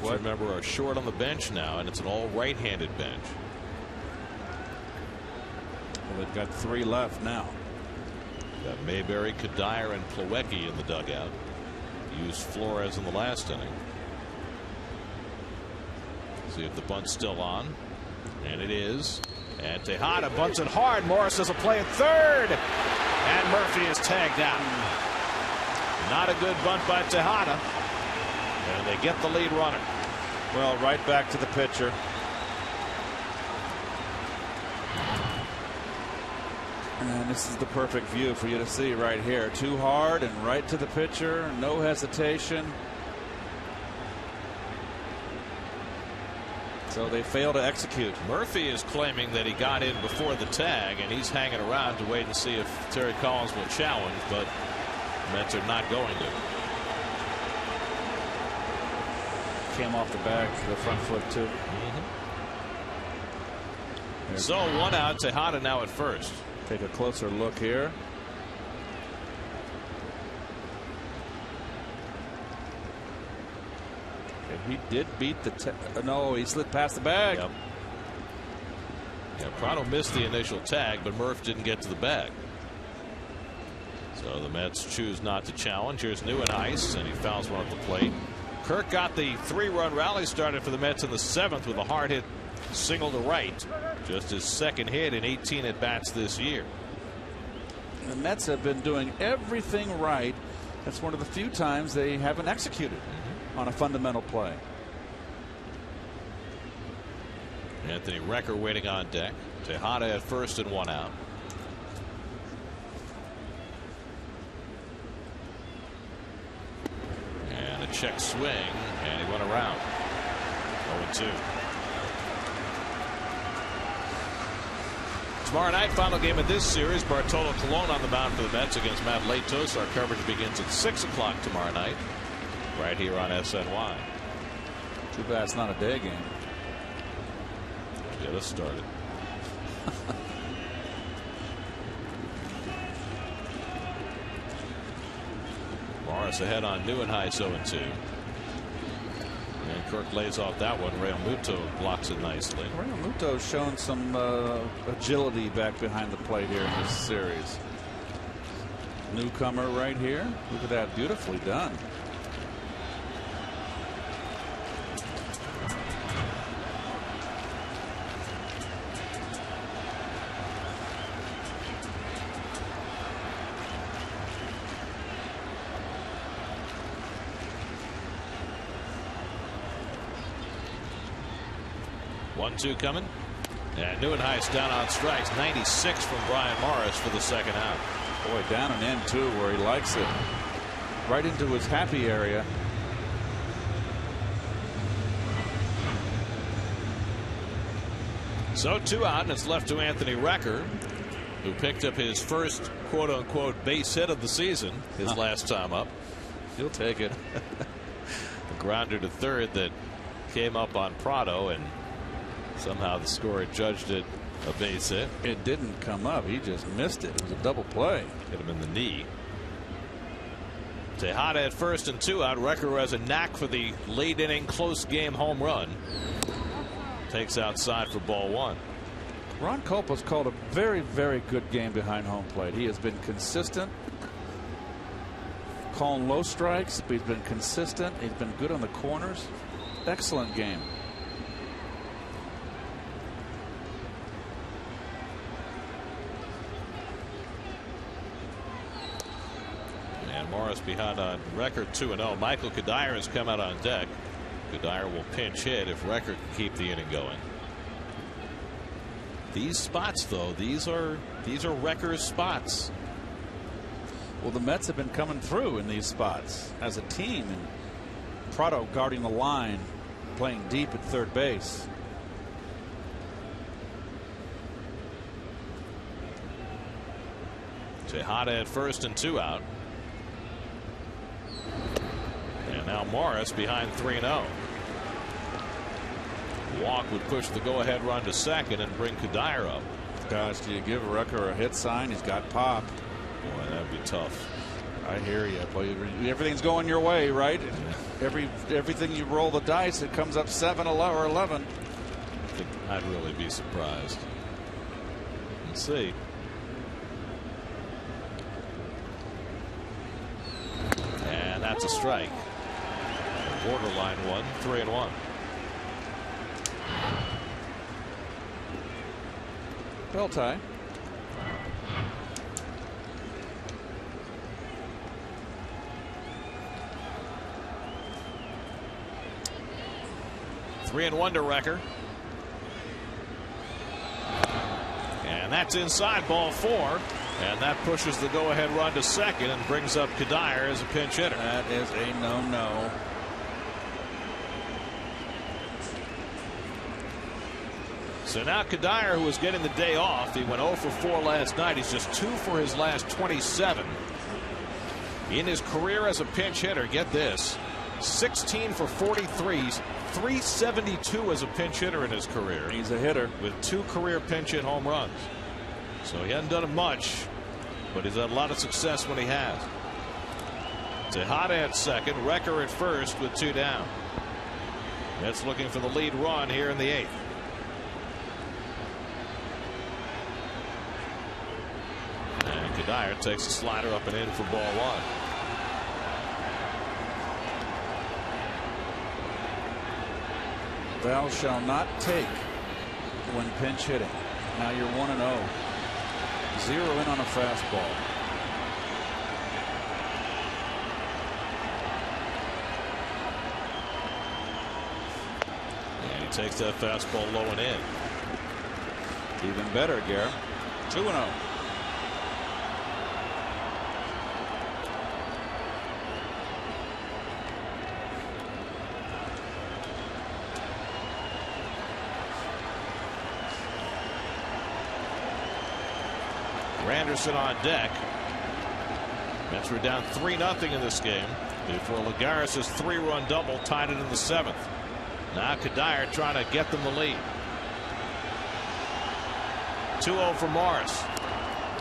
Let's remember, are short on the bench now, and it's an all right-handed bench. Well, they've got 3 left now. Got Mayberry, Kadire, and Plawecki in the dugout. Used Flores in the last inning. See if the bunt's still on. And it is. And Tejada bunts it hard. Morris does a play at third. And Murphy is tagged out. Not a good bunt by Tejada. And they get the lead runner. Well, right back to the pitcher. And this is the perfect view for you to see right here. Too hard and right to the pitcher. No hesitation. So they fail to execute. Murphy is claiming that he got in before the tag, and he's hanging around to wait and see if Terry Collins will challenge, but the Mets are not going to. Came off the bag for the front foot, too. So 1 out. Tejada now at first. Take a closer look here. He did beat the no, he slid past the bag. Yep. Yeah, Prado missed the initial tag, but Murph didn't get to the bag. So the Mets choose not to challenge. Here's Neuenhuis, and he fouls one at the plate. Kirk got the 3-run rally started for the Mets in the 7th with a hard hit single to right. Just his second hit in 18 at bats this year. The Mets have been doing everything right. That's one of the few times they haven't executed on a fundamental play. Anthony Recker waiting on deck. Tejada at first and 1 out. And a check swing, and he went around. 0-2. Tomorrow night, final game of this series. Bartolo Colon on the mound for the Mets against Matt Latos. Our coverage begins at 6 o'clock tomorrow night, right here on SNY. Too bad it's not a day game. Yeah, let's start it. Morris ahead on Neuenhuis 0-2. And Kirk lays off that one. Real Muto blocks it nicely. Real Muto's shown some agility back behind the plate here in this series. Newcomer right here. Look at that. Beautifully done. One-two coming. And Neuenhuis down on strikes. 96 from Brian Morris for the second out. Boy, down and in too, where he likes it. Right into his happy area. So 2 out, and it's left to Anthony Recker, who picked up his first quote-unquote base hit of the season his last time up. He'll take it. A grounder to third that came up on Prado, and somehow the scorer judged it a base hit. It didn't come up. He just missed it. It was a double play. Hit him in the knee. Tejada at first and 2 out. Recker has a knack for the late inning close game home run. Takes outside for ball 1. Ron Copa's called a very, very good game behind home plate. He has been consistent, calling low strikes, but he's been consistent. He's been good on the corners. Excellent game. And Morris behind on Recker 2-0. Michael Kadire has come out on deck. Kadire will pinch hit if Recker can keep the inning going. These spots, though, these are Recker's spots. Well, the Mets have been coming through in these spots as a team, and Prado guarding the line, playing deep at third base. Tejada at first and 2 out. And now Morris behind 3-0. Walk would push the go-ahead run to second and bring Kadire up. Gosh, do you give Recker a hit sign? He's got pop. Boy, that'd be tough. I hear you. Everything's going your way, right? Everything you roll the dice, it comes up 7 or 11. I'd really be surprised. Let's see. And that's a strike. A borderline one, 3-1. Bell tie. 3-1 to Recker. And that's inside, ball 4. And that pushes the go-ahead run to second and brings up Kadire as a pinch hitter. That is a no-no. So now Kadire, who was getting the day off, he went 0 for 4 last night. He's just 2 for his last 27. In his career as a pinch hitter, get this, 16 for 43s, 372 as a pinch hitter in his career. He's a hitter. With 2 career pinch hit home runs. So he hasn't done it much, but he's had a lot of success when he has. Tejada at second, Recker at first with 2 down. Mets looking for the lead run here in the 8th. And Kadire takes a slider up and in for ball 1. Thou shall not take when pinch hitting. Now you're 1-0. 0 in on a fastball. And he takes that fastball low and in. Even better, Garrett. 2-0. Anderson on deck. Mets were down 3-0 in this game before Lagares' 3-run double tied it in the 7th. Now Kadire trying to get them the lead. 2-0 for Morris.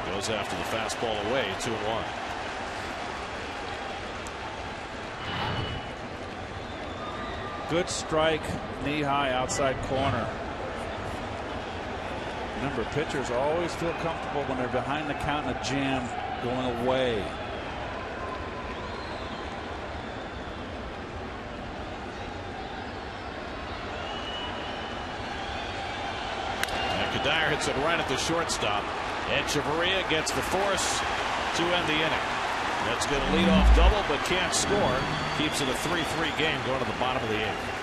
Goes after the fastball away. 2-1. Good strike, knee high outside corner. Remember, pitchers always feel comfortable when they're behind the count in a jam going away. And Kadire hits it right at the shortstop. Echeverria gets the force to end the inning. That's going to lead off double, but can't score. Keeps it a 3-3 game going to the bottom of the 8th.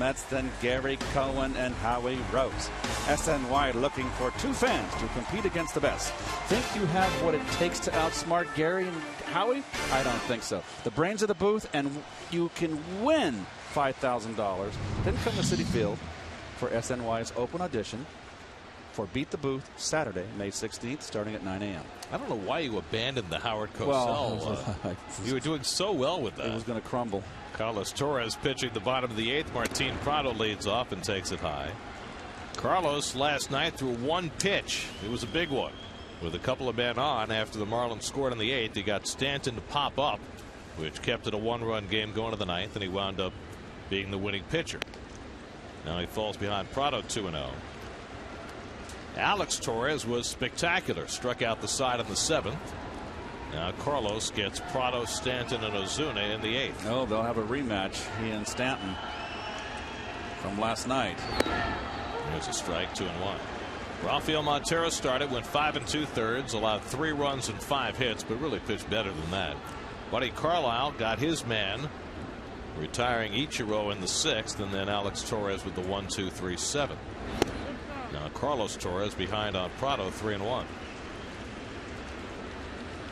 Mets, then Gary Cohen and Howie Rose. SNY looking for 2 fans to compete against the best. Think you have what it takes to outsmart Gary and Howie? I don't think so. The brains of the booth, and you can win $5,000. Then come to Citi Field for SNY's open audition for Beat the Booth Saturday, May 16th, starting at 9 a.m. I don't know why you abandoned the Howard Cosell. Well, you were doing so well with that. It was going to crumble. Carlos Torres pitching the bottom of the 8th. Martin Prado leads off and takes it high. Carlos last night threw one pitch. It was a big one. With a couple of men on after the Marlins scored in the 8th, he got Stanton to pop up, which kept it a one-run game going to the 9th, and he wound up being the winning pitcher. Now he falls behind Prado 2-0. Alex Torres was spectacular. Struck out the side of the 7th. Now Carlos gets Prado, Stanton, and Ozuna in the 8th. Oh, they'll have a rematch, he and Stanton, from last night. There's a strike, 2-1. Rafael Montero started, went 5 2/3, allowed 3 runs and 5 hits, but really pitched better than that. Buddy Carlisle got his man, retiring Ichiro in the 6th, and then Alex Torres with the 1-2-3-7. Now Carlos Torres behind on Prado, 3-1.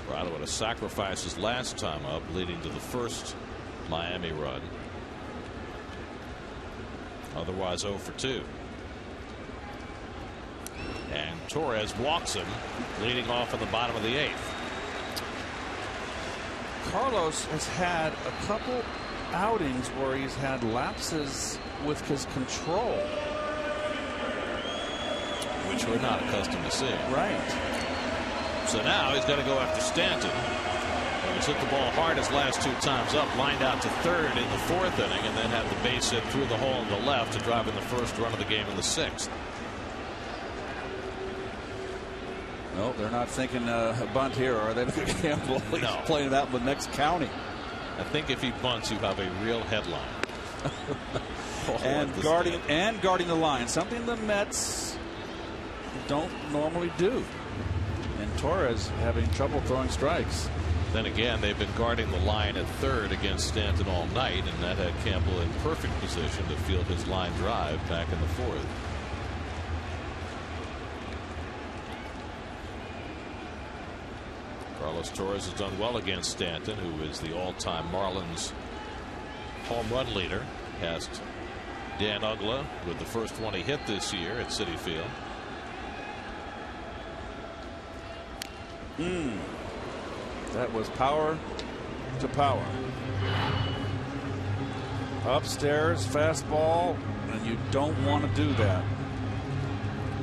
Prado had a sacrifice his last time up, leading to the first Miami run. Otherwise 0 for 2. And Torres walks him, leading off in the bottom of the 8th. Carlos has had a couple outings where he's had lapses with his control, which we're not accustomed to seeing. Right. So now he's got to go after Stanton. He's hit the ball hard his last 2 times up, lined out to third in the 4th inning, and then had the base hit through the hole in the left to drive in the first run of the game in the 6th. No, they're not thinking a bunt here, are they? Campbell, he's No. playing that in the next county. I think if he bunts, you have a real headline. and guarding the line, something the Mets don't normally do. And Torres having trouble throwing strikes. Then again, they've been guarding the line at third against Stanton all night, and that had Campbell in perfect position to field his line drive back in the 4th. Carlos Torres has done well against Stanton, who is the all-time Marlins home run leader. Passed Dan Uggla with the first one he hit this year at Citi Field. That was power to power. Upstairs fastball, and you don't want to do that.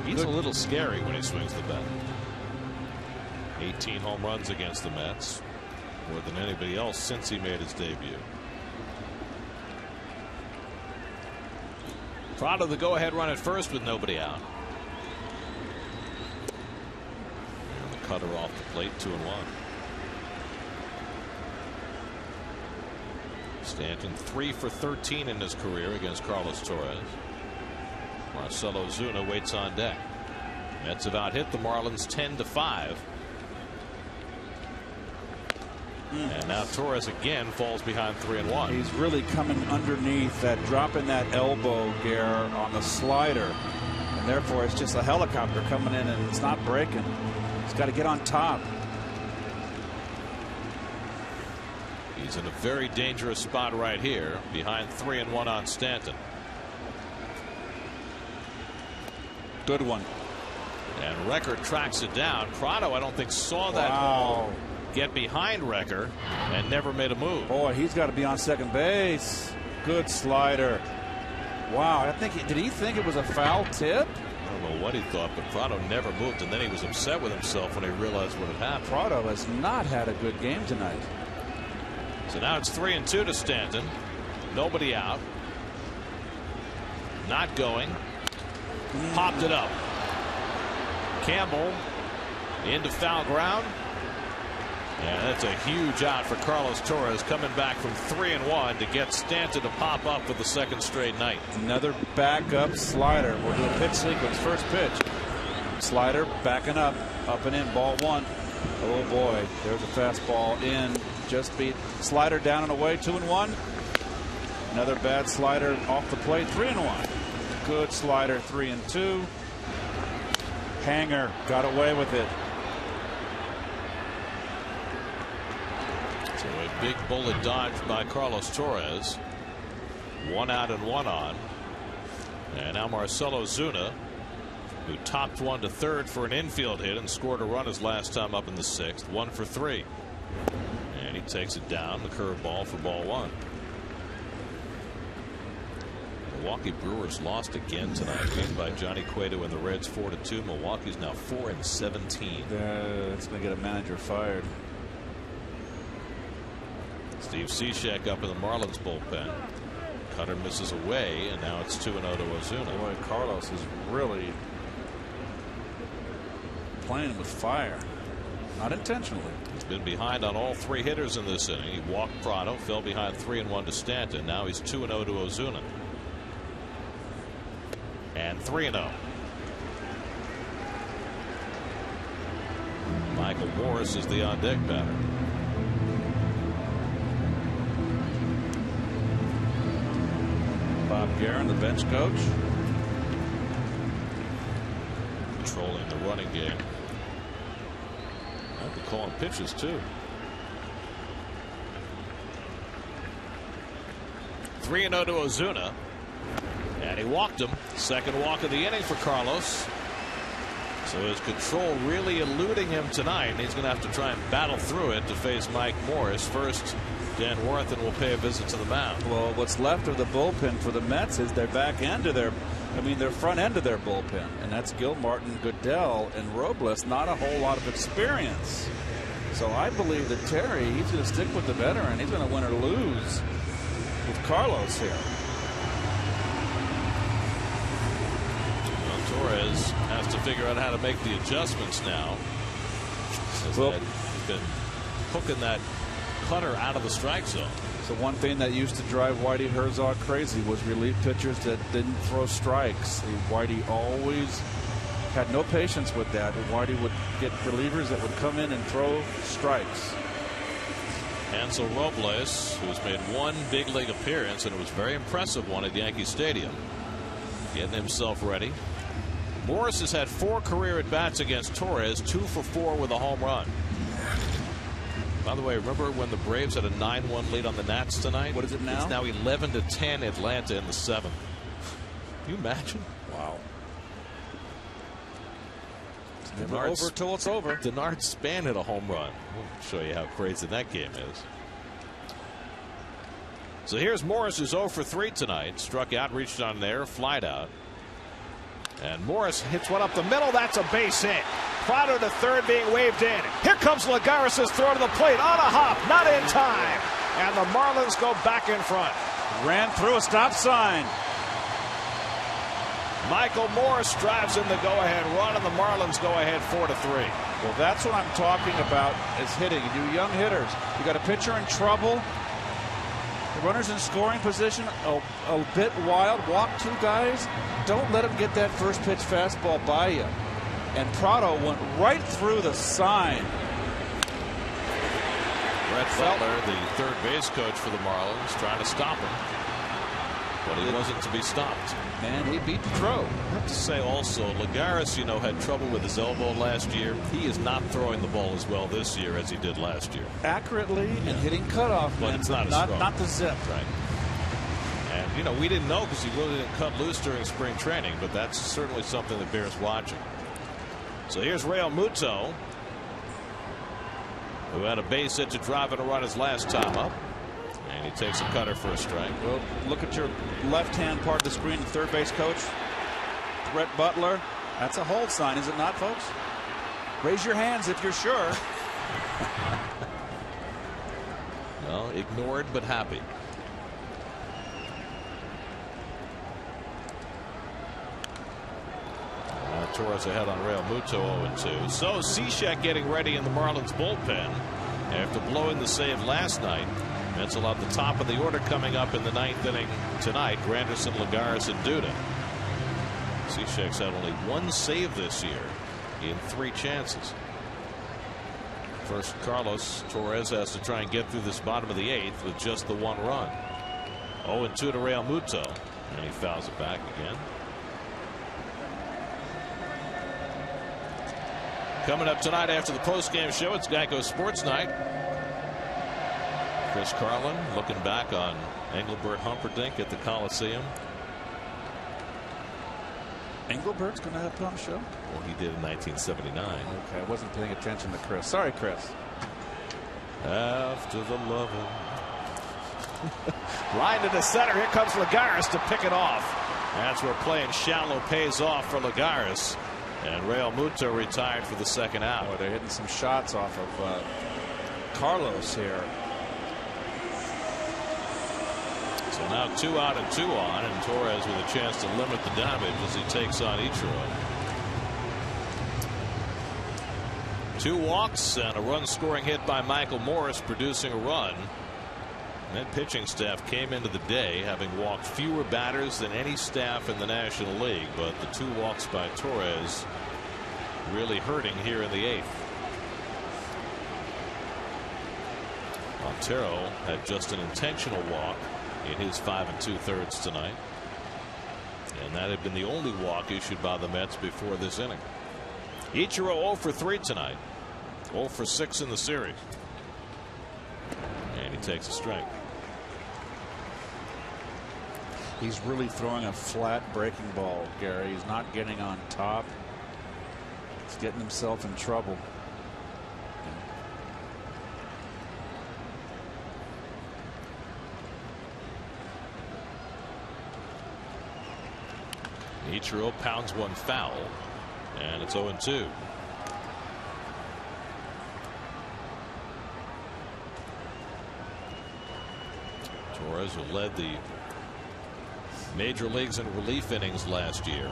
He's a little scary when he swings the bat. 18 home runs against the Mets, more than anybody else since he made his debut. Prado the go-ahead run at first with nobody out. And the cutter off the plate, 2-1. Stanton 3 for 13 in his career against Carlos Torres. Marcell Ozuna waits on deck. Mets have out-hit the Marlins 10-5. And now Torres again falls behind 3-1. He's really coming underneath that, dropping that elbow, Gare, on the slider. And therefore, it's just a helicopter coming in, and it's not breaking. He's got to get on top. He's in a very dangerous spot right here, behind 3-1 on Stanton. Good one. And Recker tracks it down. Prado, I don't think, saw that ball get behind Recker and never made a move. Boy, he's got to be on second base. Good slider. Wow, I think did he think it was a foul tip? I don't know what he thought, but Prado never moved, and then he was upset with himself when he realized what had happened. Prado has not had a good game tonight. So now it's 3-2 to Stanton. Nobody out. Not going. Popped it up. Campbell into foul ground. And that's a huge out for Carlos Torres, coming back from 3-1 to get Stanton to pop up for the second straight night. Another backup slider. We'll do a pitch sequence. First pitch. Slider backing up and in, ball 1. Oh boy, there's a fastball in. Just beat. Slider down and away, 2-1. Another bad slider off the plate, 3-1. Good slider, 3-2. Hanger got away with it. So a big bullet dodge by Carlos Torres. 1 out and 1 on. And now Marcell Ozuna who topped one to third for an infield hit and scored a run his last time up in the 6th. 1 for 3. And he takes it down, the curveball for ball 1. Milwaukee Brewers lost again tonight, beaten by Johnny Cueto and the Reds 4-2. Milwaukee's now 4-17. It's going to get a manager fired. Steve Cishek up in the Marlins bullpen. Cutter misses away, and now it's 2-0 to Ozuna. Boy, Carlos is really playing with fire. Not intentionally. He's been behind on all 3 hitters in this inning. He walked Prado, fell behind 3-1 to Stanton. Now he's 2-0 to Ozuna. And 3-0. Michael Morris is the on-deck batter. Bob Guerin, the bench coach, controlling the running game. I'll be calling pitches too. 3-0 to Ozuna. And he walked him. Second walk of the inning for Carlos. So his control really eluding him tonight. And he's going to have to try and battle through it to face Mike Morris. First, Dan Worthen will pay a visit to the mound. Well, what's left of the bullpen for the Mets is their back end of their, their front end of their bullpen. And that's Gil Martin, Goodell, and Robles. Not a whole lot of experience. So I believe that Terry, he's going to stick with the veteran. He's going to win or lose with Carlos here. Torres has to figure out how to make the adjustments now. Well, he's been hooking that cutter out of the strike zone. So one thing that used to drive Whitey Herzog crazy was relief pitchers that didn't throw strikes. Whitey always had no patience with that. Whitey would get relievers that would come in and throw strikes. Hansel Robles, who's made one big league appearance, and it was a very impressive one at Yankee Stadium, getting himself ready. Morris has had 4 career at-bats against Torres, 2 for 4 with a home run. By the way, remember when the Braves had a 9-1 lead on the Nats tonight? What is it now? It's now 11-10 Atlanta in the 7th. Can you imagine? Wow. It's never over till it's over. Denard Span hit a home run. We'll show you how crazy that game is. So here's Morris, who's 0 for 3 tonight. Struck out, reached on there, flied out. And Morris hits one up the middle. That's a base hit. Prado to third, being waved in. Here comes Lagares' throw to the plate on a hop, not in time. And the Marlins go back in front. Ran through a stop sign. Michael Morris drives in the go-ahead run, and the Marlins go ahead 4-3. Well, that's what I'm talking about is hitting. You young hitters, you got a pitcher in trouble. The runner's in scoring position, a bit wild, walk 2 guys. Don't let him get that first pitch fastball by you. And Prado went right through the sign. Brett Butler, the third base coach for the Marlins, trying to stop him. But he wasn't to be stopped. Man, he beat the throw. I have to say also, Lagares, had trouble with his elbow last year. He is not throwing the ball as well this year as he did last year. Accurately and hitting cutoff. But it's not as strong. Not the zip. Right. And, we didn't know because he really didn't cut loose during spring training, but that's certainly something that bears watching. So here's Real Muto, who had a base hit to drive and a run his last time up. And he takes a cutter for a strike. Well, look at your left-hand part of the screen, the third base coach, Brett Butler. That's a hold sign, is it not, folks? Raise your hands if you're sure. Well, ignored but happy. Torres ahead on Real Muto 0-2. So Cishek getting ready in the Marlins bullpen after blowing the save last night. Mets will have the top of the order coming up in the 9th inning tonight. Granderson, Lagares, and Duda. Cishek's had only 1 save this year in 3 chances. First, Carlos Torres has to try and get through this bottom of the 8th with just the 1 run. 0-2 to Real Muto, and he fouls it back again. Coming up tonight after the postgame show, it's Geico Sports Night. Chris Carlin looking back on Engelbert Humperdinck at the Coliseum. Engelbert's going to have put on a show? Well, he did in 1979. Okay, I wasn't paying attention to Chris. Sorry, Chris. After the loving. Line to the center. Here comes Lagares to pick it off. That's where playing shallow pays off for Lagares. And Real Muto retired for the second out. Boy, they're hitting some shots off of Carlos here. So now 2 out and 2 on, and Torres with a chance to limit the damage as he takes on Ichiro. 2 walks and a run scoring hit by Michael Morris, producing a run. And that pitching staff came into the day having walked fewer batters than any staff in the National League, but the 2 walks by Torres really hurting here in the 8th. Montero had just an intentional walk in his 5 2/3 tonight, and that had been the only walk issued by the Mets before this inning. Ichiro 0 for 3 tonight, 0 for 6 in the series, and he takes a strike. He's really throwing a flat breaking ball, Gary. He's not getting on top. He's getting himself in trouble. Ichiro pounds one foul, and it's 0-2. Torres, who led the major leagues in relief innings last year,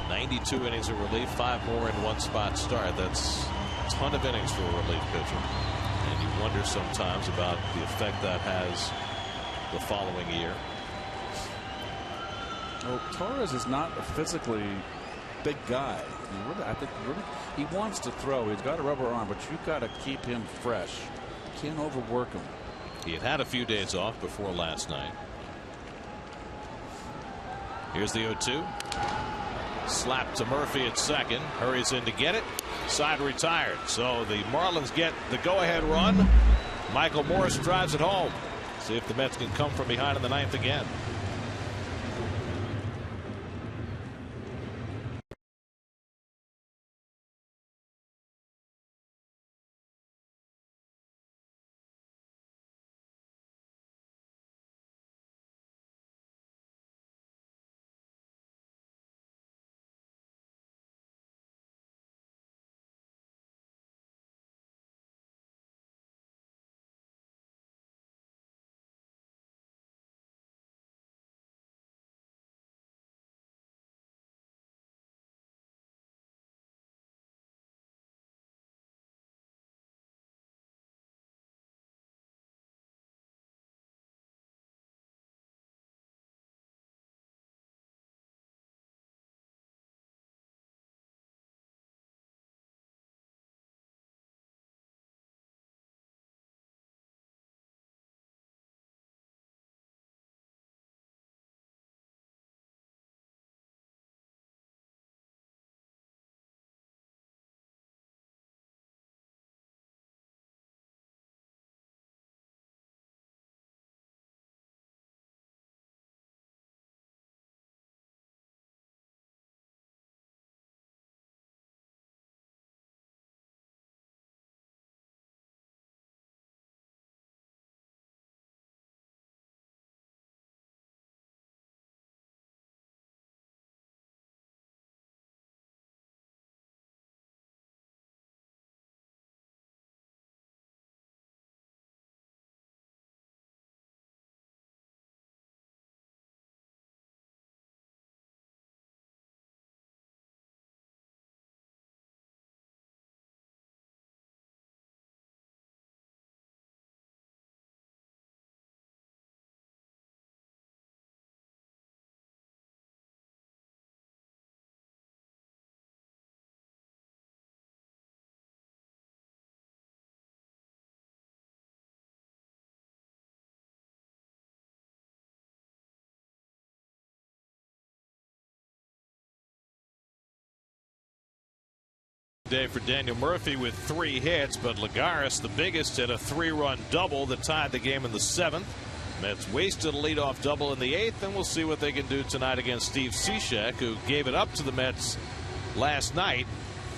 92 innings of relief, 5 more in 1 spot start. That's a ton of innings for a relief pitcher, and you wonder sometimes about the effect that has the following year. Well, Torres is not a physically big guy. I think he wants to throw. He's got a rubber arm, but you've got to keep him fresh. You can't overwork him. He had had a few days off before last night. Here's the 0-2. Slap to Murphy at second. Hurries in to get it. Side retired. So the Marlins get the go-ahead run. Michael Morris drives it home. See if the Mets can come from behind in the 9th again. Day for Daniel Murphy with 3 hits, but Lagares, the biggest, hit a 3-run double that tied the game in the 7th. Mets wasted a leadoff double in the 8th, and we'll see what they can do tonight against Steve Cishek, who gave it up to the Mets last night.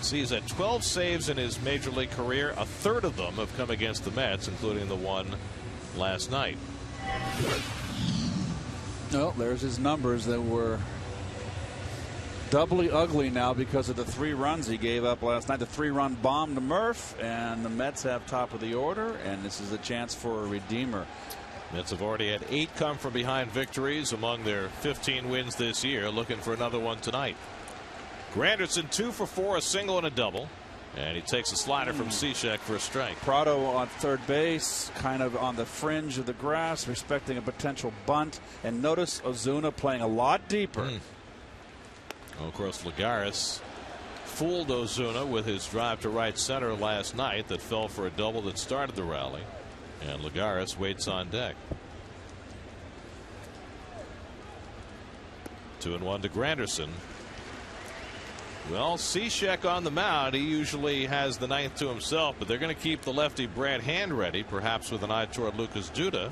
He's at 12 saves in his major league career. A third of them have come against the Mets, including the one last night. Well, there's his numbers that were doubly ugly now because of the 3 runs he gave up last night. The 3-run bomb to Murph, and the Mets have top of the order, and this is a chance for a redeemer. Mets have already had 8 come from behind victories among their 15 wins this year, looking for another one tonight. Granderson 2 for 4, a single and a double, and he takes a slider from Cishek for a strike. Prado on third base, kind of on the fringe of the grass, respecting a potential bunt, and notice Ozuna playing a lot deeper. Well, of course, Lagares fooled Ozuna with his drive to right center last night that fell for a double that started the rally, and Lagares waits on deck. 2-1 to Granderson. Well, Cishek on the mound. He usually has the 9th to himself, but they're going to keep the lefty Brad Hand ready, perhaps with an eye toward Lucas Duda,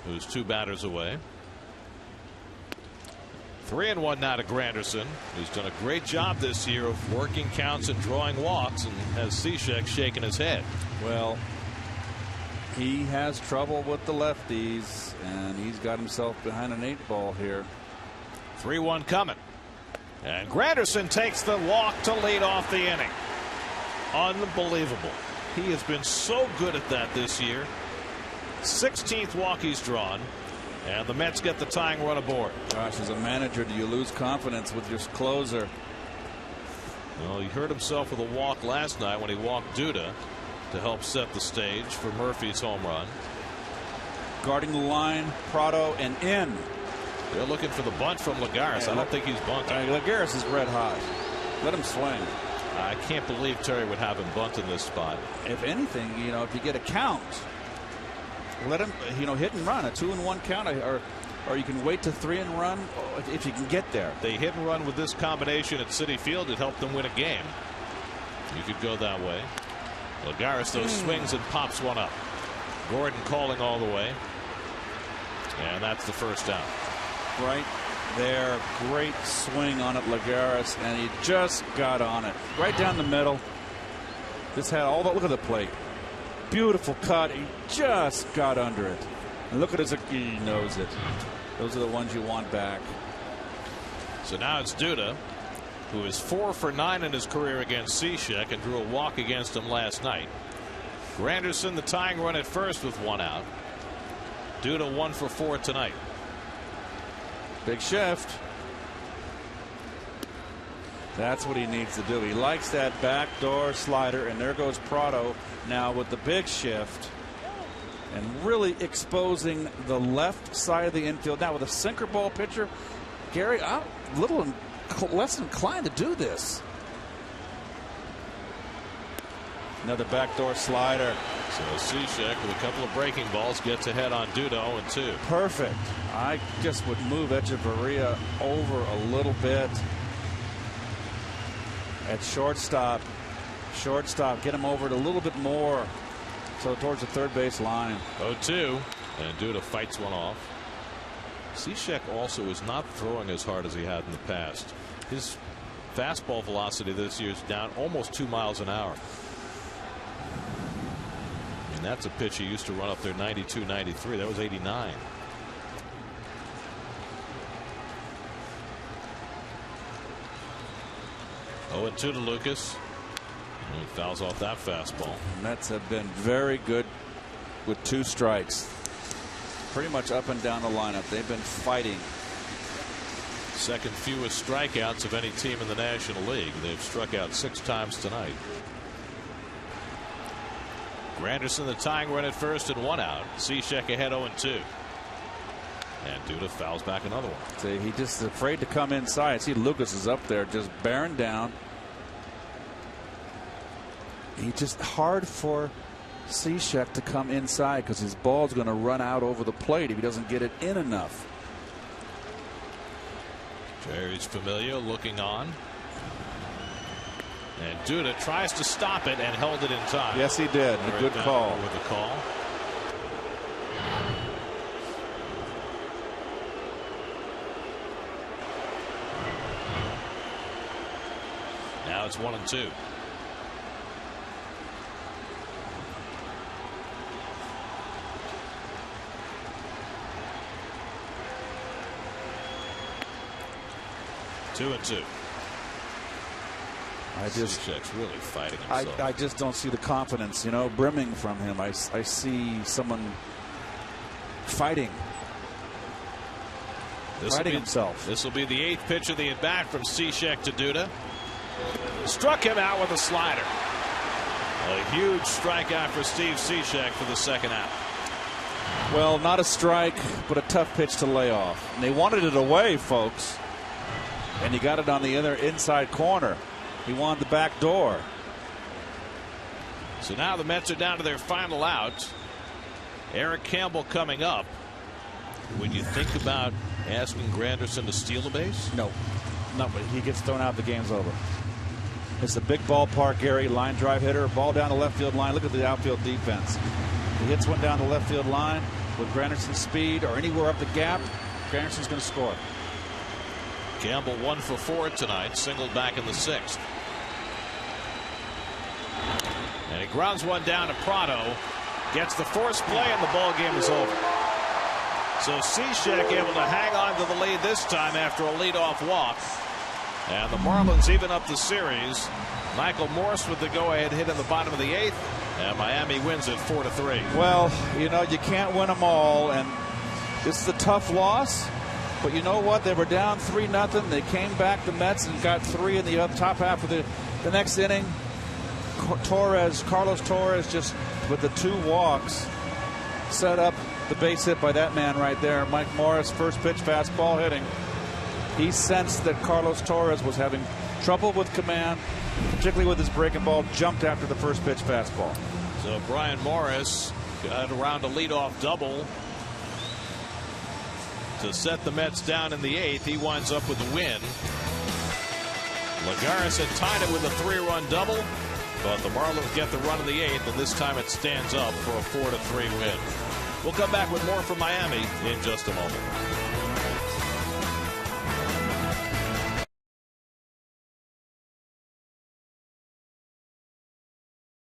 who's 2 batters away. 3-1 now to Granderson, who's done a great job this year of working counts and drawing walks, and has Cishek shaking his head. Well, he has trouble with the lefties, and he's got himself behind an 8 ball here. 3-1 coming. And Granderson takes the walk to lead off the inning. Unbelievable. He has been so good at that this year. 16th walk he's drawn, and the Mets get the tying run aboard. Gosh, as a manager, do you lose confidence with your closer? Well, he hurt himself with a walk last night when he walked Duda to help set the stage for Murphy's home run. Guarding the line, Prado, and in. They're looking for the bunt from Lagares. I don't think he's bunting. Lagares is red hot. Let him swing. I can't believe Terry would have him bunt in this spot. If anything, if you get a count, let him, hit and run. A 2-1 count, or you can wait to 3 and run if you can get there. They hit and run with this combination at Citi Field. It helped them win a game. You could go that way. Lagares, though, swings and pops one up. Gordon calling all the way. And that's the first out. Right there, great swing on it, Lagares, and he just got on it right down the middle. This had all the, look at the plate, beautiful cut. He just got under it, and look at his, he knows it. Those are the ones you want back. So now it's Duda, who is 4 for 9 in his career against Cishek and drew a walk against him last night. Granderson the tying run at first with 1 out. Duda 1 for 4 tonight. Big shift. That's what he needs to do. He likes that backdoor slider, and there goes Prado now with the big shift and really exposing the left side of the infield. Now with a sinker ball pitcher, Gary, I'm a little less inclined to do this. Another backdoor slider. So Cishek with a couple of breaking balls gets ahead on Duda 0-2. Perfect. I just would move Echeverria over a little bit at shortstop. Get him over it a little bit more. So towards the third base line. 0-2, and Duda fights one off. Cishek also is not throwing as hard as he had in the past. His fastball velocity this year is down almost 2 miles an hour. And that's a pitch he used to run up there 92, 93. That was 89. Oh, and 2 to Lucas. And he fouls off that fastball. Mets have been very good with 2 strikes. Pretty much up and down the lineup. They've been fighting. Second fewest strikeouts of any team in the National League. They've struck out 6 times tonight. Granderson the tying run at first and 1 out. Cishek ahead 0-2. And Duda fouls back another one. See, he just afraid to come inside. See, Lucas is up there just bearing down. He just hard for Cishek to come inside because his ball's going to run out over the plate if he doesn't get it in enough. Jerry's Familia looking on. And Duda tries to stop it and held it in time. Yes, he did. A good call. With the call. It's 1-2. Two and two. Cishek's really fighting himself. I just don't see the confidence, brimming from him. I see someone fighting himself. This will be the 8th pitch of the at bat from Cishek to Duda. Struck him out with a slider. A huge strikeout for Steve Cishek for the second out. Well, not a strike, but a tough pitch to lay off. And they wanted it away, folks. And he got it on the inside corner. He wanted the back door. So now the Mets are down to their final out. Eric Campbell coming up. When you think about asking Granderson to steal a base? No, but he gets thrown out, the game's over. It's a big ballpark, Gary. Line drive hitter, ball down the left field line. Look at the outfield defense. He hits one down the left field line with Granderson's speed or anywhere up the gap. Granderson's going to score. Campbell 1 for 4 tonight, singled back in the 6th. And he grounds one down to Prado. Gets the force play, and the ball game is over. So Cishek able to hang on to the lead this time after a leadoff walk. And the Marlins even up the series. Michael Morse with the go-ahead hit in the bottom of the 8th. And Miami wins it 4-3. Well, you can't win them all, and this is a tough loss. But you know what? They were down 3-0. They came back, the Mets, and got 3 in the top half of the next inning. Carlos Torres, just with the 2 walks, set up the base hit by that man right there. Mike Morris, first pitch fastball hitting. He sensed that Carlos Torres was having trouble with command, particularly with his breaking ball, jumped after the first pitch fastball. So Brian Morris got around a leadoff double to set the Mets down in the 8th. He winds up with the win. Lagares had tied it with a 3-run double, but the Marlins get the run in the 8th, and this time it stands up for a 4-3 win. We'll come back with more from Miami in just a moment.